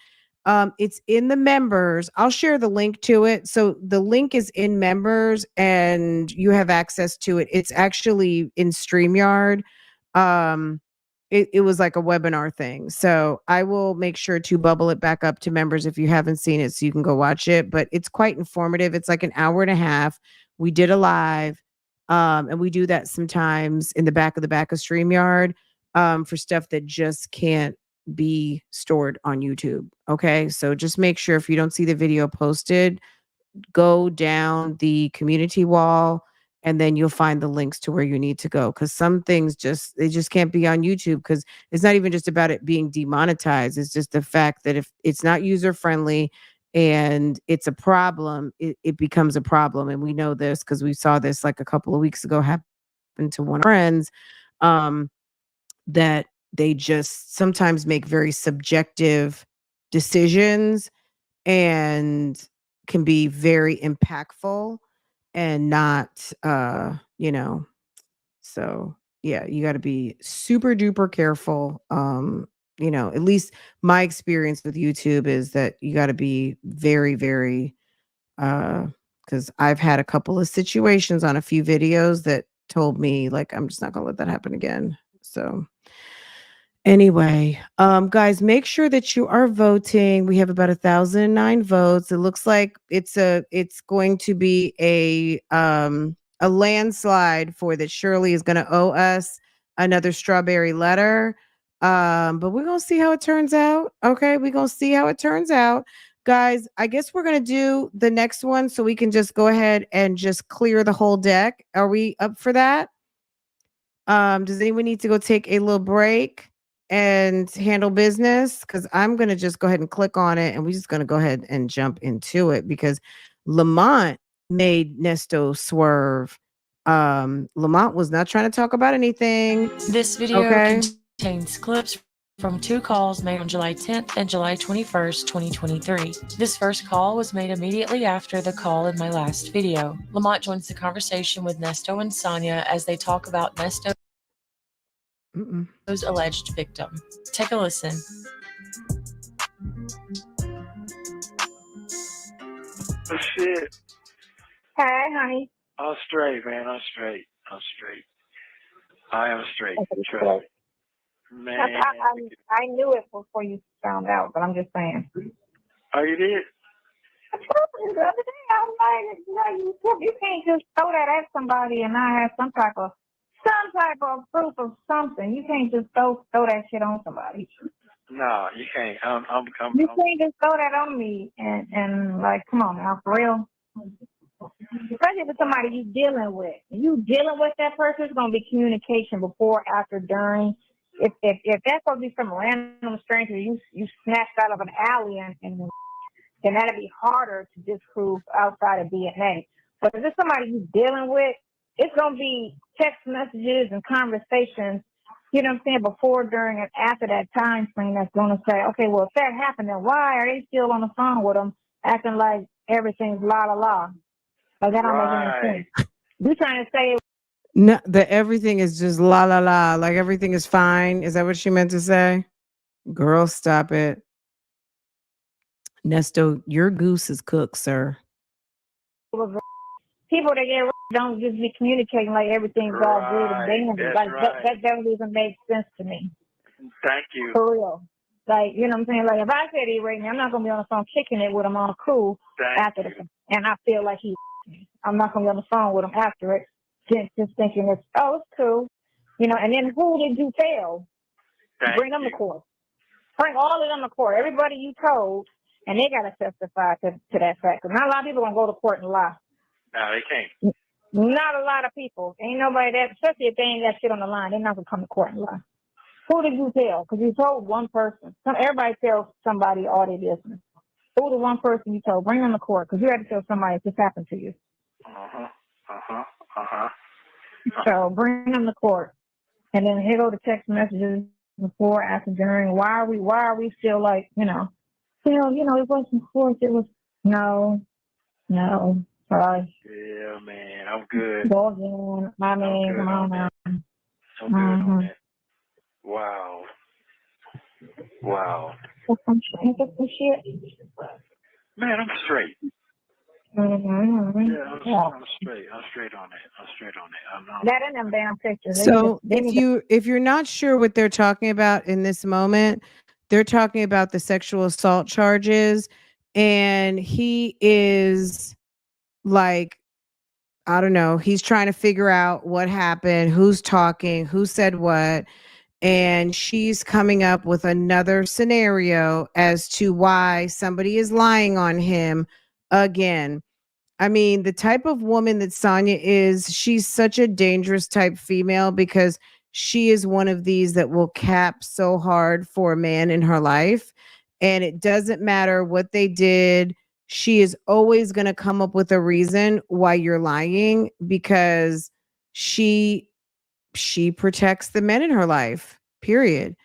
It's in the members. I'll share the link to it. So the link is in members and you have access to it. It's actually in StreamYard. It was like a webinar thing. So I will make sure to bubble it back up to members if you haven't seen it so you can go watch it. But it's quite informative. It's like an hour and a half. We did a live. And we do that sometimes in the back of StreamYard for stuff that just can't be stored on YouTube. Okay. So just make sure if you don't see the video posted, go down the community wall and then you'll find the links to where you need to go. Cause some things they just can't be on YouTube because it's not even just about it being demonetized. It's just the fact that if it's not user friendly and it's a problem, it becomes a problem. And we know this because we saw this like a couple of weeks ago happen to one of our friends, that they just sometimes make very subjective decisions and can be very impactful and not so yeah, you got to be super duper careful. At least my experience with YouTube is that you got to be very very because I've had a couple of situations on a few videos that told me like I'm just not gonna let that happen again. So Anyway, guys, make sure that you are voting. We have about 1,009 votes. It looks like it's going to be a landslide for that. Shirley is going to owe us another strawberry letter. But we're gonna see how it turns out. Okay, we're gonna see how it turns out. Guys, I guess we're gonna do the next one so we can just go ahead and just clear the whole deck. Are we up for that? Does anyone need to go take a little break and handle business? Because I'm gonna just go ahead and click on it, and we're just gonna go ahead and jump into it because Lamont made Nesto swerve. Lamont was not trying to talk about anything. This video Okay. contains clips from 2 calls made on July 10th and July 21st, 2023. This first call was made immediately after the call in my last video. Lamont joins the conversation with Nesto and Sonia as they talk about Nesto's alleged victim. Take a listen. Oh, shit. Hey, honey. I'm straight, man. I'm straight. I'm straight. I am straight. Okay, Trust good. me. Man. I knew it before you found out, but I'm just saying. Oh, you did? I told you the other day, I was like, you can't just throw that at somebody and not have some type of proof of something. You can't just throw that shit on somebody. No, you can't. You can't just throw that on me and like, come on now, for real. Especially with somebody you dealing with. You dealing with that person, it's gonna be communication before, after, during. If that's gonna be some random stranger you snatched out of an alley and then that'd be harder to disprove outside of DNA. But if it's somebody you dealing with, it's gonna be text messages and conversations, you know what I'm saying, before, during, and after that time frame that's gonna say, okay, well, if that happened, then why are they still on the phone with them acting like everything's la la la? Like that don't make any sense. You trying to say No, that everything is just la la la, like everything is fine. Is that what she meant to say? Girl, stop it. Nesto, your goose is cooked, sir. people that get don't just be communicating like everything's all good and dangerous. Like that doesn't even make sense to me. Thank you. For real. Like, you know what I'm saying? Like if I said he right now, I'm not gonna be on the phone kicking it with him all cool after the, and I feel like I'm not gonna be on the phone with him after it, just thinking it's cool. You know, and then who did you tell? Bring them to court. Bring all of them to court. Everybody you told, and they gotta testify to that fact. Because not a lot of people gonna go to court and lie. No, they can't. Not a lot of people. Ain't nobody that, especially if they ain't got shit on the line, they're not gonna come to court and lie. Who did you tell? Because you told one person. Everybody tells somebody all their business. Who the one person you told? Bring them to court because you had to tell somebody this happened to you. So bring them to court, and then here go the text messages before, after, during. Why are we still like, still, it wasn't forced. It was no. Sorry. Yeah, man, I'm good. Go again. I mean, come on now. I'm good on that. Wow. Some shit. Man, I'm straight. Mm-hmm. Yeah, I'm straight. I'm straight on it. That in them damn pictures. So if you're not sure what they're talking about in this moment, they're talking about the sexual assault charges, and he is like, I don't know, he's trying to figure out what happened, who's talking, who said what, and she's coming up with another scenario as to why somebody is lying on him again. I mean, the type of woman that Sonia is, she's such a dangerous type female because she is one of these that will cap so hard for a man in her life. And it doesn't matter what they did. She is always going to come up with a reason why you're lying because she protects the men in her life, period.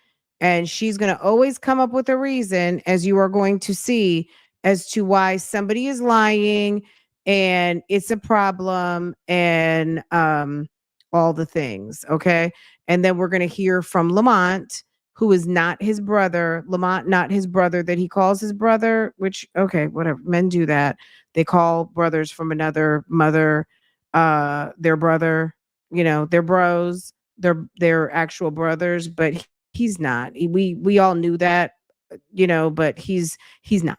And she's going to always come up with a reason, as you are going to see, as to why somebody is lying and it's a problem and all the things. Okay. And then we're going to hear from Lamont, who is not his brother. Lamont, not his brother that he calls his brother, which, okay, whatever. Men do that. They call brothers from another mother, their brother, they're bros, they're actual brothers, but He's not. We all knew that, but he's not.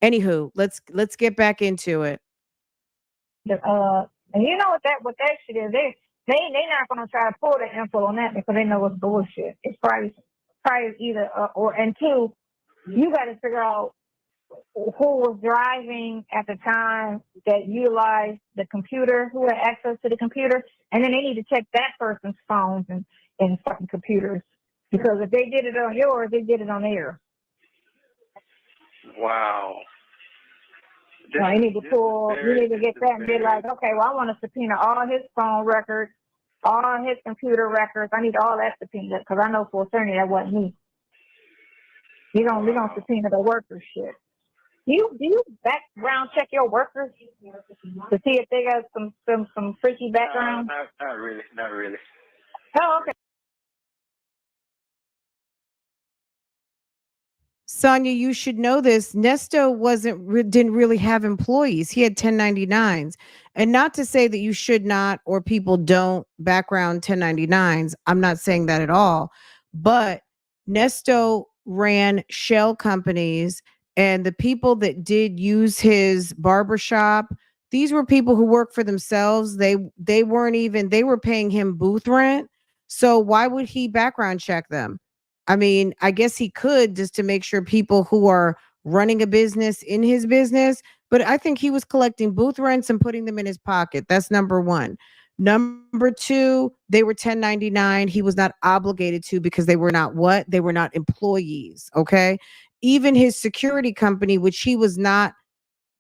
Anywho, let's get back into it. And you know what that shit is? They not gonna try to pull the info on that because they know it's bullshit. It's probably either and two, you got to figure out who was driving at the time that utilized the computer, who had access to the computer, and then they need to check that person's phones and fucking computers, because if they did it on yours, they did it on theirs. Wow. So you need to get that and be like, okay, well, I want to subpoena all his phone records, all his computer records. I need all that subpoena because I know for certain that wasn't me. We don't subpoena the workers shit. Do you background check your workers to see if they got some freaky background? Not really. Oh, okay. Sonia, you should know this. Nesto didn't really have employees. He had 1099s. And not to say that you should not or people don't background 1099s. I'm not saying that at all. But Nesto ran shell companies, and the people that did use his barbershop, these were people who worked for themselves. They were paying him booth rent. So why would he background check them? I mean, I guess he could, just to make sure people who are running a business in his business, but I think he was collecting booth rents and putting them in his pocket. That's number one. Number two, they were 1099. He was not obligated to, because they were not what? They were not employees. Okay. Even his security company, which he was not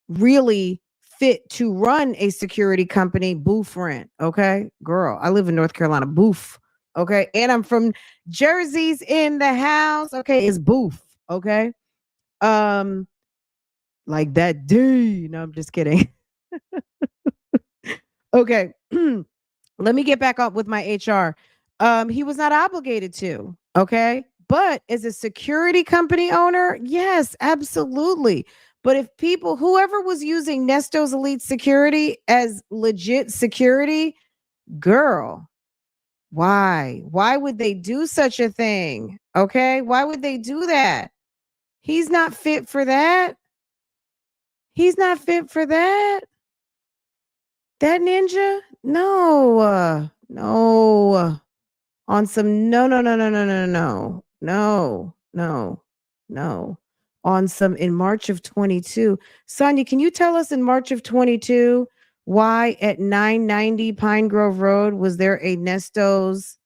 really fit to run a security company, booth rent. Okay. Girl, I live in North Carolina, booth. Okay. And I'm from Jersey's in the house. Okay. It's booth. Okay. Like that D. No, I'm just kidding. Okay. Let me get back up with my HR. He was not obligated to. Okay. But as a security company owner, yes, absolutely. But if whoever was using Nesto's Elite Security as legit security, girl, why? Why would they do such a thing? Okay. Why would they do that? He's not fit for that. He's not fit for that. That ninja? No. No. On some no. On some in March of 22. Sonia, can you tell us in March of 22 why at 990 Pine Grove Road was there a Nesto's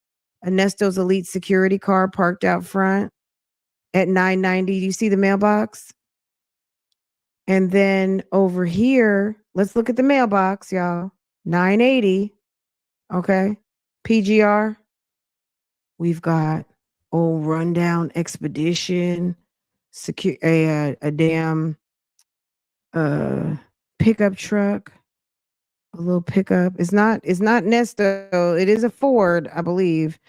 Elite Security car parked out front at 990? Do you see the mailbox? And then over here, let's look at the mailbox, y'all. 980. Okay. PGR. We've got old rundown expedition, a damn pickup truck, a little pickup. It's not Nesto. It is a Ford, I believe.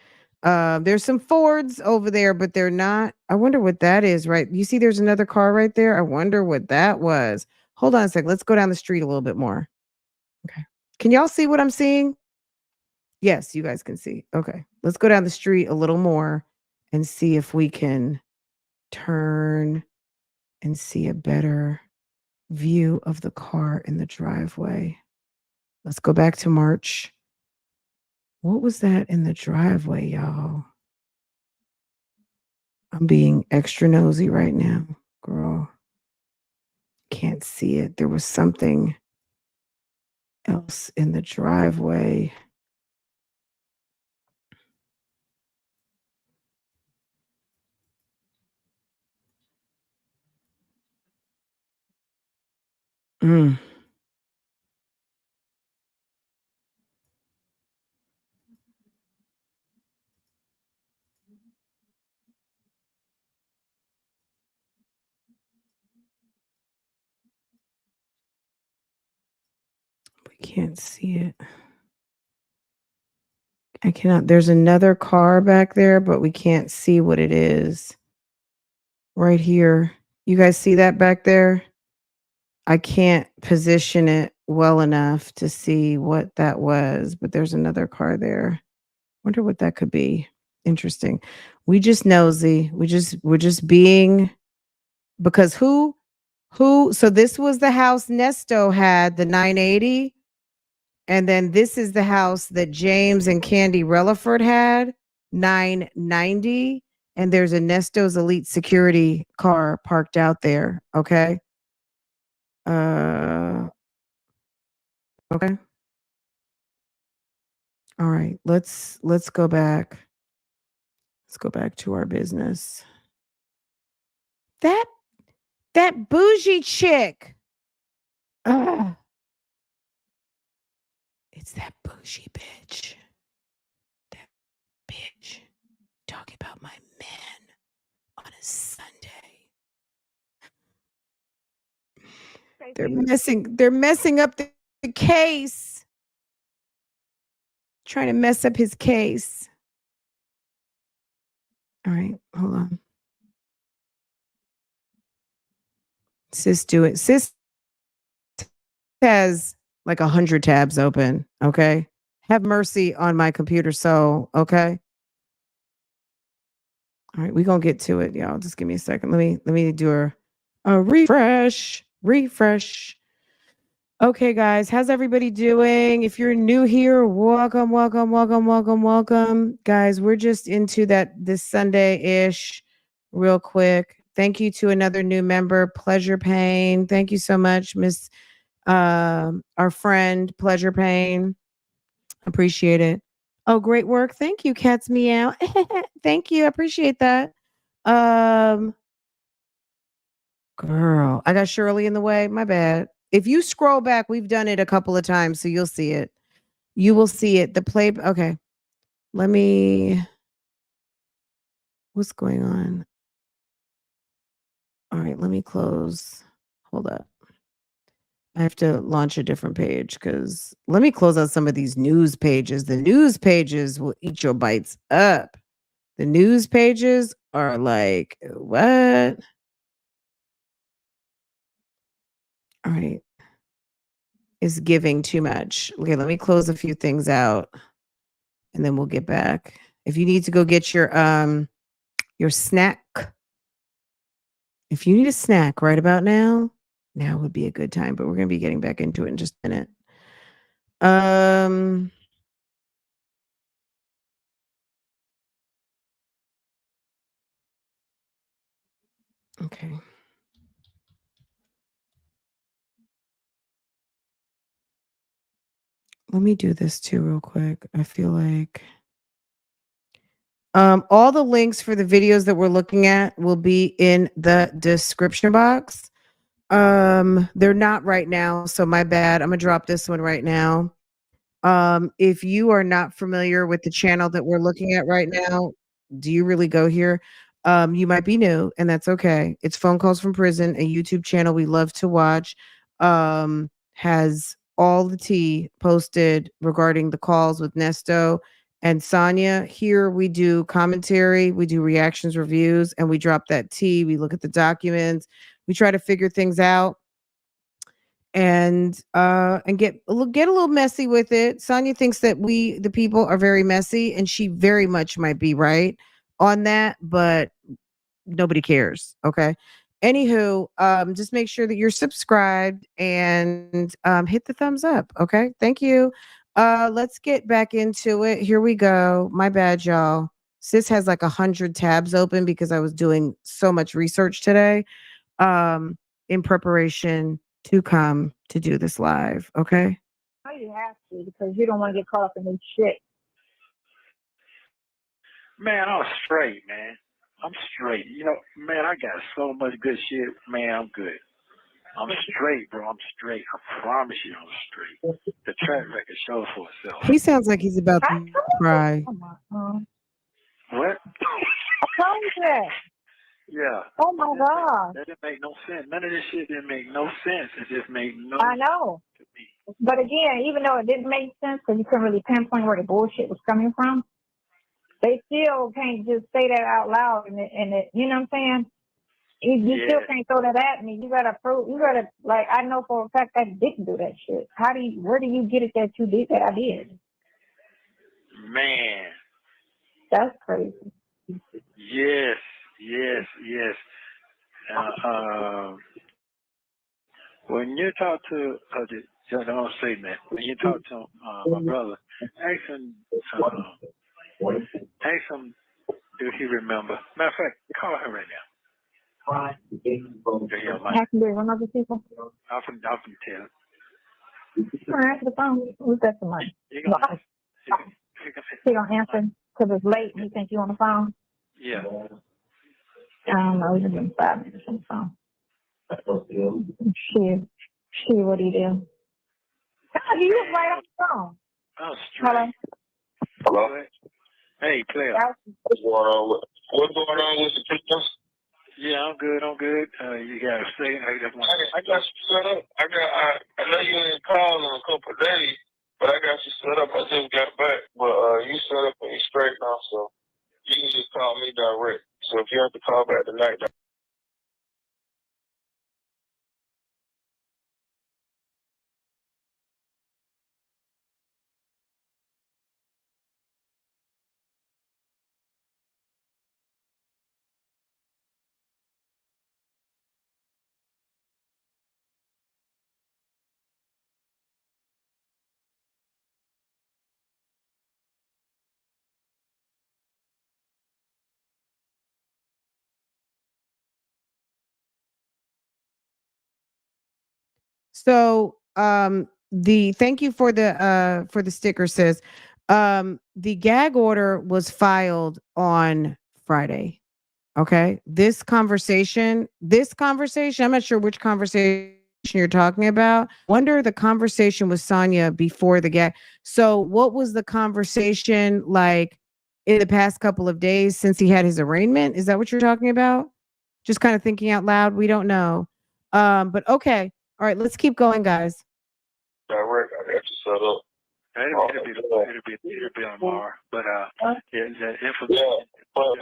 There's some Fords over there, but they're not. I wonder what that is, right? You see there's another car right there. I wonder what that was. Hold on a second. Let's go down the street a little bit more. Okay. Can y'all see what I'm seeing? Yes, you guys can see. Okay. Let's go down the street a little more and see if we can turn and see a better view of the car in the driveway. Let's go back to March. What was that in the driveway, y'all? I'm being extra nosy right now, girl. Can't see it. There was something else in the driveway. Mm. We can't see it. I cannot. There's another car back there, but we can't see what it is. Right here. You guys see that back there? I can't position it well enough to see what that was, but there's another car there. Wonder what that could be. interesting. We just nosy. We're just being, because who so this was the house Nesto had, the 980, and then this is the house that James and Candy Relaford had, 990, and there's a Nesto's Elite security car parked out there, okay? Okay. All right, let's go back. Let's go back to our business. That bougie chick. Ugh. It's that bougie bitch. That bitch talking about my man on a Sunday. They're messing up the case. Trying to mess up his case. All right, hold on. Sis, do it. Sis has like 100 tabs open. Okay. Have mercy on my computer. So, okay. All right, we're gonna get to it, y'all. Just give me a second. Let me do a refresh. Refresh. Okay, guys, how's everybody doing? If you're new here, welcome, welcome, welcome, welcome, welcome. Guys, we're just into this Sunday-ish real quick. Thank you to another new member, Pleasure Pain. Thank you so much, Miss our friend Pleasure Pain. Appreciate it. Oh, great work. Thank you, Cat's Meow. Thank you. I appreciate that. Girl, I got Shirley in the way. My bad. If you scroll back, we've done it a couple of times, so you'll see it. You will see it. The play. Okay. Let me. What's going on? All right. Let me close. Hold up. I have to launch a different page because let me close out some of these news pages. The news pages will eat your bites up. The news pages are like, what? All right. Is giving too much. Okay, let me close a few things out and then we'll get back. If you need to go get your snack, if you need a snack right about now would be a good time, but we're going to be getting back into it in just a minute. Okay. Let me do this too real quick. I feel like all the links for the videos that we're looking at will be in the description box. They're not right now, so my bad. I'm gonna drop this one right now. If you are not familiar with the channel that we're looking at right now, do you really go here? You might be new, and that's okay. It's Phone Calls from Prison, a YouTube channel we love to watch. Has all the tea posted regarding the calls with Nesto and Sonia. Here we do commentary, we do reactions, reviews, and we drop that tea. We look at the documents. We try to figure things out and get a little messy with it. Sonia thinks that we, the people, are very messy, and she very much might be right on that, but nobody cares. Okay. Anywho, just make sure that you're subscribed and hit the thumbs up. Okay. Thank you. Let's get back into it. Here we go. My bad, y'all. Sis has like 100 tabs open because I was doing so much research today in preparation to come to do this live. Okay. Oh, you have to because you don't want to get caught up in this shit. Man, I'm straight, man. I'm straight. You know, man, I got so much good shit. Man, I'm good. I'm straight, bro. I'm straight. I promise you I'm straight. The track record shows for itself. He sounds like he's about to cry. What? I told you that. Yeah. Oh my God. That didn't make no sense. None of this shit didn't make no sense. It just made no I know. sense to me. But again, even though it didn't make sense because you couldn't really pinpoint where the bullshit was coming from, they still can't just say that out loud and it you know what I'm saying? You still can't throw that at me. You gotta prove. You gotta like. I know for a fact that I didn't do that shit. Where do you get it that you did that? I did. Man, That's crazy. Yes, yes. When you talk to don't say that. When you talk to my brother, ask him. Ask him. Do he remember? Matter of fact, call him right now. Have to be one other people. I can tell. Answer the phone. Who's that somebody? You gonna, He gonna answer because it's late and he think you on the phone. yeah. I don't know. He's been 5 minutes on the phone. She, what do you do? Oh, you was right on the phone. Oh, Hello. Hello. Hey, player. What's going on with the pictures? Yeah, I'm good. You got to say. I got you set up. I know you ain't calling in a couple of days, but I got you set up. I just got back, but you set up and you straight now, so you can just call me direct. So if you have to call back tonight. So the thank you for the sticker, sis. The gag order was filed on Friday. Okay. This conversation, I'm not sure which conversation you're talking about. Wonder the conversation with Sonia before the gag. So what was the conversation like in the past couple of days since he had his arraignment? Is that what you're talking about? Just kind of thinking out loud. We don't know. But okay. All right, let's keep going, guys. Direct, I got you set up. It'll be on tomorrow. But the information. Yeah, but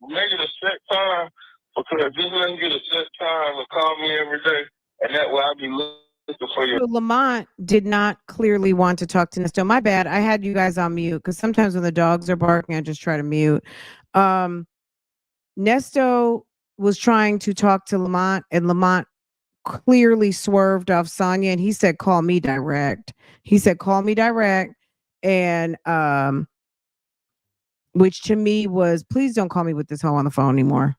make it a set time, because just let me get a set time and call me every day, and that way I'll be looking for you. So Lamont did not clearly want to talk to Nesto. My bad. I had you guys on mute because sometimes when the dogs are barking, I just try to mute. Nesto was trying to talk to Lamont, and Lamont clearly swerved off Sonya, and he said, "Call me direct." He said, "Call me direct," and which to me was, please don't call me with this hoe on the phone anymore.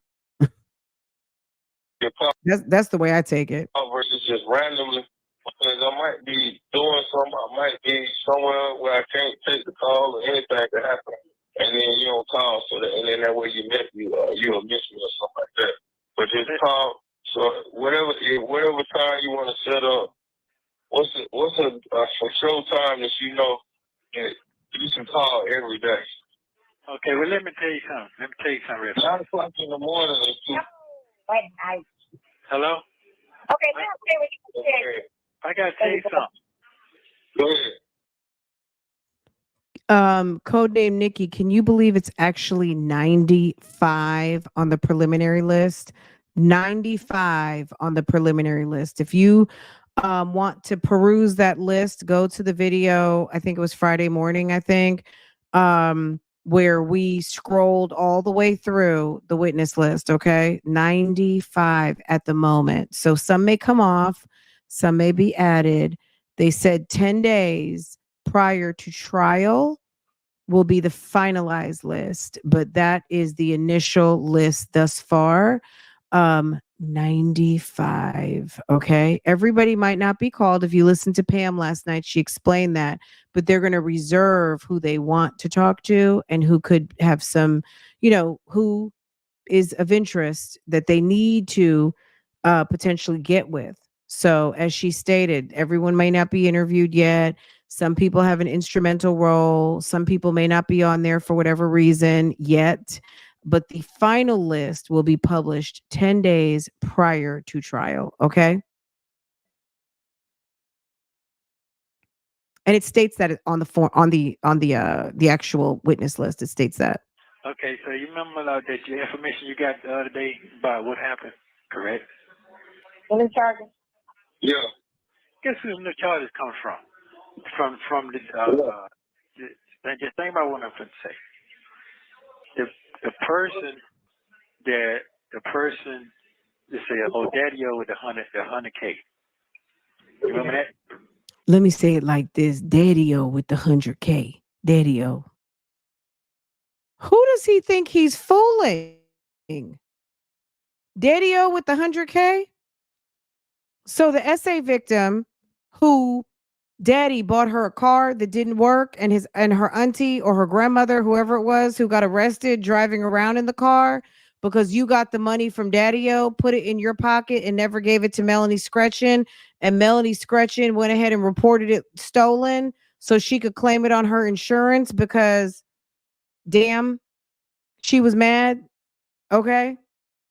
That's the way I take it. Versus just randomly, because I might be doing something, I might be somewhere where I can't take the call or anything could happen, and then you don't call, and then that way you'll miss me or something like that. But just call. So whatever time you want to set up, what's a for show time that you know that you can call every day. Okay, well let me tell you something. 9 o'clock in the morning is too. Hello. Okay, now say what you said. I gotta tell you something. Go ahead. Codename Nikki, can you believe it's actually 95 on the preliminary list? 95 on the preliminary list. If you want to peruse that list, go to the video. I think it was Friday morning, where we scrolled all the way through the witness list. Okay. 95 at the moment. So some may come off, some may be added. They said 10 days prior to trial will be the finalized list, but that is the initial list thus far. 95. Okay. Everybody might not be called. If you listened to Pam last night, she explained that, but they're going to reserve who they want to talk to and who could have some, who is of interest that they need to potentially get with. So, as she stated, everyone may not be interviewed yet. Some people have an instrumental role. Some people may not be on there for whatever reason yet. But the final list will be published 10 days prior to trial. Okay. And it states that on the form, on the actual witness list, it states that. Okay, so you remember that your information you got the other day about what happened, correct? What is charges? Yeah. Guess who the charges come from? From the just think about what I'm going to say. the person they say, oh, Daddy-O with the 100K. You remember that? Let me say it like this: Daddy-O with the 100K. Daddy-O. Who does he think he's fooling? Daddy-O with the 100K? So the essay victim who daddy bought her a car that didn't work, and her auntie or her grandmother, whoever it was, who got arrested driving around in the car because you got the money from Daddy-O, put it in your pocket and never gave it to Melanie Scretchen, and Melanie Scretchen went ahead and reported it stolen so she could claim it on her insurance because damn, she was mad. Okay.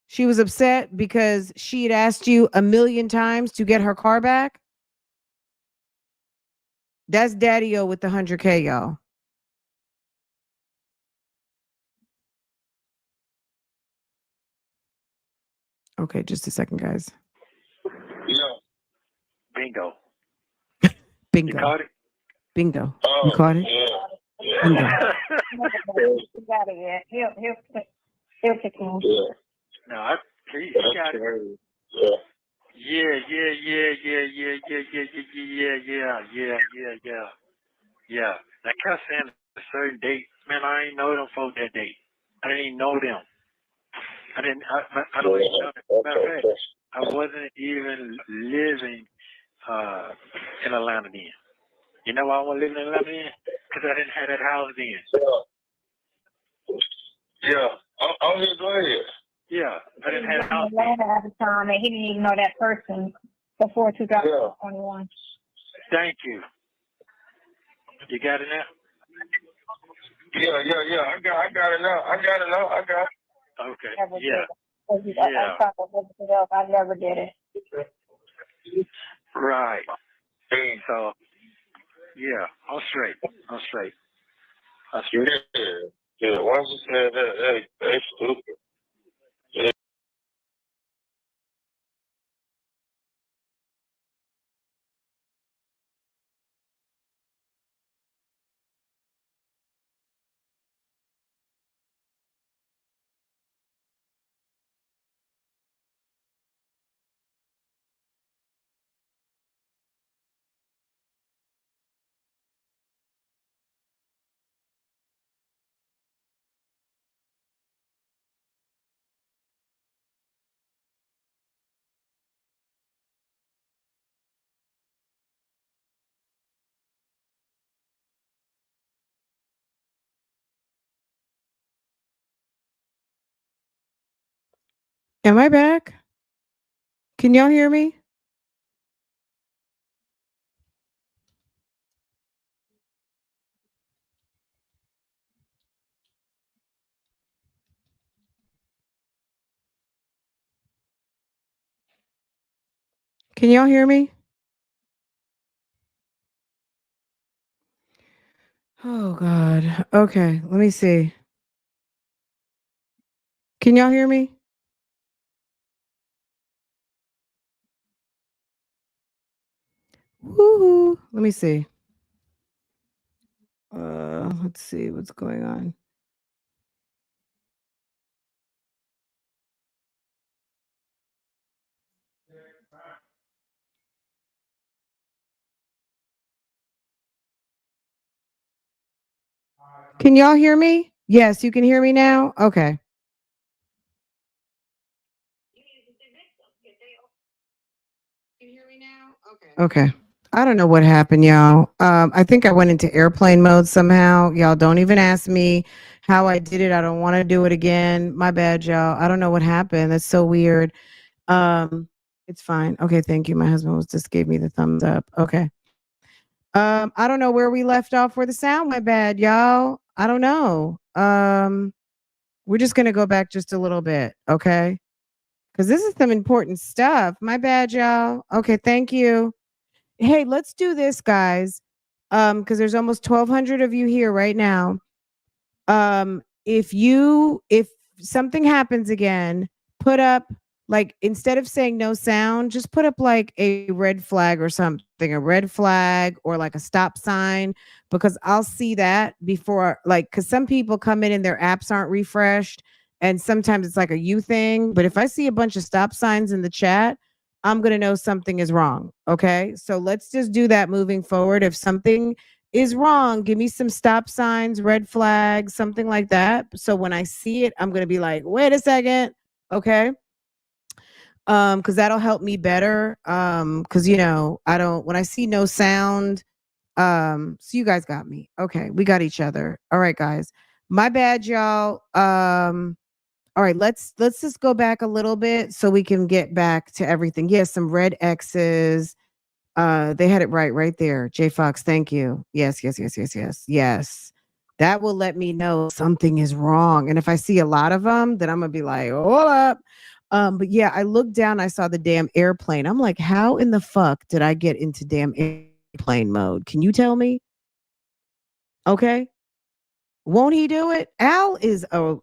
She was upset because she had asked you a million times to get her car back. That's Daddy-O with the 100K, y'all. Okay, just a second, guys. Yeah. Bingo. Bingo. You caught it? Bingo. Oh, You caught it? Yeah. Bingo. You got it, yeah. He'll pick him. Yeah. No, he got it. Yeah. Yeah. I kept saying a certain date. Man, I ain't know them folks that date. I didn't even know them. I don't even know them. Matter of fact, I wasn't even living in Atlanta then. You know why I wasn't living in Atlanta then? Because I didn't have that house then. Yeah. I'm here. Go ahead. Yeah, I didn't have a house. Atlanta at the time, and he didn't even know that person before 2021. Thank you. You got it now? Yeah. I got it now. I got it. Okay. Never Yeah. did it. I thought of everything else. I never did it. Right. So, yeah, I'm straight. Yeah. Once you said that, that's stupid. Yeah. Am I back? Can y'all hear me? Can y'all hear me? Oh, God. Okay, let me see. Can y'all hear me? Woo-hoo. Let me see. Let's see what's going on. Can y'all hear me? Yes, you can hear me now? Okay. Okay. I don't know what happened, y'all. I think I went into airplane mode somehow. Y'all don't even ask me how I did it. I don't want to do it again. My bad, y'all. I don't know what happened. That's so weird. It's fine. Okay, thank you. My husband just gave me the thumbs up. Okay. I don't know where we left off where the sound went bad, y'all. I don't know. We're just gonna go back just a little bit, okay? Because this is some important stuff. My bad, y'all. Okay, thank you. Hey, let's do this, guys. Because there's almost 1,200 of you here right now. If something happens again, put up like instead of saying no sound, just put up like a red flag or something, a red flag or like a stop sign, because I'll see that before, like, because some people come in and their apps aren't refreshed. And sometimes it's like a you thing. But if I see a bunch of stop signs in the chat, I'm going to know something is wrong. Okay. So let's just do that moving forward. If something is wrong, give me some stop signs, red flags, something like that. So when I see it, I'm going to be like, wait a second. Okay. Because that'll help me better. Because I don't, when I see no sound, so you guys got me. Okay, we got each other. All right, guys. My bad, y'all. All right, let's just go back a little bit so we can get back to everything. Yes, some red X's. They had it right there. J Fox, thank you. Yes. That will let me know something is wrong. And if I see a lot of them, then I'm gonna be like, hold up. But yeah, I looked down, I saw the damn airplane. I'm like, how in the fuck did I get into damn airplane mode? Can you tell me? Okay. Won't he do it? Al is with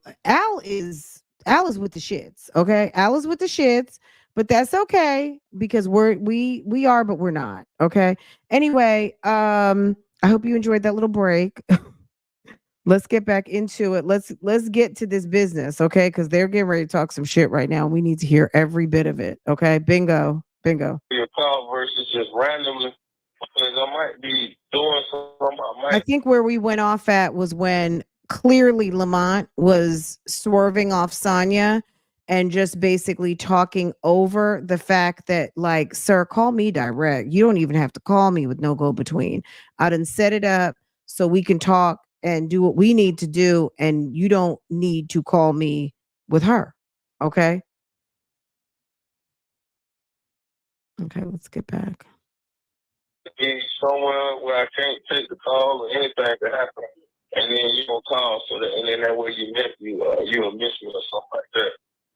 the shits. Okay. Al is with the shits, but that's okay because we are, but we're not. Okay. Anyway, I hope you enjoyed that little break. Let's get back into it. Let's get to this business, okay? Because they're getting ready to talk some shit right now. We need to hear every bit of it. Okay. Bingo. Your call versus just randomly, because I might be doing something. I think where we went off at was when clearly Lamont was swerving off Sonya and just basically talking over the fact that, like, sir, call me direct. You don't even have to call me with no go between. I done set it up so we can talk and do what we need to do, and you don't need to call me with her. Okay. Okay, let's get back. Be somewhere where I can't take the call or anything could happen, and then you don't call, so that, and then that way you'll miss me or something like that.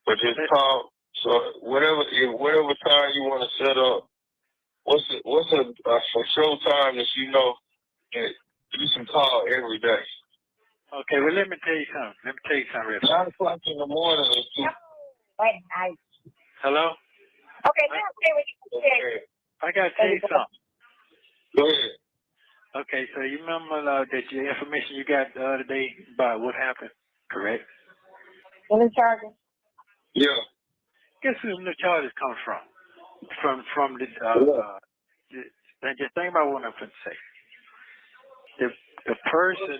But just call. So whatever time you want to set up, what's a for show time that that you can call every day. Okay, well, let me tell you something. 9 o'clock in the morning is too. Hello? Okay, now say what you said. I got to tell you something. Go ahead. Okay, so you remember that your information you got the other day about what happened, correct? What is charging? Yeah. Guess who the charges come from? From this, just think about what I'm going to say. The person,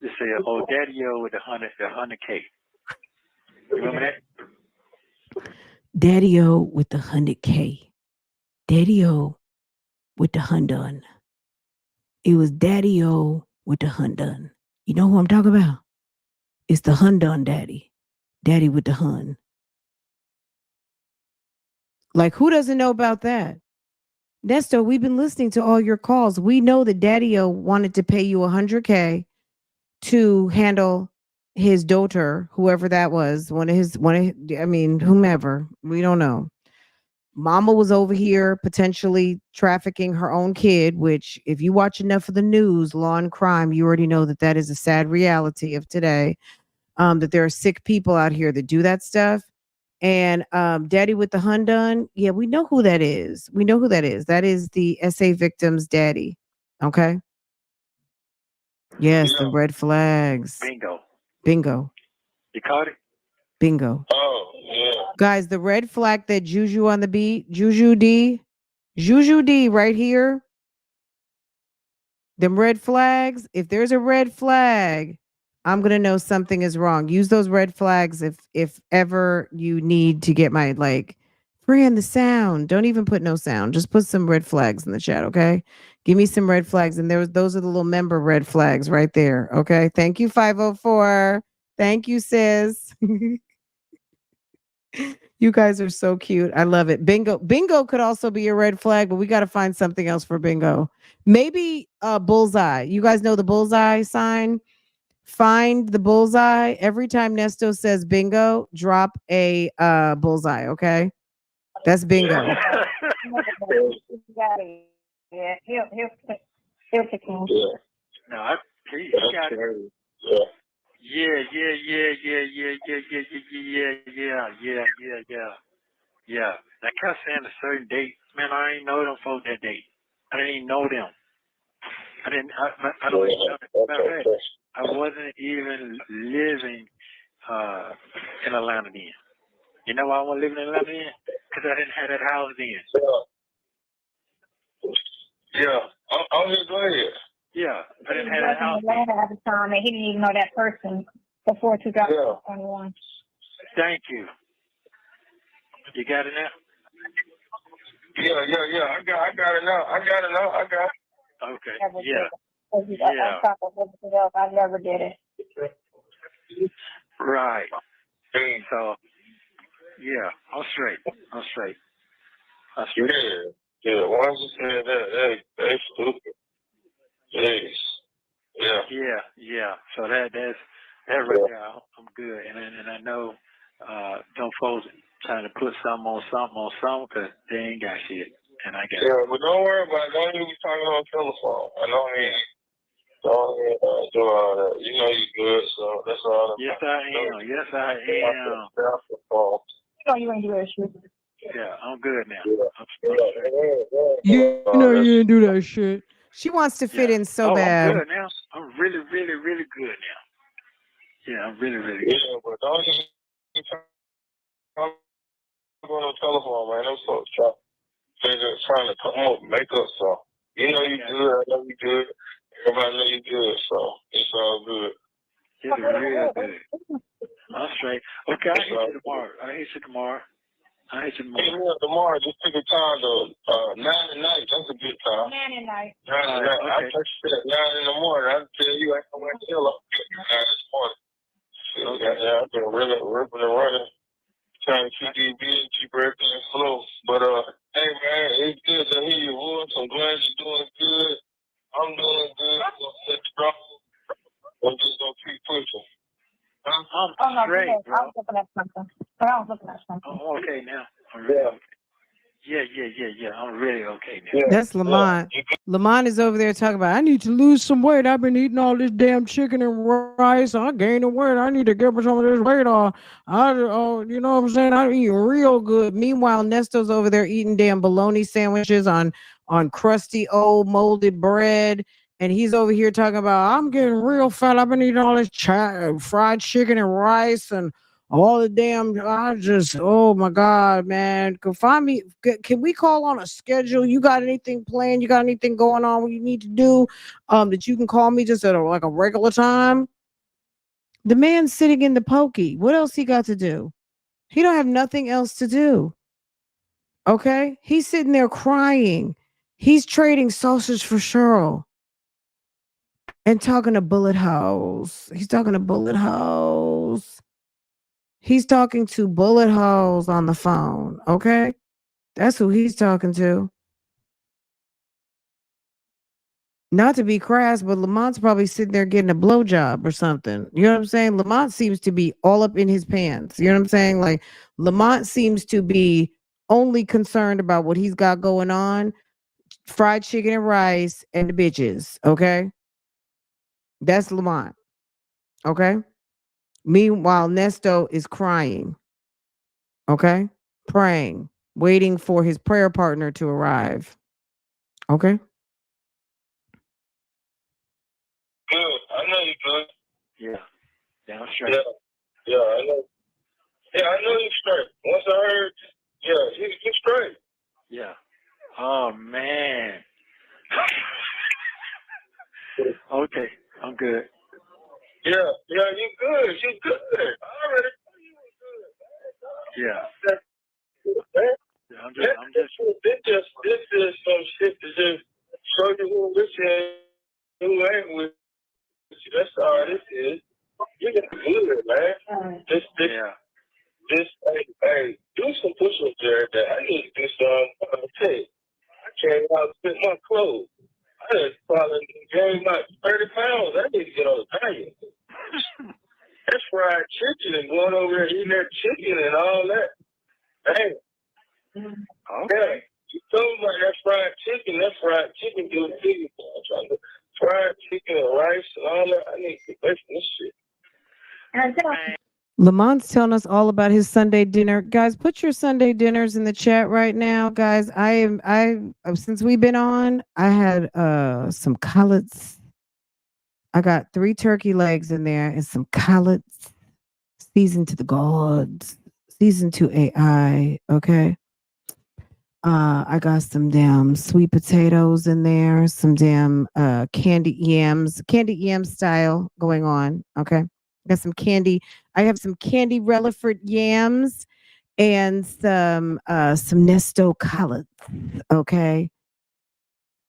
let's say, oh, Daddy-O with the 100K. You remember that? Daddy-O with the 100K. Daddy-O with the Hundun. It was Daddy-O with the Hundun. You know who I'm talking about? It's the Hundun daddy. Daddy with the Hun. Like, who doesn't know about that? Nesto, we've been listening to all your calls. We know that Daddy-O wanted to pay you 100K to handle his daughter, whoever that was, whomever. We don't know. Mama was over here potentially trafficking her own kid, which if you watch enough of the news, law and crime, you already know that is a sad reality of today. That there are sick people out here that do that stuff. And Daddy with the Hundun, yeah, we know who that is. That is the SA victim's daddy. Okay. Yes, the red flags. Bingo. You caught it? Bingo. Oh, yeah. Guys, the red flag that Juju on the beat, Juju D right here. Them red flags, if there's a red flag, I'm going to know something is wrong. Use those red flags if ever you need to get my, like, free in the sound. Don't even put no sound. Just put some red flags in the chat, okay? Give me some red flags. And those are the little member red flags right there, okay? Thank you, 504. Thank you, sis. You guys are so cute. I love it. Bingo could also be a red flag, but we got to find something else for bingo. Maybe bullseye. You guys know the bullseye sign? Find the bullseye. Every time Nesto says bingo, drop a bullseye, okay? That's bingo. Yeah, he'll pick him. No, he got it. Yeah. Yeah. I kept saying a certain date. Man, I ain't know them folks that date. I didn't even know them. I don't even know. Matter of fact, I wasn't even living in Atlanta then. You know why I wasn't living in Atlanta then? Because I didn't have that house then. Yeah. I'm just glad. Yeah, I didn't have He that house wasn't in then. Atlanta at the time, and he didn't even know that person before 2021. Thank you. You got it now? Yeah. I got it now. I got it. Okay. Never Yeah. did it. On top of everything else, I never did it. Right. So, yeah, I'm straight. Yeah. Once you said that, that's stupid. Jeez. Yeah. So that's that right there. I'm good, and I know them folks trying to put something on something because they ain't got shit, and I got. Yeah, but don't worry about it. Don't even be talking on the telephone. I know me. Don't do all that. You know you good, so that's all. Yes, I am. You know you ain't do that shit. Yeah, I'm good now. You know you didn't do that shit. She wants to fit in so bad. I'm good now. I'm really good now. Yeah, I'm really good. Yeah, but don't even talk on the telephone, man. Them folks trying to come up, make up something. You know you good. I know you good. Everybody know you good, so it's all good. It's real good. I'm straight. Okay, I'll hit you tomorrow. Yeah, tomorrow, just pick a time to 9 at night. That's a good time. 9 at night. 9 at night. I text you at 9 in the morning. I tell you I can wait till 9 this morning. Yeah, I've been really ripping and running, trying to keep these bills, keep everything slow. But hey man, it's good to hear your voice. I'm glad you're doing good. I'm doing good. I'm gonna stay strong. I'm just gonna keep pushing. I'm straight, bro. I was looking at something. I'm okay now. I'm really okay. Yeah. I'm really okay now. That's Lamont. Lamont is over there talking about, I need to lose some weight. I've been eating all this damn chicken and rice. I'm gaining weight. I need to get some of this weight off. You know what I'm saying? I'm eating real good. Meanwhile, Nesto's over there eating damn bologna sandwiches on crusty old molded bread. And he's over here talking about, I'm getting real fat. I've been eating all this fried chicken and rice and all the damn, oh my God, man. Can we call on a schedule? You got anything planned? You got anything going on what you need to do? That you can call me just at a regular time? The man's sitting in the pokey. What else he got to do? He don't have nothing else to do. Okay? He's sitting there crying. He's trading sausage for Cheryl. And talking to bullet holes. He's talking to bullet holes. He's talking to bullet holes on the phone. Okay. That's who he's talking to. Not to be crass, but Lamont's probably sitting there getting a blowjob or something. You know what I'm saying? Lamont seems to be all up in his pants. You know what I'm saying? Like Lamont seems to be only concerned about what he's got going on. Fried chicken and rice and the bitches. Okay. That's Lamont. Okay. Meanwhile, Nesto is crying. Okay. Praying, waiting for his prayer partner to arrive. Okay. Good. I know you good. Yeah, I'm straight. Yeah, I know. Yeah, I know you straight. Once I heard, you straight. Yeah. Oh man. Okay, I'm good. Yeah, you good. You good. I already know you were good. Yeah. I'm just. This is some shit to just show you who this is, who ain't with you. That's all this is. You get good, man. Hey, do some push-ups there. I need to do some. I can't out fit my clothes. I just probably gained like 30 pounds. I need to get on the diet. That's fried chicken and going over there eating that chicken and all that. Hey. Okay. Yeah, you told me about that fried chicken. That fried chicken good to you. Fried chicken and rice and all that. I need to get away from this shit. And I Lamont's telling us all about his Sunday dinner. Guys, put your Sunday dinners in the chat right now. Guys, since we've been on, I had some cullets. I got 3 turkey legs in there and some cullets, seasoned to the gods, seasoned to AI. Okay. I got some damn sweet potatoes in there, some damn candy yam style going on. Okay. Got some candy. I have some candy Relaford yams and some Nesto collards. Okay.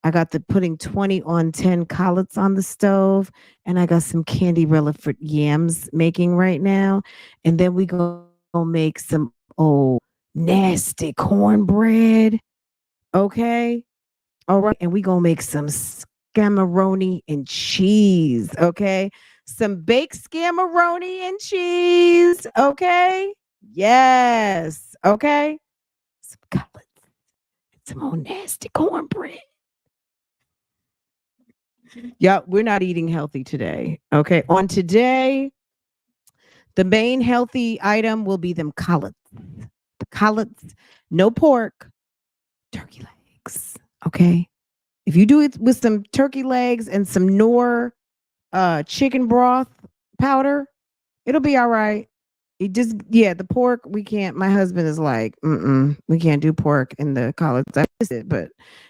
I got the putting 20 on 10 collards on the stove, and I got some candy Relaford yams making right now. And then we go make some old nasty cornbread. Okay. All right. And we gonna make some scamoroni and cheese. Okay. Some baked scamoroni and cheese. Okay. Yes. Okay. Some cutlets. Some old nasty cornbread. Yeah, we're not eating healthy today. Okay. On today, the main healthy item will be them cutlets. The cutlets, no pork, turkey legs. Okay. If you do it with some turkey legs and some Knorr chicken broth powder, it'll be all right. It just the pork we can't. My husband is like, we can't do pork in the college. I miss it, but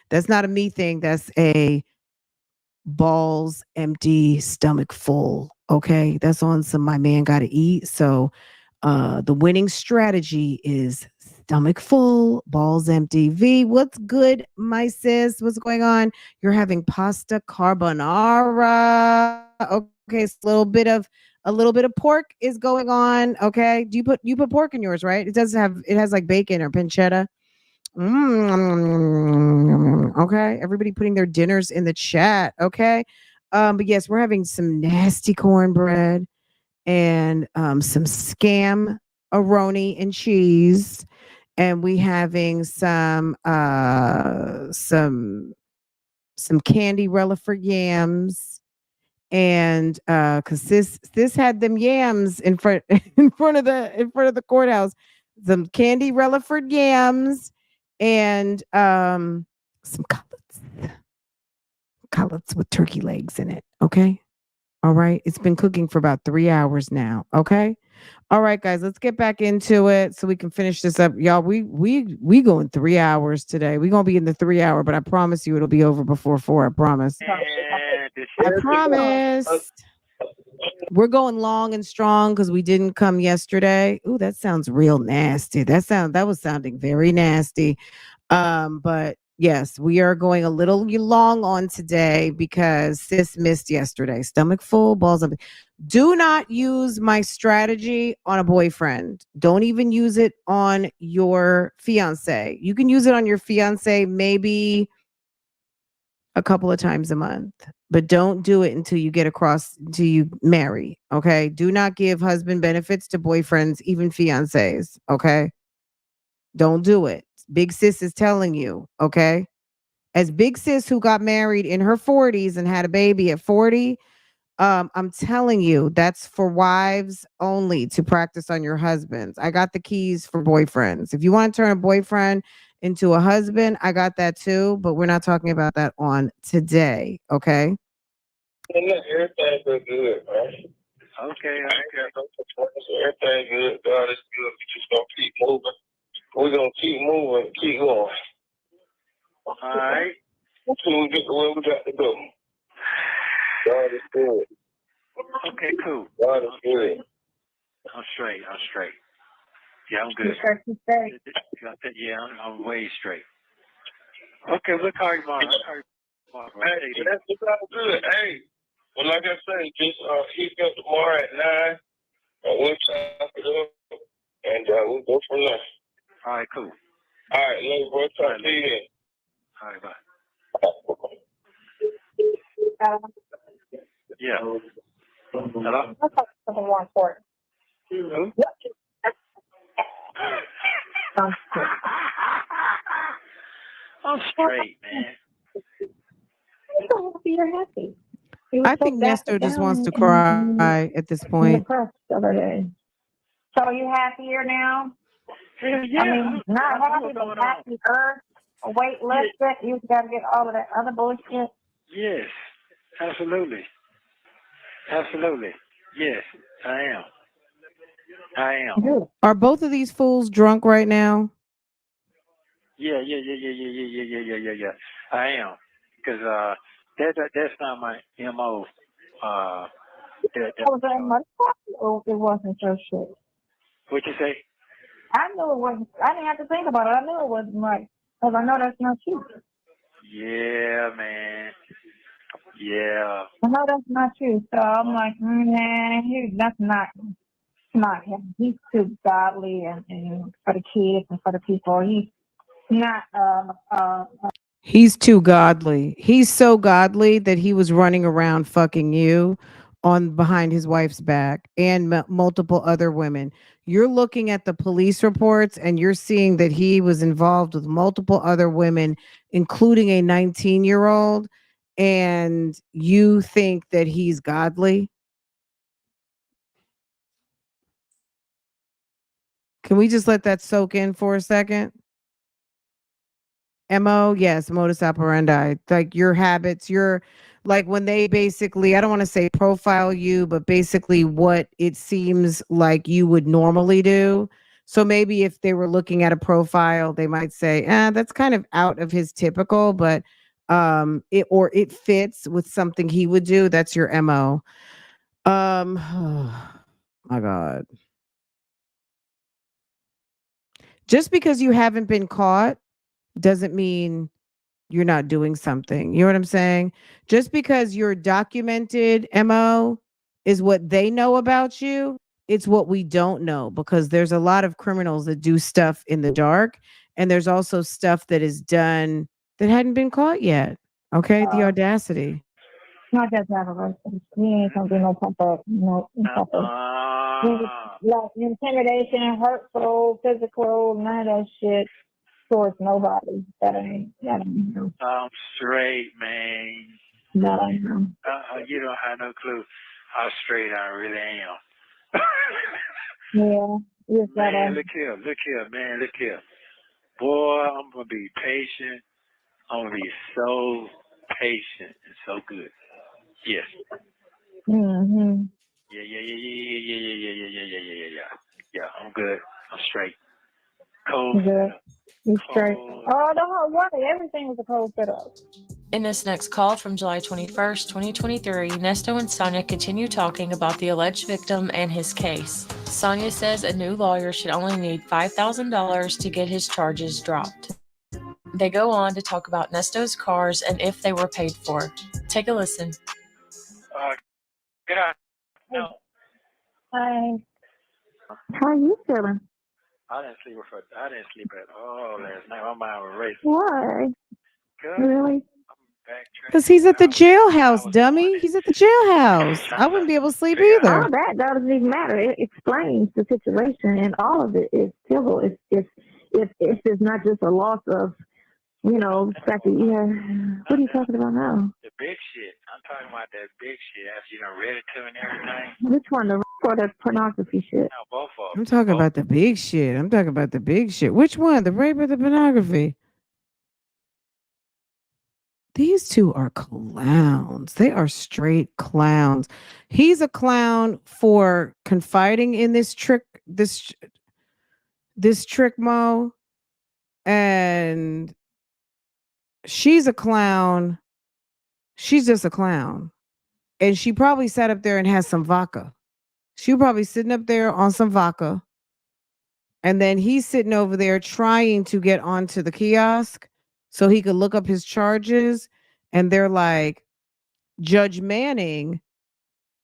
that's not a me thing. That's a balls empty, stomach full. Okay, that's on some my man got to eat. So the winning strategy is stomach full, balls empty. V, what's good, my sis? What's going on? You're having pasta carbonara. Okay, so a little bit of pork is going on. Okay, do you put pork in yours, right? It has like bacon or pancetta. Okay, everybody putting their dinners in the chat. Okay, but yes, we're having some nasty cornbread and some scam aroni and cheese, and we having some candy Relaford yams, and because this had them yams in front of the courthouse, some candy Relaford yams and some cutlets with turkey legs in it. Okay. All right. It's been cooking for about 3 hours now. Okay. All right, guys, let's get back into it so we can finish this up. Y'all, we going 3 hours today. We're gonna be in the 3 hour, but I promise you it'll be over before 4. I promise. I promise. We're going long and strong because we didn't come yesterday. Ooh, that sounds real nasty. That was sounding very nasty. But yes, we are going a little long on today because sis missed yesterday. Stomach full, balls up. Do not use my strategy on a boyfriend. Don't even use it on your fiance. You can use it on your fiance maybe a couple of times a month, but don't do it until you marry. Okay. Do not give husband benefits to boyfriends, even fiancés. Okay. Don't do it. Big sis is telling you. Okay. As big sis who got married in her 40s and had a baby at 40, I'm telling you, that's for wives only to practice on your husbands. I got the keys for boyfriends. If you want to turn a boyfriend into a husband, I got that too, but we're not talking about that on today, okay? Everything good, man. Okay. Everything good. God is good. We just gonna keep moving. We're gonna keep moving, keep going. All right. Until we get to where we got to go. God is good. Okay, cool. God is good. I'm straight. Yeah, I'm good. Yeah, I'm way straight. Okay, we'll call you tomorrow. Hey, that's all good. Hey, well, like I say, just hit me up tomorrow at 9, and we'll chop it up, and we'll go from there. All right, cool. All right, later, bro. Talk to you then. All right, bye. Yeah. Hello? something more important. Who? I'm straight, man. I'm so happy you're happy. I think Nesto just wants to cry at this point. the other day. So you happier now? Yeah. I mean, not happy, but happier. Weight lifted. You got to get all of that other bullshit. Yes, absolutely. Absolutely. Yes, I am. I am. Good. Are both of these fools drunk right now? Yeah. I am. Because that's not my MO. Was that much happy or it wasn't your shit? What you say? I knew it wasn't. I didn't have to think about it. I knew it wasn't right. Because I know that's not you. Yeah, man. Yeah. I know that's not you. So I'm like, man, that's not him. He's too godly and for the kids and for the people. He's not He's too godly. He's so godly that he was running around fucking you on behind his wife's back and multiple other women. You're looking at the police reports and you're seeing that he was involved with multiple other women, including a 19-year-old, and you think that he's godly? Can we just let that soak in for a second? MO, yes, modus operandi. Like your habits, your like when they basically, I don't want to say profile you, but basically what it seems like you would normally do. So maybe if they were looking at a profile, they might say, that's kind of out of his typical, but it fits with something he would do. That's your MO. Oh my God. Just because you haven't been caught doesn't mean you're not doing something. You know what I'm saying? Just because you're documented MO is what they know about you. It's what we don't know because there's a lot of criminals that do stuff in the dark. And there's also stuff that is done that hadn't been caught yet. Okay. The audacity. not just aggravation. He ain't gonna do no pump up, pump up. Like intimidation, hurtful, physical, none of that shit towards nobody. That ain't him. I'm straight, man. That ain't him. You don't have no clue how straight I really am. Yeah. Yes, man, look here, man, look here. Boy, I'm gonna be patient. I'm gonna be so patient and so good. Yes. Mm-hmm. Yeah, I'm good. I'm straight. Cold. Good. You straight. Oh, the whole water, everything was a cold setup. In this next call from July 21st, 2023, Nesto and Sonia continue talking about the alleged victim and his case. Sonia says a new lawyer should only need $5,000 to get his charges dropped. They go on to talk about Nesto's cars and if they were paid for. Take a listen. Good afternoon. Hi. How are you feeling? I didn't sleep at all last night. My mind was racing. Why? Good. Really? Because he's at the jailhouse, dummy. He's at the jailhouse. I wouldn't be able to sleep either. All that doesn't even matter. It explains the situation, and all of it is civil. If it's not just a loss of, the fact that what are you talking about now? The big shit. I'm talking about that big shit after you done read it to me and everything. Which one? The rape or the pornography shit? No, both of them. I'm talking about the big shit. I'm talking about the big shit. Which one? The rape or the pornography? These two are clowns. They are straight clowns. He's a clown for confiding in this trick Mo, and she's a clown. She's just a clown. And she probably sat up there and has some vodka. She probably sitting up there on some vodka. And then he's sitting over there trying to get onto the kiosk so he could look up his charges. And they're like, Judge Manning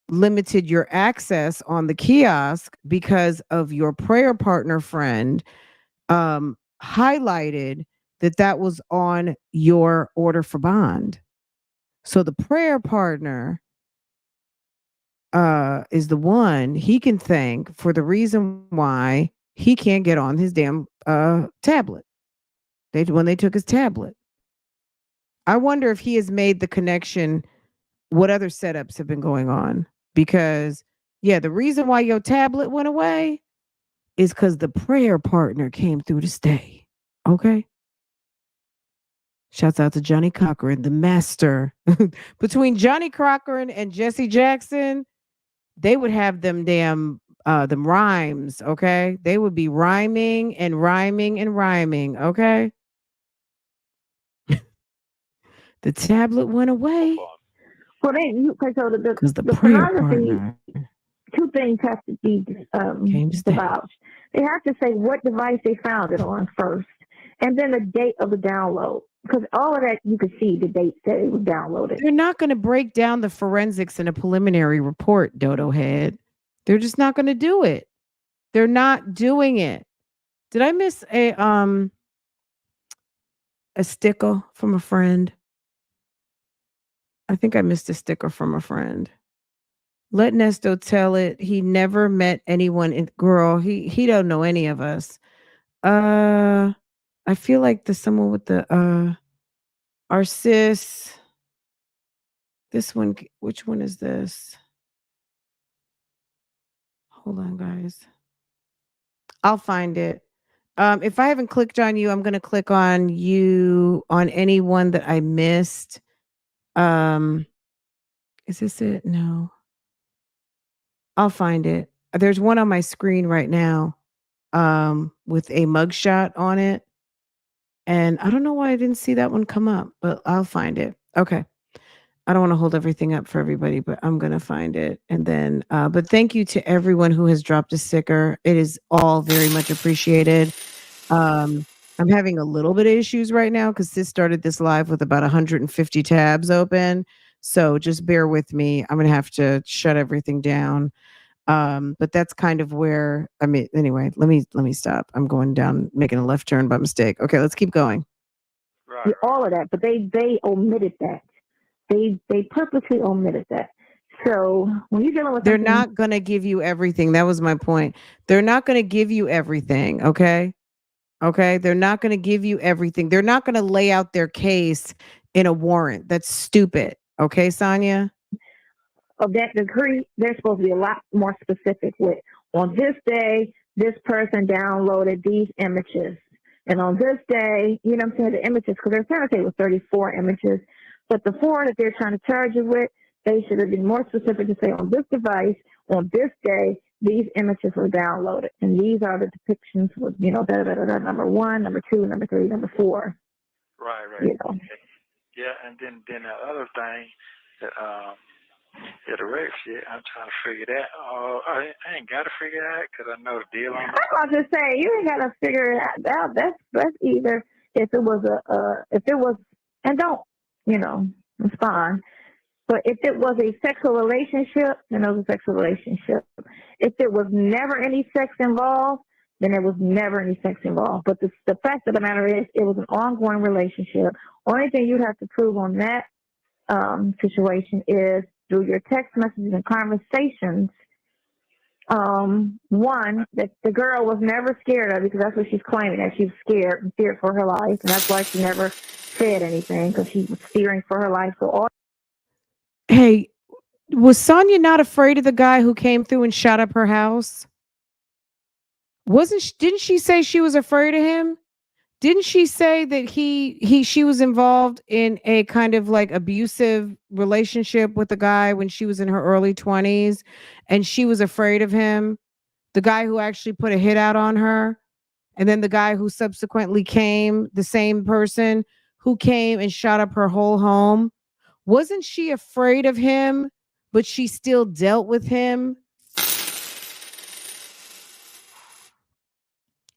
limited your access on the kiosk because of your prayer partner friend highlighted that was on your order for bond. So the prayer partner is the one he can thank for the reason why he can't get on his damn tablet. When they took his tablet. I wonder if he has made the connection, what other setups have been going on, because Yeah, the reason why your tablet went away is because the prayer partner came through to stay. Okay. Shouts out to Johnny Cochran, the master. Between Johnny Cochran and Jesse Jackson, they would have them damn them rhymes, okay? They would be rhyming and rhyming and rhyming, okay? The tablet went away Well, so because the the prayer pornography, partner two things have to be came to stay. divulged. They have to say what device they found it on first, and then the date of the download. Because all of that, you could see the date that it was downloaded. They're not going to break down the forensics in a preliminary report, Dodo Head. They're just not going to do it. They're not doing it. Did I miss a sticker from a friend? I think I missed a sticker from a friend. Let Nesto tell it. He never met anyone in girl. He don't know any of us. I feel like there's someone with the our sis. This one, which one is this? Hold on, guys. I'll find it. If I haven't clicked on you, I'm gonna click on you on anyone that I missed. Is this it? No. I'll find it. There's one on my screen right now, with a mugshot on it. And I don't know why I didn't see that one come up, but I'll find it. Okay. I don't want to hold everything up for everybody, but I'm going to find it. And then, but thank you to everyone who has dropped a sticker. It is all very much appreciated. I'm having a little bit of issues right now because Sis started this live with about 150 tabs open. So just bear with me. I'm going to have to shut everything down. But that's kind of where, I mean, anyway, let me stop. I'm going down, making a left turn by mistake. Okay, let's keep going. Right. All of that, but they omitted that. They purposely omitted that. So when you're dealing with They're not going to give you everything. That was my point. They're not going to give you everything. Okay. They're not going to give you everything. They're not going to lay out their case in a warrant. That's stupid. Okay, Sonia? Of that degree, they're supposed to be a lot more specific with, on this day, this person downloaded these images. And on this day, you know what I'm saying, the images, because they're trying to say it was 34 images, but the 4 that they're trying to charge you with, they should have been more specific to say on this device, on this day, these images were downloaded. And these are the depictions with, you know, number 1, number 2, number 3, number 4. Right. You know. Yeah, and then the other thing that yeah, the rape shit, I'm trying to figure that. I ain't got to figure it out because I know the deal on it. I'm about to say, you ain't got to figure it out. That's either if it was, and don't, you know, it's fine. But if it was a sexual relationship, then it was a sexual relationship. If there was never any sex involved, then there was never any sex involved. But the fact of the matter is, it was an ongoing relationship. Only thing you'd have to prove on that situation is through your text messages and conversations. One, that the girl was never scared of, because that's what she's claiming, that she was scared and feared for her life, and that's why she never said anything, because she was fearing for her life. So Hey, was Sonia not afraid of the guy who came through and shot up her house? Didn't she say she was afraid of him? Didn't she say that she was involved in a kind of like abusive relationship with a guy when she was in her early 20s and she was afraid of him? The guy who actually put a hit out on her, and then the guy who subsequently came, the same person who came and shot up her whole home. Wasn't she afraid of him, but she still dealt with him?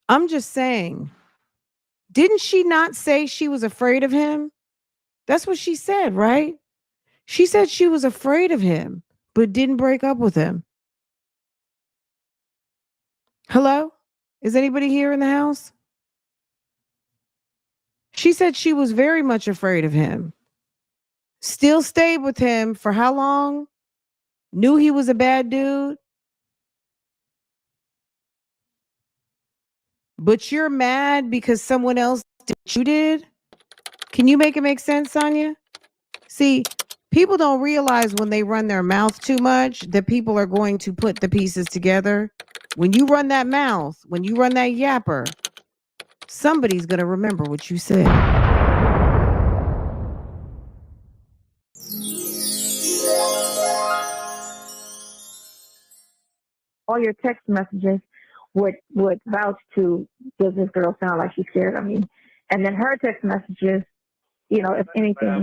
I'm just saying. Didn't she not say she was afraid of him? That's what she said, right? She said she was afraid of him, but didn't break up with him. Hello? Is anybody here in the house? She said she was very much afraid of him. Still stayed with him for how long? Knew he was a bad dude. But you're mad because someone else did what you did? Can you make it make sense, Sonia? See, People don't realize when they run their mouth too much that people are going to put the pieces together. When you run that mouth, when you run that yapper, somebody's going to remember what you said. All your text messages would vouch to, does this girl sound like she's scared of me? And then her text messages, you know, if anything. But I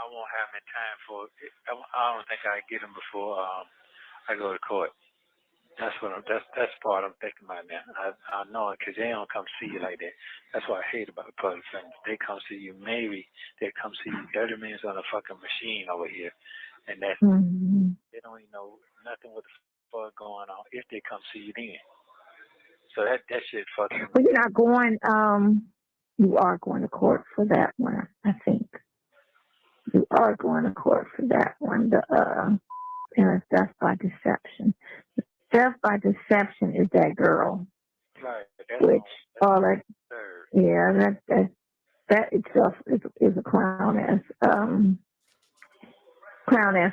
won't have in time for it. I don't think I get them before I go to court. That's part I'm thinking about now. I know it because they don't come see you like that. That's what I hate about the public defenders. They come see you, maybe they come see you 30 minutes on a fucking machine over here, and that's they don't even know nothing what the fuck going on if they come see you then. So that shit fucking. Well, you're not going. You are going to court for that one. I think you are going to court for that one. And death by deception. Death by deception is that girl, right, which all that. Yeah, that itself is a clown ass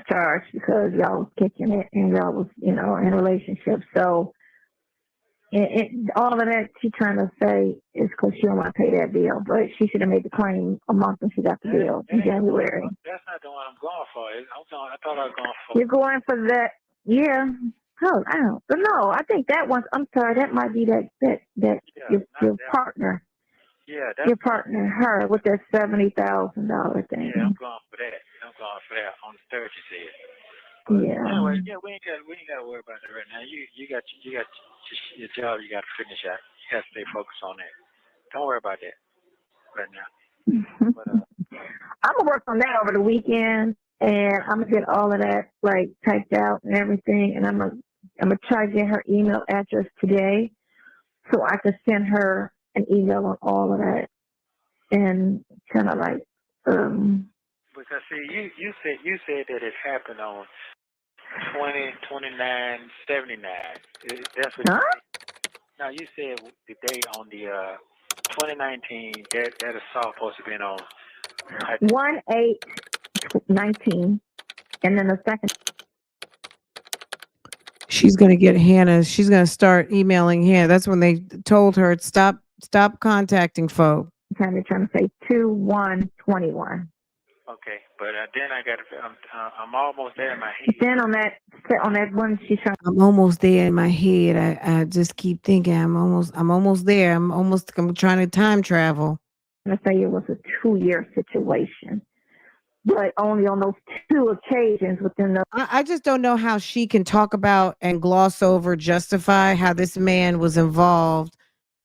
charge because y'all was kicking it and y'all was, you know, in a relationship. So all of that she's trying to say is because she don't want to pay that bill, but she should have made the claim a month when she got the bill in January. That's not the one I'm going for. I thought I was going for. You're going for that, yeah. Oh, I don't. But no, I think that one. I'm sorry, that might be that your partner. Yeah, your partner, her, with that $70,000 thing. Yeah, I'm going for that. On the third, you said. But anyway, yeah, we ain't got to worry about that right now. You got your job. You got to finish out. You got to stay focused on that. Don't worry about that right now. But, I'm gonna work on that over the weekend, and I'm gonna get all of that like typed out and everything, and I'm gonna try to get her email address today, so I can send her an email on all of that, and kind of like. Because see, you said that it happened on 20/29/79. That's what. Huh? No, you said the date on the 2019. That assault supposed to be on 1/8/19, and then the second. She's gonna get Hannah. She's gonna start emailing Hannah. That's when they told her stop contacting folk. They're trying to say 2/1/21. Okay, but then I got. I'm almost there in my head. Then on that one, she's trying. I'm almost there in my head. I just keep thinking I'm almost there. I'm trying to time travel. I say it was a 2-year situation, but only on those 2 occasions within the. I just don't know how she can talk about and gloss over, justify how this man was involved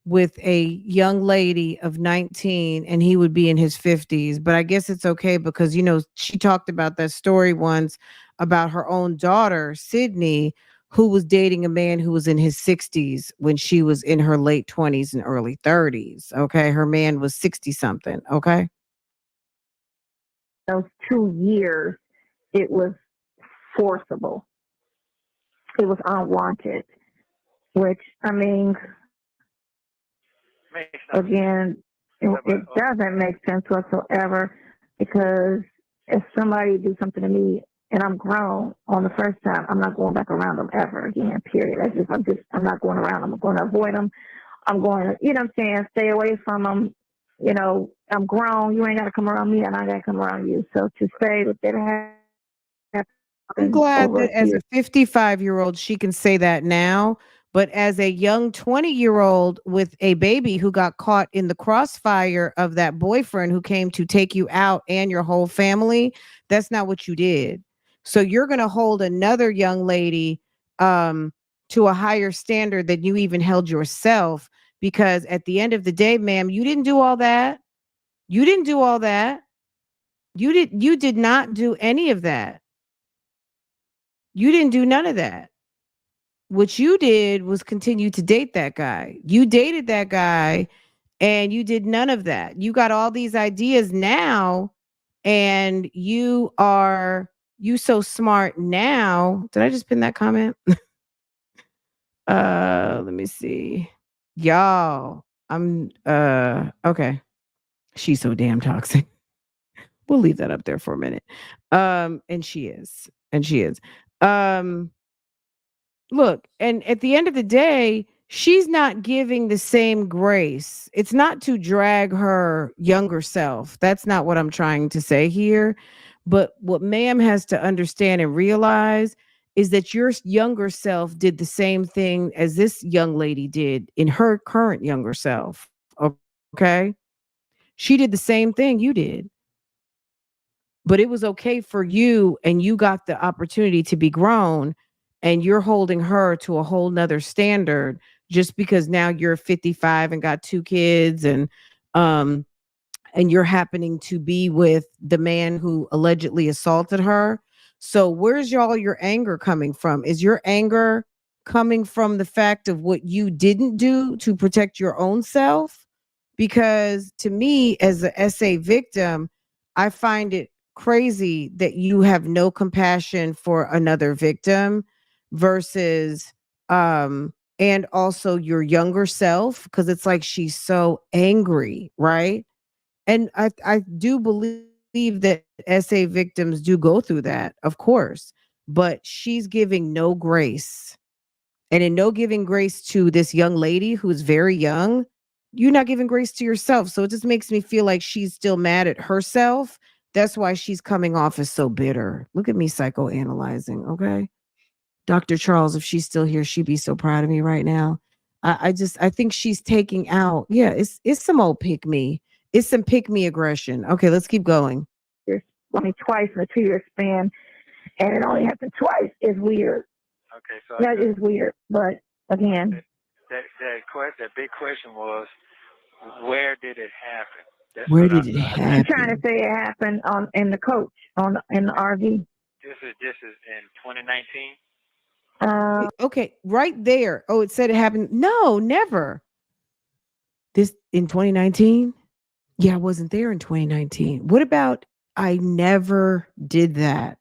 with a young lady of 19 and he would be in his 50s. But I guess it's okay because, you know, she talked about that story once about her own daughter, Sydney, who was dating a man who was in his 60s when she was in her late 20s and early 30s. Okay. Her man was 60 something. Okay. Those 2 years, it was forcible. It was unwanted, which, I mean, again, it doesn't make sense whatsoever, because if somebody do something to me and I'm grown on the first time, I'm not going back around them ever again, period. I'm not going around them. I'm going to avoid them. I'm going to, you know what I'm saying, stay away from them. You know, I'm grown. You ain't got to come around me, and I got to come around you. So to say that they have. I'm glad that as a 55-year-old, she can say that now. But as a young 20-year-old with a baby who got caught in the crossfire of that boyfriend who came to take you out and your whole family, that's not what you did. So you're going to hold another young lady to a higher standard than you even held yourself, because at the end of the day, ma'am, you didn't do all that. You didn't do all that. You did not do any of that. You didn't do none of that. What you did was continue to date that guy. You dated that guy and you did none of that. You got all these ideas now and you so smart now. Did I just pin that comment? Let me see. Y'all, I'm okay. She's so damn toxic. We'll leave that up there for a minute. And she is. And she is. Um, Look, and at the end of the day, she's not giving the same grace. It's not to drag her younger self. That's not what I'm trying to say here. But what ma'am has to understand and realize is that your younger self did the same thing as this young lady did in her current younger self. Okay. She did the same thing you did, but it was okay for you, and you got the opportunity to be grown, and you're holding her to a whole nother standard just because now you're 55 and got two kids, um and you're happening to be with the man who allegedly assaulted her. So where's y'all your anger coming from? Is your anger coming from the fact of what you didn't do to protect your own self? Because to me, as a SA victim, I find it crazy that you have no compassion for another victim versus and also your younger self, because it's like she's so angry, right? And I do believe that SA victims do go through that, of course, but she's giving no grace. And in no giving grace to this young lady who's very young, you're not giving grace to yourself. So it just makes me feel like she's still mad at herself. That's why she's coming off as so bitter. Look at me psychoanalyzing, okay? Dr. Charles, if she's still here, she'd be so proud of me right now. I think she's taking out, yeah, it's some old pick me. It's some pick me aggression. Okay, let's keep going. There's only twice in a 2-year span, and it only happened twice is weird. Okay, so That is weird. But again, that big question was, where did it happen? That's Where what did it I'm trying to happen? say it happened in the coach in the RV. This is in 2019. Okay, right there. Oh, it said it happened. No, never. This in 2019? Yeah, I wasn't there in 2019. What about I never did that?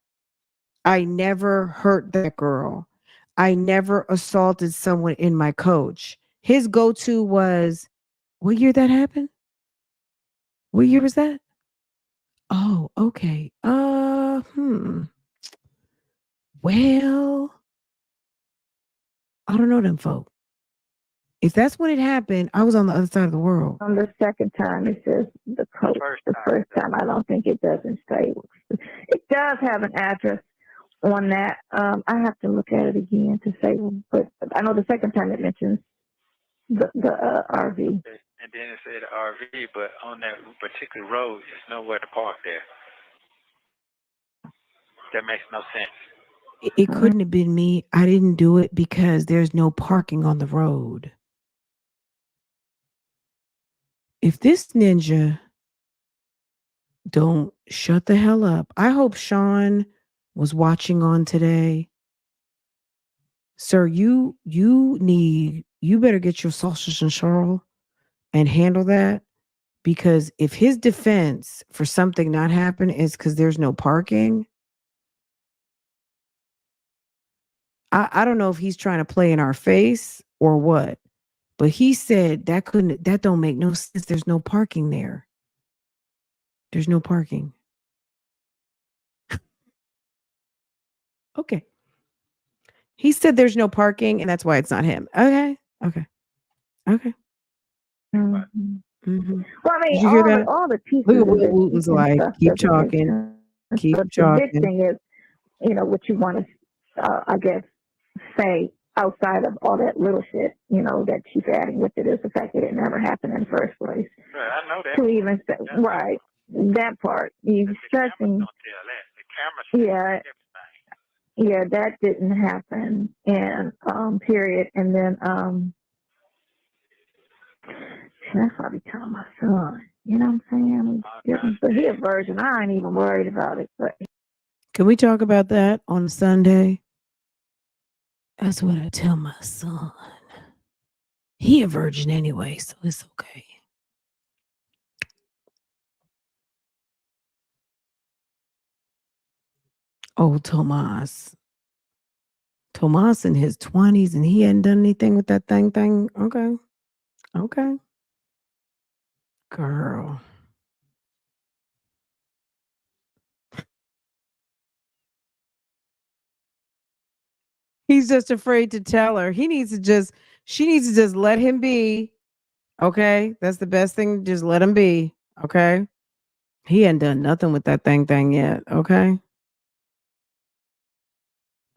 I never hurt that girl. I never assaulted someone in my coach. His go-to was, what year that happened? What year was that? Oh, okay. Well, I don't know them folk. If that's when it happened, I was on the other side of the world. On the second time, it says the coach. The first time, I don't think it doesn't say. It does have an address on that. I have to look at it again to say, but I know the second time it mentions the RV. And then it said RV, but on that particular road, there's nowhere to park there. That makes no sense. It couldn't have been me. I didn't do it because there's no parking on the road. If this ninja don't shut the hell up, I hope Sean was watching on today. Sir, you better get your sausage and Charles and handle that, because if his defense for something not happen is because there's no parking, I don't know if he's trying to play in our face or what, but he said that don't make no sense. There's no parking there. There's no parking. Okay. He said there's no parking and that's why it's not him. Okay. Mm-hmm. Mm-hmm. Well, I mean, Did you hear that? all the pieces Look at of what it Wooten's and like. stuff Keep doesn't make talking. sense. Keep But the talking. big thing is, what you want to, I guess, say outside of all that little shit, that she's adding with it is the fact that it never happened in the first place. Right, I know that. To even say, right, that part. You stressing. The camera Yeah. Yeah, that didn't happen, and period. And then that's what I be telling my son. You know what I'm saying? But he a virgin. I ain't even worried about it. But Can we talk about that on Sunday? That's what I tell my son. He a virgin anyway, so it's okay. Oh, Tomas in his 20s and he hadn't done anything with that thing. Okay. Girl. He's just afraid to tell her. She needs to just let him be. Okay. That's the best thing. Just let him be. Okay. He hadn't done nothing with that thing yet. Okay.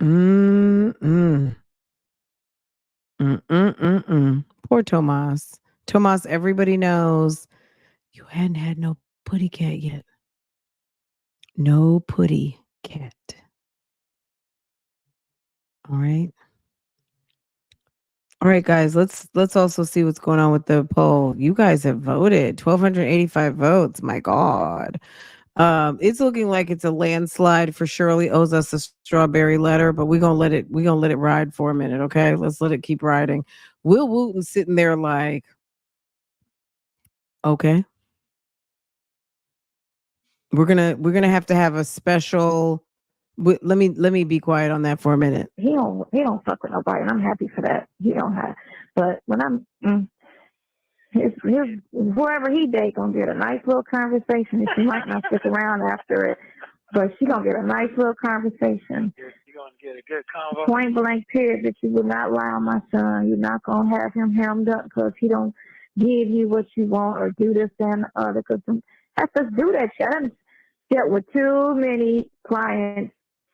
Mm-mm. Mm-mm-mm-mm. Poor Tomas. Tomas, everybody knows you hadn't had no putty cat yet. No putty cat. All right. All right, guys, let's also see what's going on with the poll. You guys have voted 1,285 votes. My God. It's looking like it's a landslide for Shirley owes us a strawberry letter, but we're gonna let it ride for a minute, okay? Let's let it keep riding. Will Wooten sitting there like, okay, we're gonna have to have a special. Let me be quiet on that for a minute. He don't fuck with nobody, and I'm happy for that. He don't have. But when his whoever he date gonna get a nice little conversation. And she might not stick around after it, but she gonna get a nice little conversation. You're going to get a good convo. Point blank period that you will not lie on my son. You're not gonna have him hemmed up because he don't give you what you want or do this and the other. Because have to do that shit. I done dealt with too many clients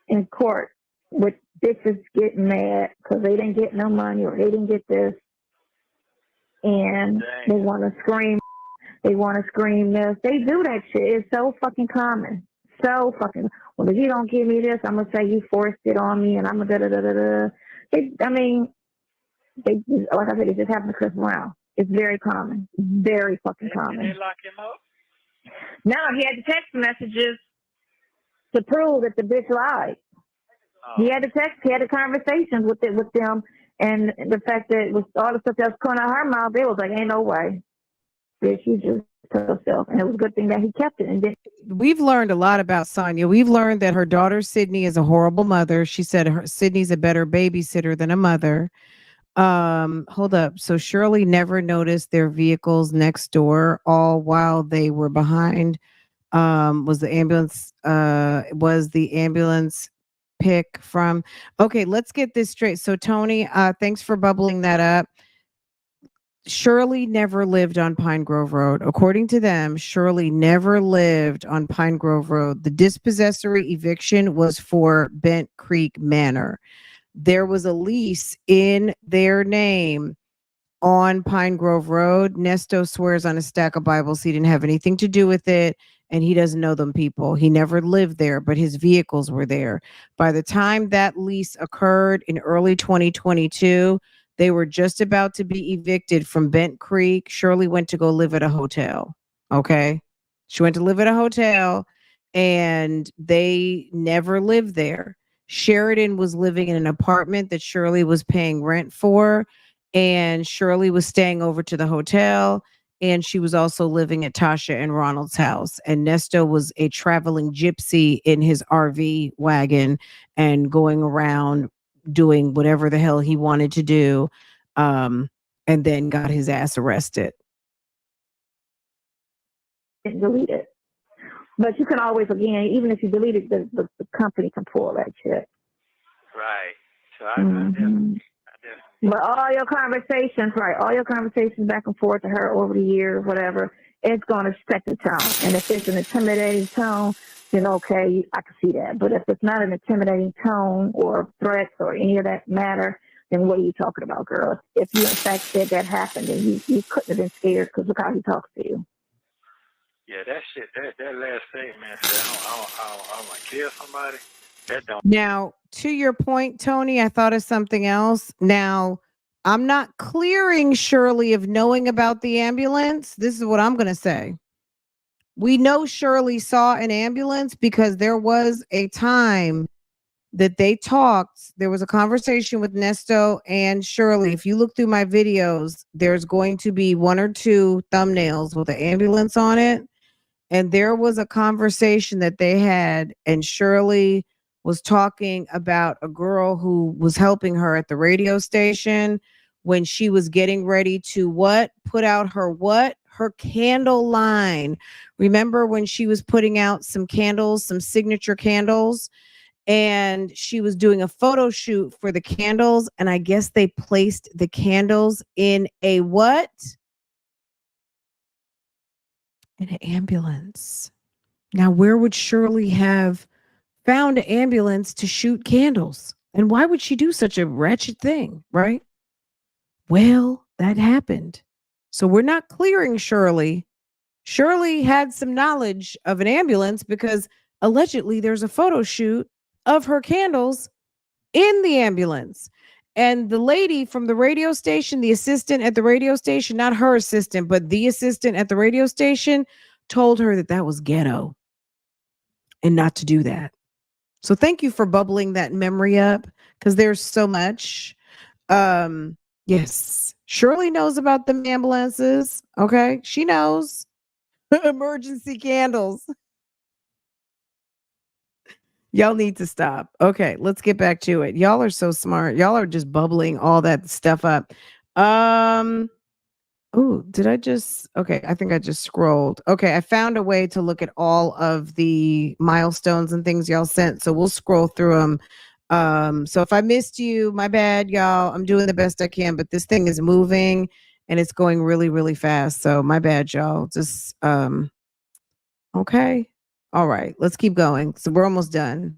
in court with bitches getting mad because they didn't get no money or they didn't get this, and they want to scream. They want to scream this. They do that shit. It's so fucking common. So fucking. Well, if you don't give me this, I'm gonna say you forced it on me, and I'm gonna da da da da. They, like I said, it just happened to Chris Brown. It's very common. Very fucking common. Did they lock him up? No, he had the text messages to prove that the bitch lied. He had the conversations with them, and the fact that it was all the stuff that was coming out of her mouth, they was like, ain't no way. Bitch, you just took herself. And it was a good thing that he kept it. And then We've learned a lot about Sonia. We've learned that her daughter Sydney is a horrible mother. She said Sydney's a better babysitter than a mother. Hold up. So Shirley never noticed their vehicles next door, all while they were behind. Was the ambulance pick from? Okay, let's get this straight. So Tony, thanks for bubbling that up. Shirley never lived on Pine Grove Road. According to them, Shirley never lived on Pine Grove Road. The dispossessory eviction was for Bent Creek Manor. There was a lease in their name on Pine Grove Road. Nesto swears on a stack of Bibles he didn't have anything to do with it, and he doesn't know them people. He never lived there, but his vehicles were there. By the time that lease occurred in early 2022, they were just about to be evicted from Bent Creek. Shirley went to go live at a hotel. Okay. She went to live at a hotel, and they never lived there. Sheridan was living in an apartment that Shirley was paying rent for, and Shirley was staying over to the hotel, and she was also living at Tasha and Ronald's house. And Nesto was a traveling gypsy in his RV wagon and going around doing whatever the hell he wanted to do, and then got his ass arrested. delete it. But you can always, again, even if you delete it, the company can pull that shit. Right. So I definitely. But all your conversations, right, all your conversations back and forth to her over the years, whatever, it's going to set the tone. And if it's an intimidating tone, then okay, I can see that. But if it's not an intimidating tone or threats or any of that matter, then what are you talking about, girl? If you in fact said that happened, then you couldn't have been scared because look how he talks to you. Yeah, that shit, that last statement said, I want to kill somebody. That don't. Now, to your point, Tony, I thought of something else. Now, I'm not clearing Shirley of knowing about the ambulance. This is what I'm going to say. We know Shirley saw an ambulance because there was a time that they talked. There was a conversation with Nesto and Shirley. If you look through my videos, there's going to be 1 or 2 thumbnails with the ambulance on it. And there was a conversation that they had, and Shirley was talking about a girl who was helping her at the radio station when she was getting ready to put out her candle line. Remember when she was putting out some candles, some signature candles, and she was doing a photo shoot for the candles, and I guess they placed the candles in a what? In an ambulance. Now, where would Shirley have found an ambulance to shoot candles? And why would she do such a wretched thing, right? Well, that happened. So we're not clearing Shirley. Shirley had some knowledge of an ambulance because allegedly there's a photo shoot of her candles in the ambulance. And the lady from the radio station, the assistant at the radio station, not her assistant, but the assistant at the radio station, told her that that was ghetto and not to do that. So thank you for bubbling that memory up because there's so much. Yes, Shirley knows about the ambulances. Okay, she knows. Emergency candles. Y'all need to stop. Okay, let's get back to it. Y'all are so smart. Y'all are just bubbling all that stuff up. Oh, did I just? Okay, I think I just scrolled. Okay, I found a way to look at all of the milestones and things y'all sent. So we'll scroll through them. So if I missed you, my bad, y'all. I'm doing the best I can, but this thing is moving and it's going really, really fast. So my bad, y'all. Just okay. All right, let's keep going. So we're almost done.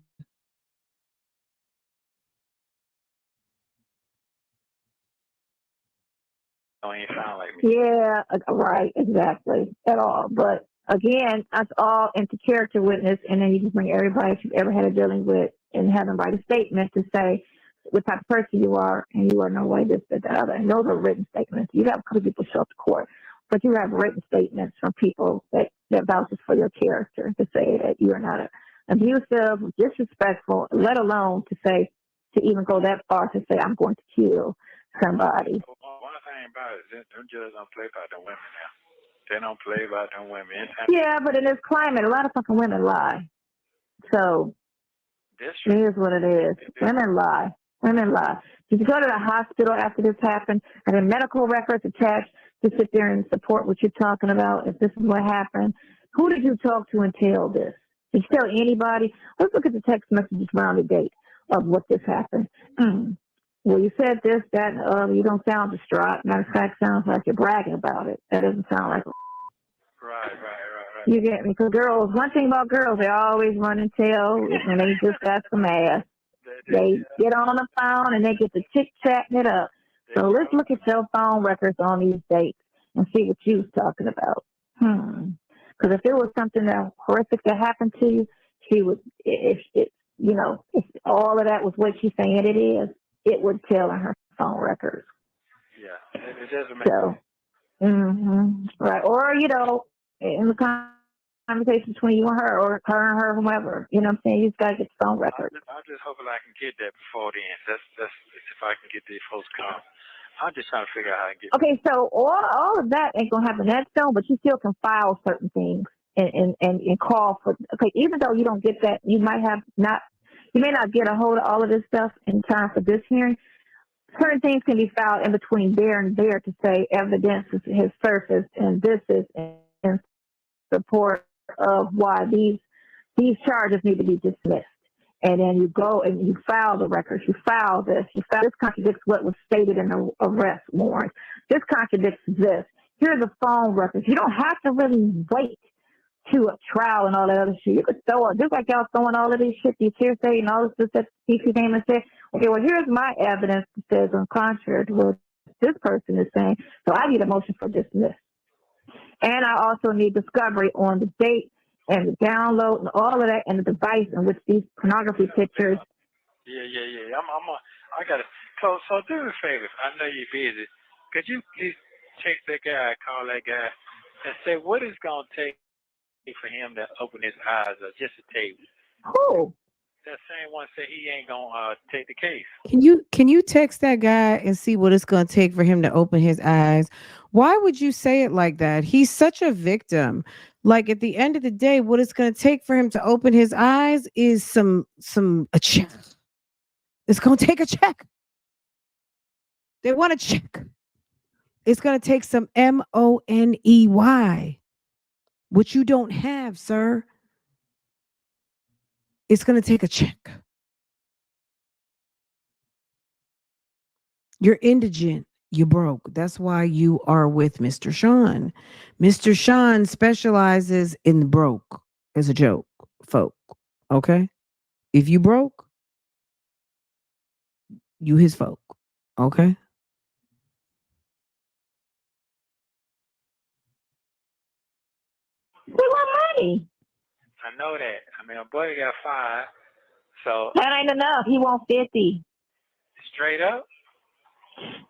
Don't even sound like me. Yeah, right, exactly, at all. But again, that's all into character witness, and then you just bring everybody you've ever had a dealing with and have them write a statement to say what type of person you are, and you are no way this, that, the other. And those are written statements. You have a couple people show up to court, but you have written statements from people that vouches for your character to say that you are not abusive, disrespectful, let alone to even go that far to say I'm going to kill somebody. One thing about it, them judges don't play about them women now. They don't play about them women. Yeah, but in this climate, a lot of fucking women lie. So it is what it is. Women lie. Women lie. Did you go to the hospital after this happened? Are there medical records attached to sit there and support what you're talking about? If this is what happened, who did you talk to and tell this? Did you tell anybody? Let's look at the text messages around the date of what this happened. Well, you said this, that, and the other. You don't sound distraught. Matter of fact, sounds like you're bragging about it. That doesn't sound like. Right. You get me? Because girls, one thing about girls, they always run and tell, and they just got some ass. They get on the phone and they get to chit-chatting it up. So let's look at your phone records on these dates and see what you was talking about. Because if it was something that horrific that happened to you, she would, if all of that was what she's saying it is, it would tell in her phone records. Yeah, it doesn't make sense. Right. Or, in the conversation between you and her, or her and her, whomever, you know what I'm saying? You just got to get the phone records. I'm just hoping I can get that before the end. That's if I can get these folks come. I'm just trying to figure out how to get. Okay, so all of that ain't going to happen that soon, but you still can file certain things and call for, okay, even though you don't get that, you may not get a hold of all of this stuff in time for this hearing. Certain things can be filed in between there and there to say evidence has surfaced, and this is in support of why these charges need to be dismissed. And then you go and you file the records. You file this. This contradicts what was stated in the arrest warrant. This contradicts this. Here's the phone records. You don't have to really wait to a trial and all that other shit. You could throw it, just like y'all throwing all of this shit, these hearsay and all this stuff that PC came and said, okay, well, here's my evidence that says on contrary to what this person is saying. So I need a motion for dismiss. And I also need discovery on the date and the download and all of that and the device in which these pornography pictures. Yeah. I got it. So do me a favor. I know you're busy. Could you please text that guy, call that guy, and say what it's going to take for him to open his eyes or just a table? Who? That same one said he ain't gonna take the case. Can you text that guy and see what it's going to take for him to open his eyes? Why would you say it like that? He's such a victim. Like at the end of the day, what it's going to take for him to open his eyes is a check. It's going to take a check. They want a check. It's going to take some money, which you don't have, sir. It's going to take a check. You're indigent. You broke. That's why you are with Mr. Sean. Mr. Sean specializes in broke as a joke, folk. Okay? If you broke, you his folk. Okay? We want money. I know that. I mean, my buddy got 5, so That ain't enough. He wants 50. straight up.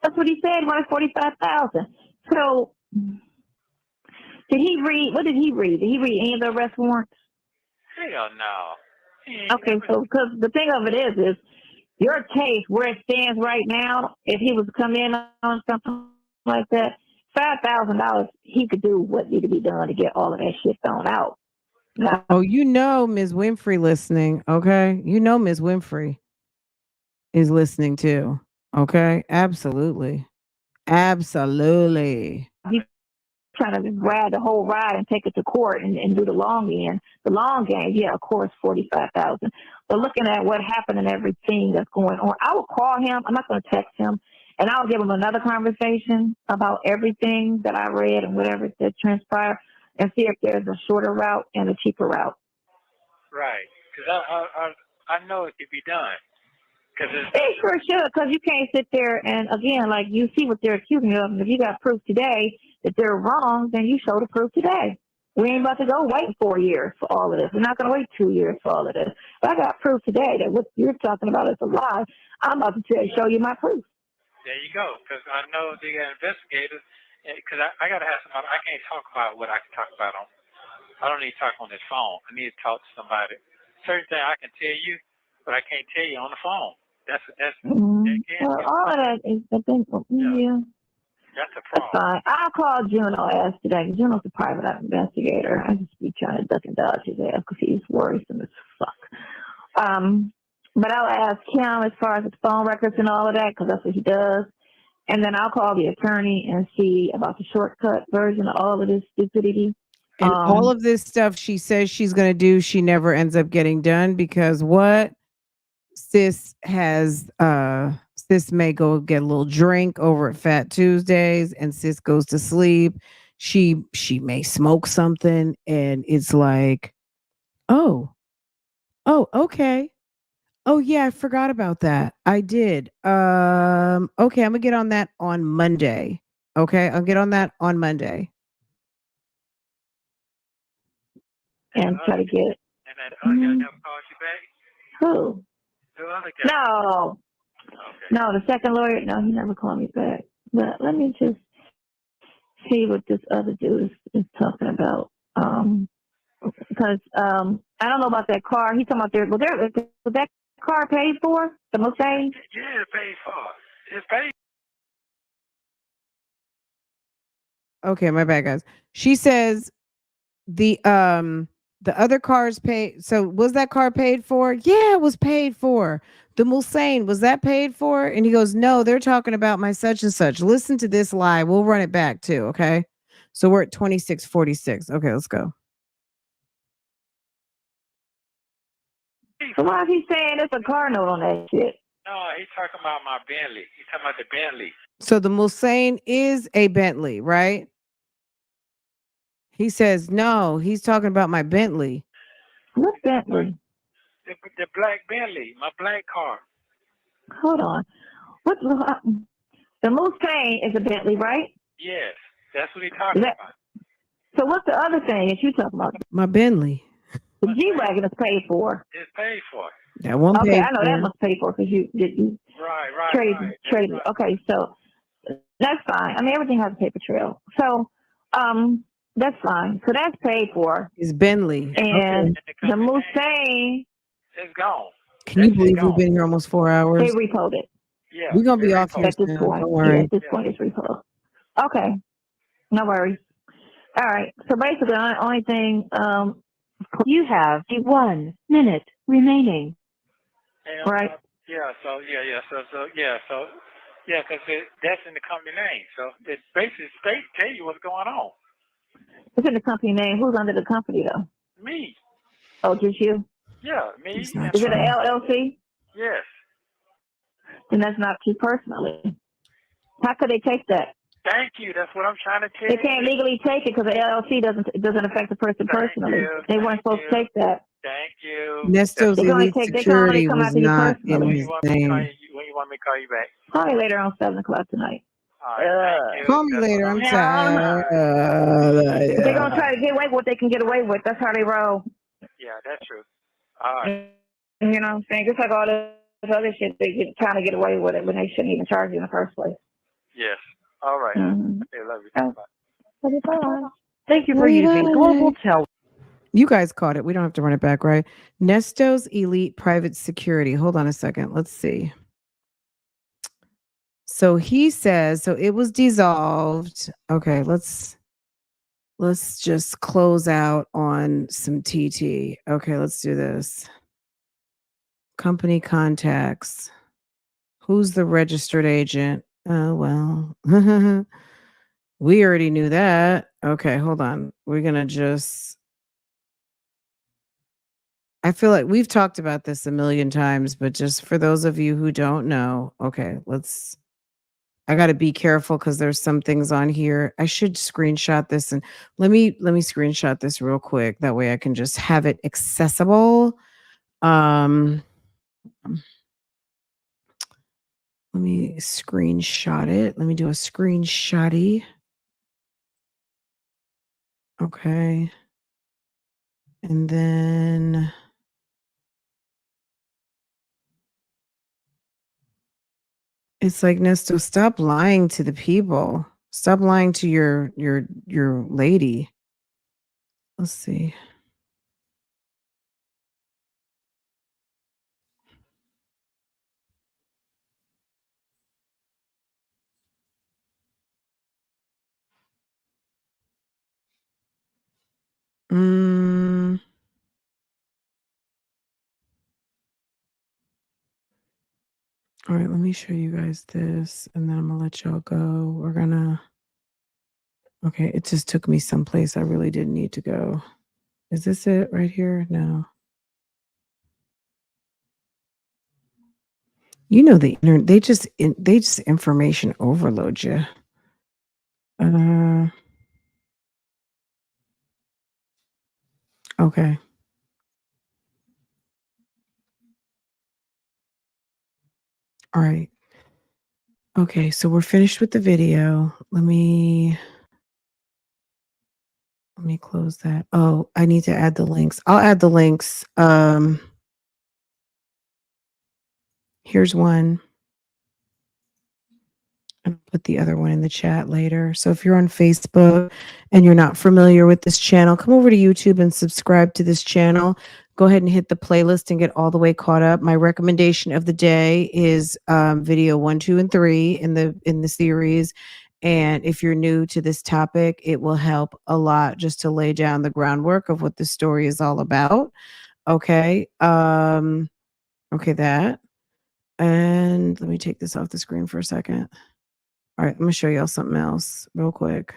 That's what he said. He wanted 45,000. So, did he read? What did he read? Did he read any of the arrest warrants? Hell no. He ain't Okay, never- so because the thing of it is your case where it stands right now. If he was to come in on something like that, $5,000, he could do what needed to be done to get all of that shit thrown out. Now, Oh, you know Ms. Winfrey listening, okay? You know Ms. Winfrey is listening too. Okay? Absolutely. Absolutely. he's trying to grab the whole ride and take it to court and do the long end. The long game, yeah, of course, 45,000. But looking at what happened and everything that's going on, I will call him. I'm not going to text him, and I'll give him another conversation about everything that I read and whatever that transpired, and see if there's a shorter route and a cheaper route. Right. Because I know it could be done. Because They sure should, because you can't sit there and, again, like you see what they're accusing you of, and if you got proof today that they're wrong, then you show the proof today. We ain't about to go wait 4 years for all of this. We're not going to wait 2 years for all of this. If I got proof today that what you're talking about is a lie, I'm about to show you my proof. there you go. Because I know they got investigators. Because I got to have somebody. I can't talk about what I can talk about on. I don't need to talk on this phone. I need to talk to somebody. Certain things I can tell you, but I can't tell you on the phone. That's Well, all of that is, I think, yeah. That's a That's problem. fine. I'll call Juno ass today. Juno's a private investigator. I just be trying to duck and dodge his ass because he's worrisome as fuck. But I'll ask him as far as his phone records and all of that because that's what he does. And then I'll call the attorney and see about the shortcut version of all of this stupidity. And all of this stuff she says she's going to do, she never ends up getting done because what? Sis may go get a little drink over at Fat Tuesdays and sis goes to sleep. She may smoke something and it's like, oh, okay. Oh yeah, I forgot about that. I did. Okay, I'm gonna get on that on Monday. Okay, I'll get on that on Monday. And try to get it. And that other guy never called you back? Who? The other guy. No. Okay. No, the second lawyer, no, he never called me back. But let me just see what this other dude is talking about. Because I don't know about that car. He's talking about was that car paid for? The Mustang? Yeah, it's paid for. It's paid. Okay, my bad, guys. She says the other car is paid. So was that car paid for? Yeah, it was paid for. The Mulsanne, was that paid for? And he goes, no, they're talking about my such and such. Listen to this lie. We'll run it back too. Okay. So we're at 2646. Okay, let's go. So why is he saying there's a car note on that shit? No, he's talking about my Bentley. He's talking about the Bentley. So the Mulsanne is a Bentley, right? He says, no, he's talking about my Bentley. What Bentley? The black Bentley, my black car. Hold on. The Mustang is a Bentley, right? Yes, that's what he's talking about. So what's the other thing that you talking about? My Bentley. The G-Wagon is paid for. It's paid for. That one Okay, paid I know for. that must pay for because you Right. traded. Okay, so that's fine. I mean, everything has a paper trail. So, that's fine. So that's paid for. It's Bentley. And Okay. the Mustang, it's gone. Can you believe we've been here almost 4 hours? they repoed it. Yeah. We're gonna be off here At this soon. point. Don't worry. Yeah, at this point, it's repoed. Okay. No worries. All right. So basically, the only thing, you have 1 minute remaining. And, right? Because that's in the company name. So it basically tell you what's going on. It's in the company name. Who's under the company, though? Me. Oh, just you? Yeah, me. Is it an LLC? Yes. Then that's not you personally. How could they take that? Thank you. That's what I'm trying to tell They you. can't legally take it because the LLC doesn't affect the person personally. They weren't supposed to take that. Thank you. Nesto's They can only Elite take. They can only Security come was after you not in personally. his name. When you want me to call you back? Probably later on 7:00 tonight. All right, thank you. Call me That's later. what I'm Yeah. tired. They're gonna try to get away with what they can get away with. That's how they roll. Yeah, that's true. All right. You know what I'm saying? Just like all this other shit, they get trying to get away with it when they shouldn't even charge you in the first place. Yes. All right. Mm-hmm. Okay, love you. Oh. Bye. Bye. Thank you for using Global Tel. You guys caught it. We don't have to run it back, right? Nesto's Elite Private Security. Hold on a second. Let's see. So he says, so it was dissolved. Okay, let's just close out on some TT. Okay, let's do this. Company contacts. Who's the registered agent? Oh, well. We already knew that. Okay, hold on. We're going to just I feel like we've talked about this a million times, but just for those of you who don't know, okay, I got to be careful because there's some things on here. I should screenshot this and let me screenshot this real quick. That way I can just have it accessible. Let me screenshot it. Let me do a screenshotty. Okay. And then it's like, Nesto, stop lying to the people. Stop lying to your lady. Let's see. All right, let me show you guys this, and then I'm gonna let y'all go. Okay, it just took me someplace I really didn't need to go. Is this it right here? No. You know the internet, they just information overload you. Okay. All right. Okay, so we're finished with the video. Let me close that. Oh, I need to add the links. I'll add the links. Here's one. And I'll put the other one in the chat later. So if you're on Facebook and you're not familiar with this channel, come over to YouTube and subscribe to this channel. Go ahead and hit the playlist and get all the way caught up. My recommendation of the day is video 1, 2, and 3 in the series. And if you're new to this topic, it will help a lot just to lay down the groundwork of what the story is all about. Okay. Okay, that. And let me take this off the screen for a second. All right, I'm gonna show y'all something else real quick.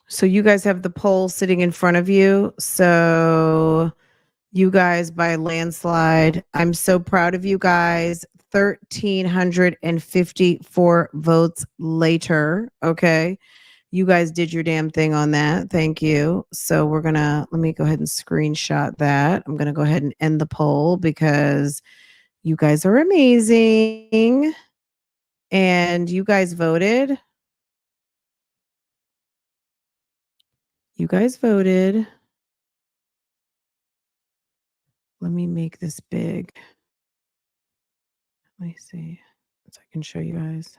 So you guys have the poll sitting in front of you. So you guys by landslide, I'm so proud of you guys. 1,354 votes later. Okay. You guys did your damn thing on that. Thank you. So let me go ahead and screenshot that. I'm going to go ahead and end the poll because you guys are amazing. And you guys voted. You guys voted. Let me make this big. Let me see so I can show you guys.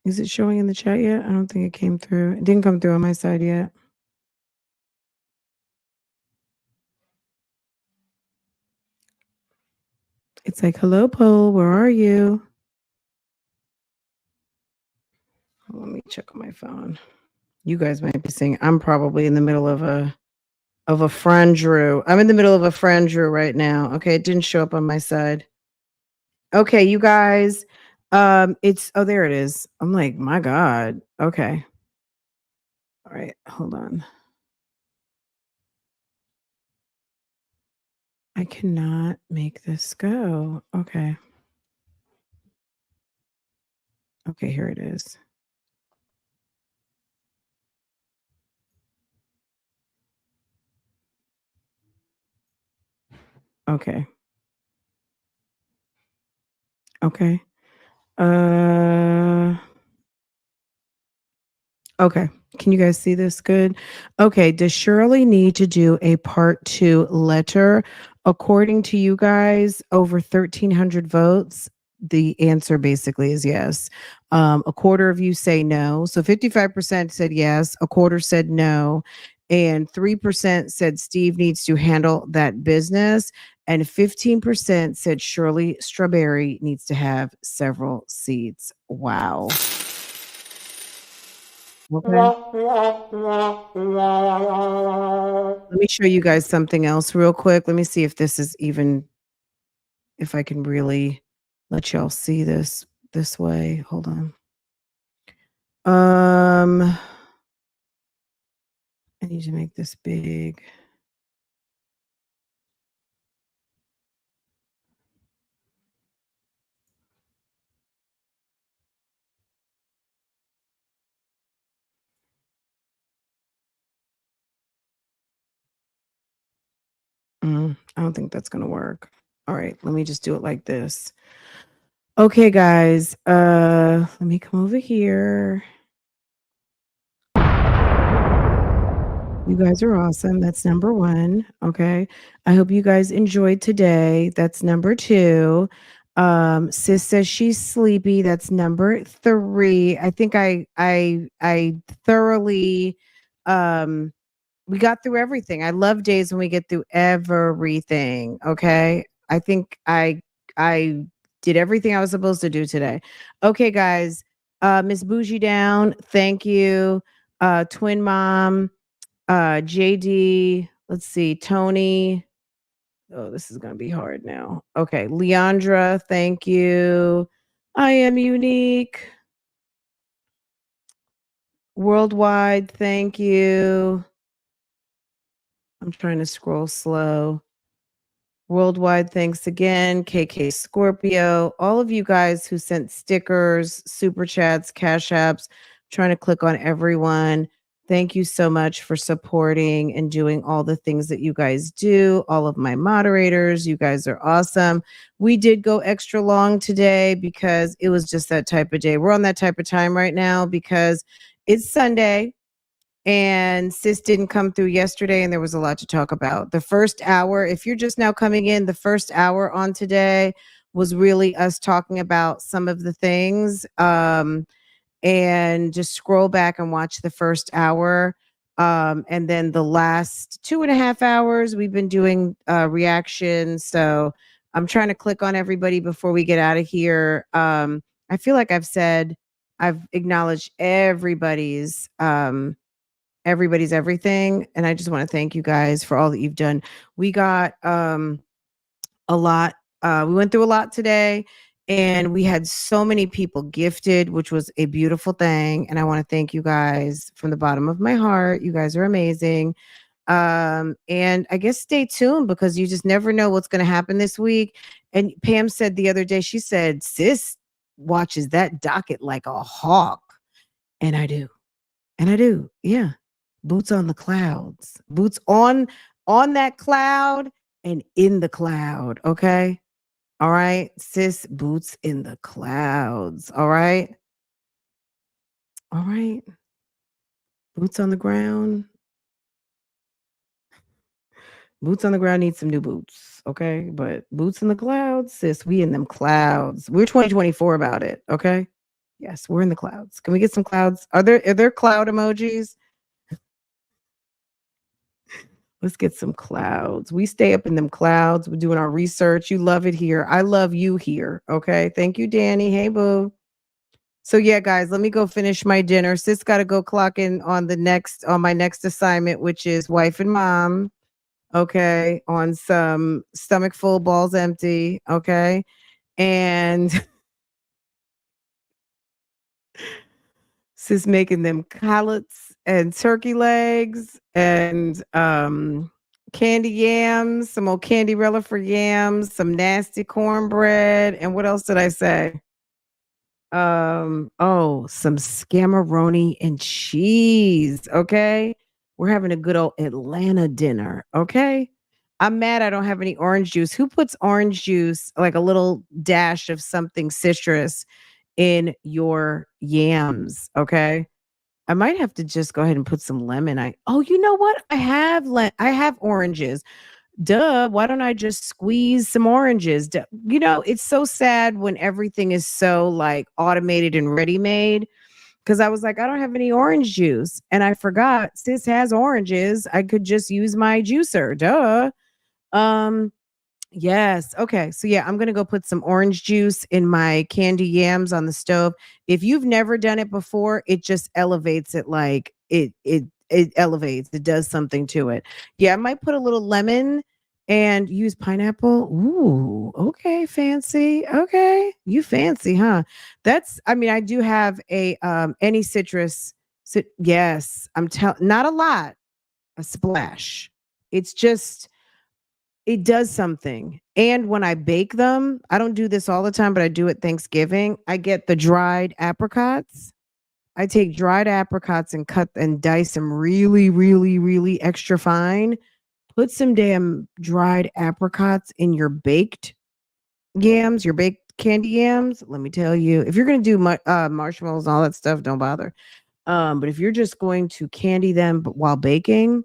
Is it showing in the chat yet? I don't think it came through. It didn't come through on my side yet. It's like, hello, poll, where are you? Let me check on my phone. You guys might be saying I'm probably in the middle of a friend Drew. I'm in the middle of a friend Drew right now. Okay, it didn't show up on my side. Okay, you guys. There it is. I'm like, my God. Okay. All right, hold on. I cannot make this go. Okay. Okay, here it is. Okay. Okay. Okay. Can you guys see this good? Okay. Does Shirley need to do a part 2 letter? According to you guys, over 1,300 votes, the answer basically is yes. A quarter of you say no. So 55% said yes, a quarter said no, and 3% said Steve needs to handle that business, and 15% said Shirley Strawberry needs to have several seats. Wow. Okay. Let me show you guys something else real quick. Let me see if this is even, if I can really let y'all see this way. Hold on. I need to make this big. I don't think that's gonna work. All right, let me just do it like this. Okay, guys. Let me come over here. You guys are awesome. That's number 1. Okay. I hope you guys enjoyed today. That's number 2. Sis says she's sleepy. That's number 3. I think I thoroughly we got through everything. I love days when we get through everything. Okay. I think I did everything I was supposed to do today. Okay, guys. Miss Bougie down. Thank you. Twin mom. JD, let's see, Tony. Oh, this is going to be hard now. Okay, Leandra, thank you. I am unique. Worldwide, thank you. I'm trying to scroll slow. Worldwide, thanks again. KK Scorpio, all of you guys who sent stickers, super chats, cash apps, trying to click on everyone. Thank you so much for supporting and doing all the things that you guys do. All of my moderators, you guys are awesome. We did go extra long today because it was just that type of day. We're on that type of time right now because it's Sunday. And sis didn't come through yesterday, and there was a lot to talk about. The first hour, if you're just now coming in, the first hour on today was really us talking about some of the things. And just scroll back and watch the first hour. And then the last 2.5 hours, we've been doing reactions. So I'm trying to click on everybody before we get out of here. I feel like I've acknowledged everybody's everything, and I just want to thank you guys for all that you've done. We got a lot, we went through a lot today, and we had so many people gifted, which was a beautiful thing, and I want to thank you guys from the bottom of my heart. You guys are amazing. And I guess stay tuned because you just never know what's going to happen this week. And Pam said the other day, she said sis watches that docket like a hawk, and I do. Yeah. Boots on the clouds. Boots on that cloud and in the cloud. Okay. All right. Sis, boots in the clouds. All right. All right. Boots on the ground. Boots on the ground need some new boots. Okay. But boots in the clouds, sis, we in them clouds. We're 2024 about it. Okay. Yes, we're in the clouds. Can we get some clouds? Are there cloud emojis? Let's get some clouds. We stay up in them clouds. We're doing our research. You love it here. I love you here. Okay. Thank you, Danny. Hey, boo. So yeah, guys, let me go finish my dinner. Sis got to go clock in on my next assignment, which is wife and mom. Okay. On some stomach full, balls empty. Okay. And sis making them collards and turkey legs and candy yams, some old candy for yams, some nasty cornbread, and what else did I say? Some scamoroni and cheese. Okay. We're having a good old Atlanta dinner. Okay. I'm mad I don't have any orange juice. Who puts orange juice, like a little dash of something citrus, in your yams? Okay. I might have to just go ahead and put some lemon. You know what? I have oranges. Duh, why don't I just squeeze some oranges? You know, it's so sad when everything is so like automated and ready made. Cause I was like, I don't have any orange juice. And I forgot sis has oranges. I could just use my juicer. Duh. Um, Yes. Okay. So yeah, I'm gonna go put some orange juice in my candy yams on the stove. If you've never done it before, it just elevates it, like it elevates. It does something to it. Yeah, I might put a little lemon and use pineapple. Ooh, okay, fancy. Okay. You fancy, huh? I mean, I do have a any citrus. Yes, I'm telling, not a lot, a splash. It's just, it does something. And when I bake them, I don't do this all the time, but I do at Thanksgiving. I get the dried apricots. I take dried apricots and cut and dice them really, really, really extra fine. Put some damn dried apricots in your baked yams, your baked candy yams. Let me tell you, if you're going to do marshmallows and all that stuff, don't bother. But if you're just going to candy them while baking,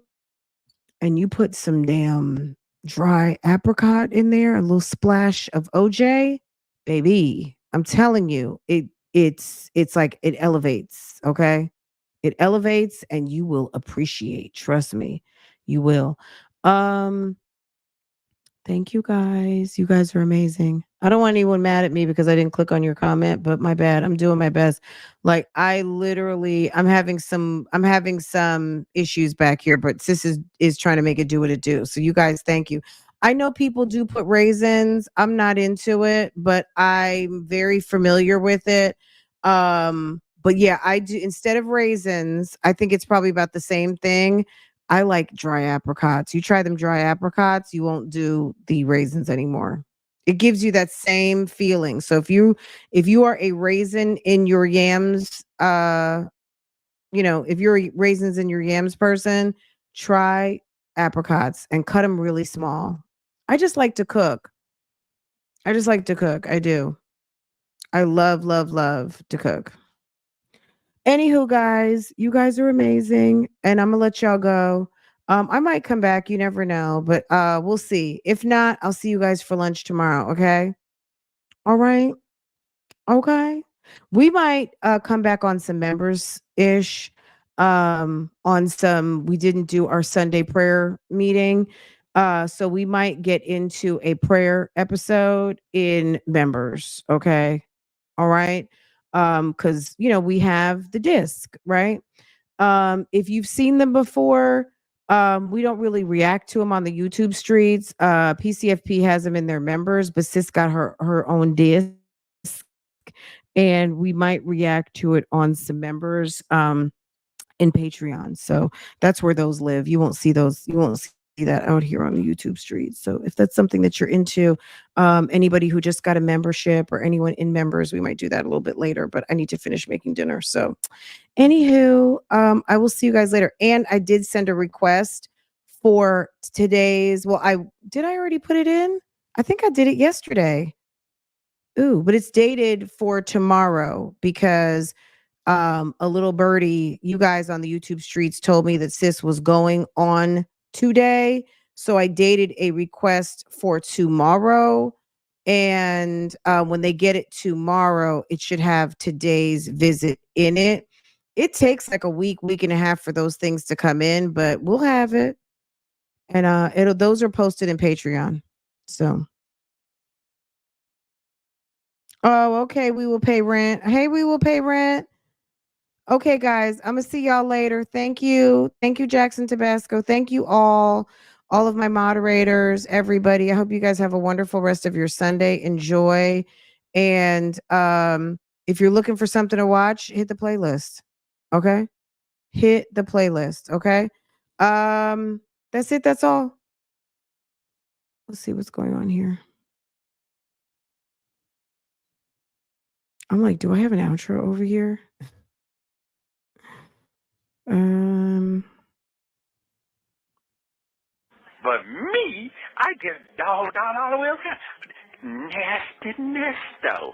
and you put some damn dry apricot in there, a little splash of OJ, baby, I'm telling you, it's like it elevates, okay? It elevates and you will appreciate. Trust me, you will. Um Thank you guys. You guys are amazing. I don't want anyone mad at me because I didn't click on your comment, but my bad. I'm doing my best. Like I'm having some issues back here, but sis is trying to make it do what it do. So you guys, thank you. I know people do put raisins. I'm not into it, but I'm very familiar with it. But yeah, I do, instead of raisins, I think it's probably about the same thing. I like dry apricots. You try them dry apricots, you won't do the raisins anymore. It gives you that same feeling. So if you are a raisin in your yams, if you're a raisins in your yams person, try apricots and cut them really small. I just like to cook. I just like to cook. I do. I love, love, love to cook. Anywho, guys, you guys are amazing, and I'm gonna let y'all go. I might come back, you never know, but we'll see. If not, I'll see you guys for lunch tomorrow. Okay. All right. Okay. We might come back on some members ish. On some, we didn't do our Sunday prayer meeting. So we might get into a prayer episode in members. Okay. All right. Because we have the disc, right? If you've seen them before, we don't really react to them on the YouTube streets. PCFP has them in their members, but sis got her own disc, and we might react to it on some members in Patreon. So that's where those live. You won't see those. You won't see that out here on the YouTube streets. So if that's something that you're into, anybody who just got a membership or anyone in members, we might do that a little bit later. But I need to finish making dinner. So anywho, I will see you guys later. And I did send a request for today's. Well, I already put it in. I think I did it yesterday. Ooh, but it's dated for tomorrow because a little birdie, you guys on the YouTube streets told me that sis was going on today. So I dated a request for tomorrow. And when they get it tomorrow, it should have today's visit in it. It takes like a week and a half for those things to come in, but we'll have it. And those are posted in Patreon. So okay, we will pay rent. Hey, we will pay rent. Okay, guys, I'm gonna see y'all later. Thank you. Thank you, Jackson Tabasco. Thank you all. all of my moderators, everybody. I hope you guys have a wonderful rest of your Sunday. Enjoy. And if you're looking for something to watch, hit the playlist. Okay? Hit the playlist. Okay? That's it. That's all. Let's see what's going on here. I'm like, do I have an outro over here? But me, I get dogged out all the way around. Nasty Nesto.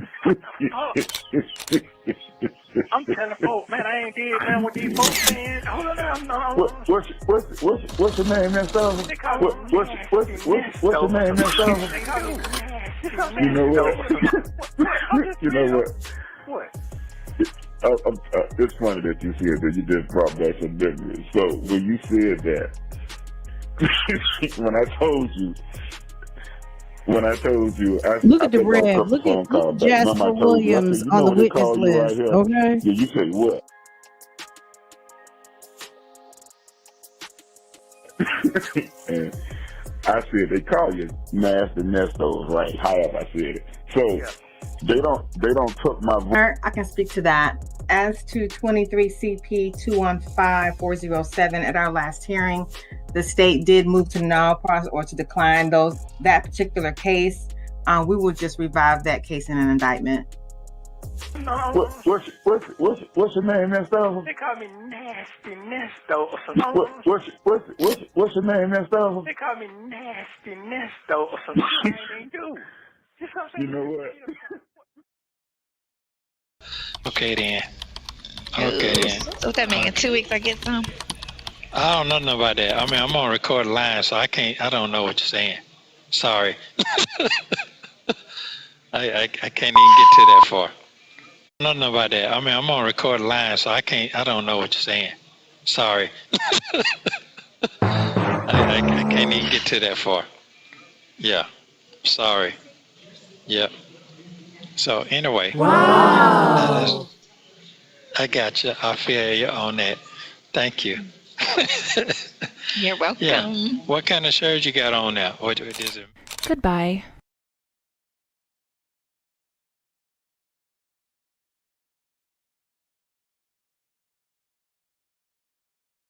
I'm telling folks, man, I ain't did nothing with these folks, man. Hold on, What's your name, Nesto? What's your name, Nesto? You know what? You know what? What? It's funny that you said that. You just brought back some memories. So when you said that, when I told you, look at the red. Look at Jasper Williams on the witness list. Okay. Yeah, you say what? And I said they call you Nasty Nestos, right? However I said it. So they don't took my voice. I can speak to that. As to 23 CP 215407 at our last hearing, the state did move to null process or to decline that particular case. We will just revive that case in an indictment. What's your name, Nesto? They call me Nasty Nesto. What's your name, Nesto? They call me Nasty Nesto or some shit I ain't do. You know what? Okay then. Okay then. So what that mean? In 2 weeks I get some? I don't know nothing about that. I mean, I'm on record line, so I don't know what you're saying. Sorry. I can't even get to that far. I don't know about that. I mean, I'm on record line, so I don't know what you're saying. Sorry. I can't even get to that far. Yeah. Sorry. Yep. So anyway. Wow. I got you. I feel you on that. Thank you. You're welcome. Yeah. What kind of shirt you got on now? What is it? Goodbye.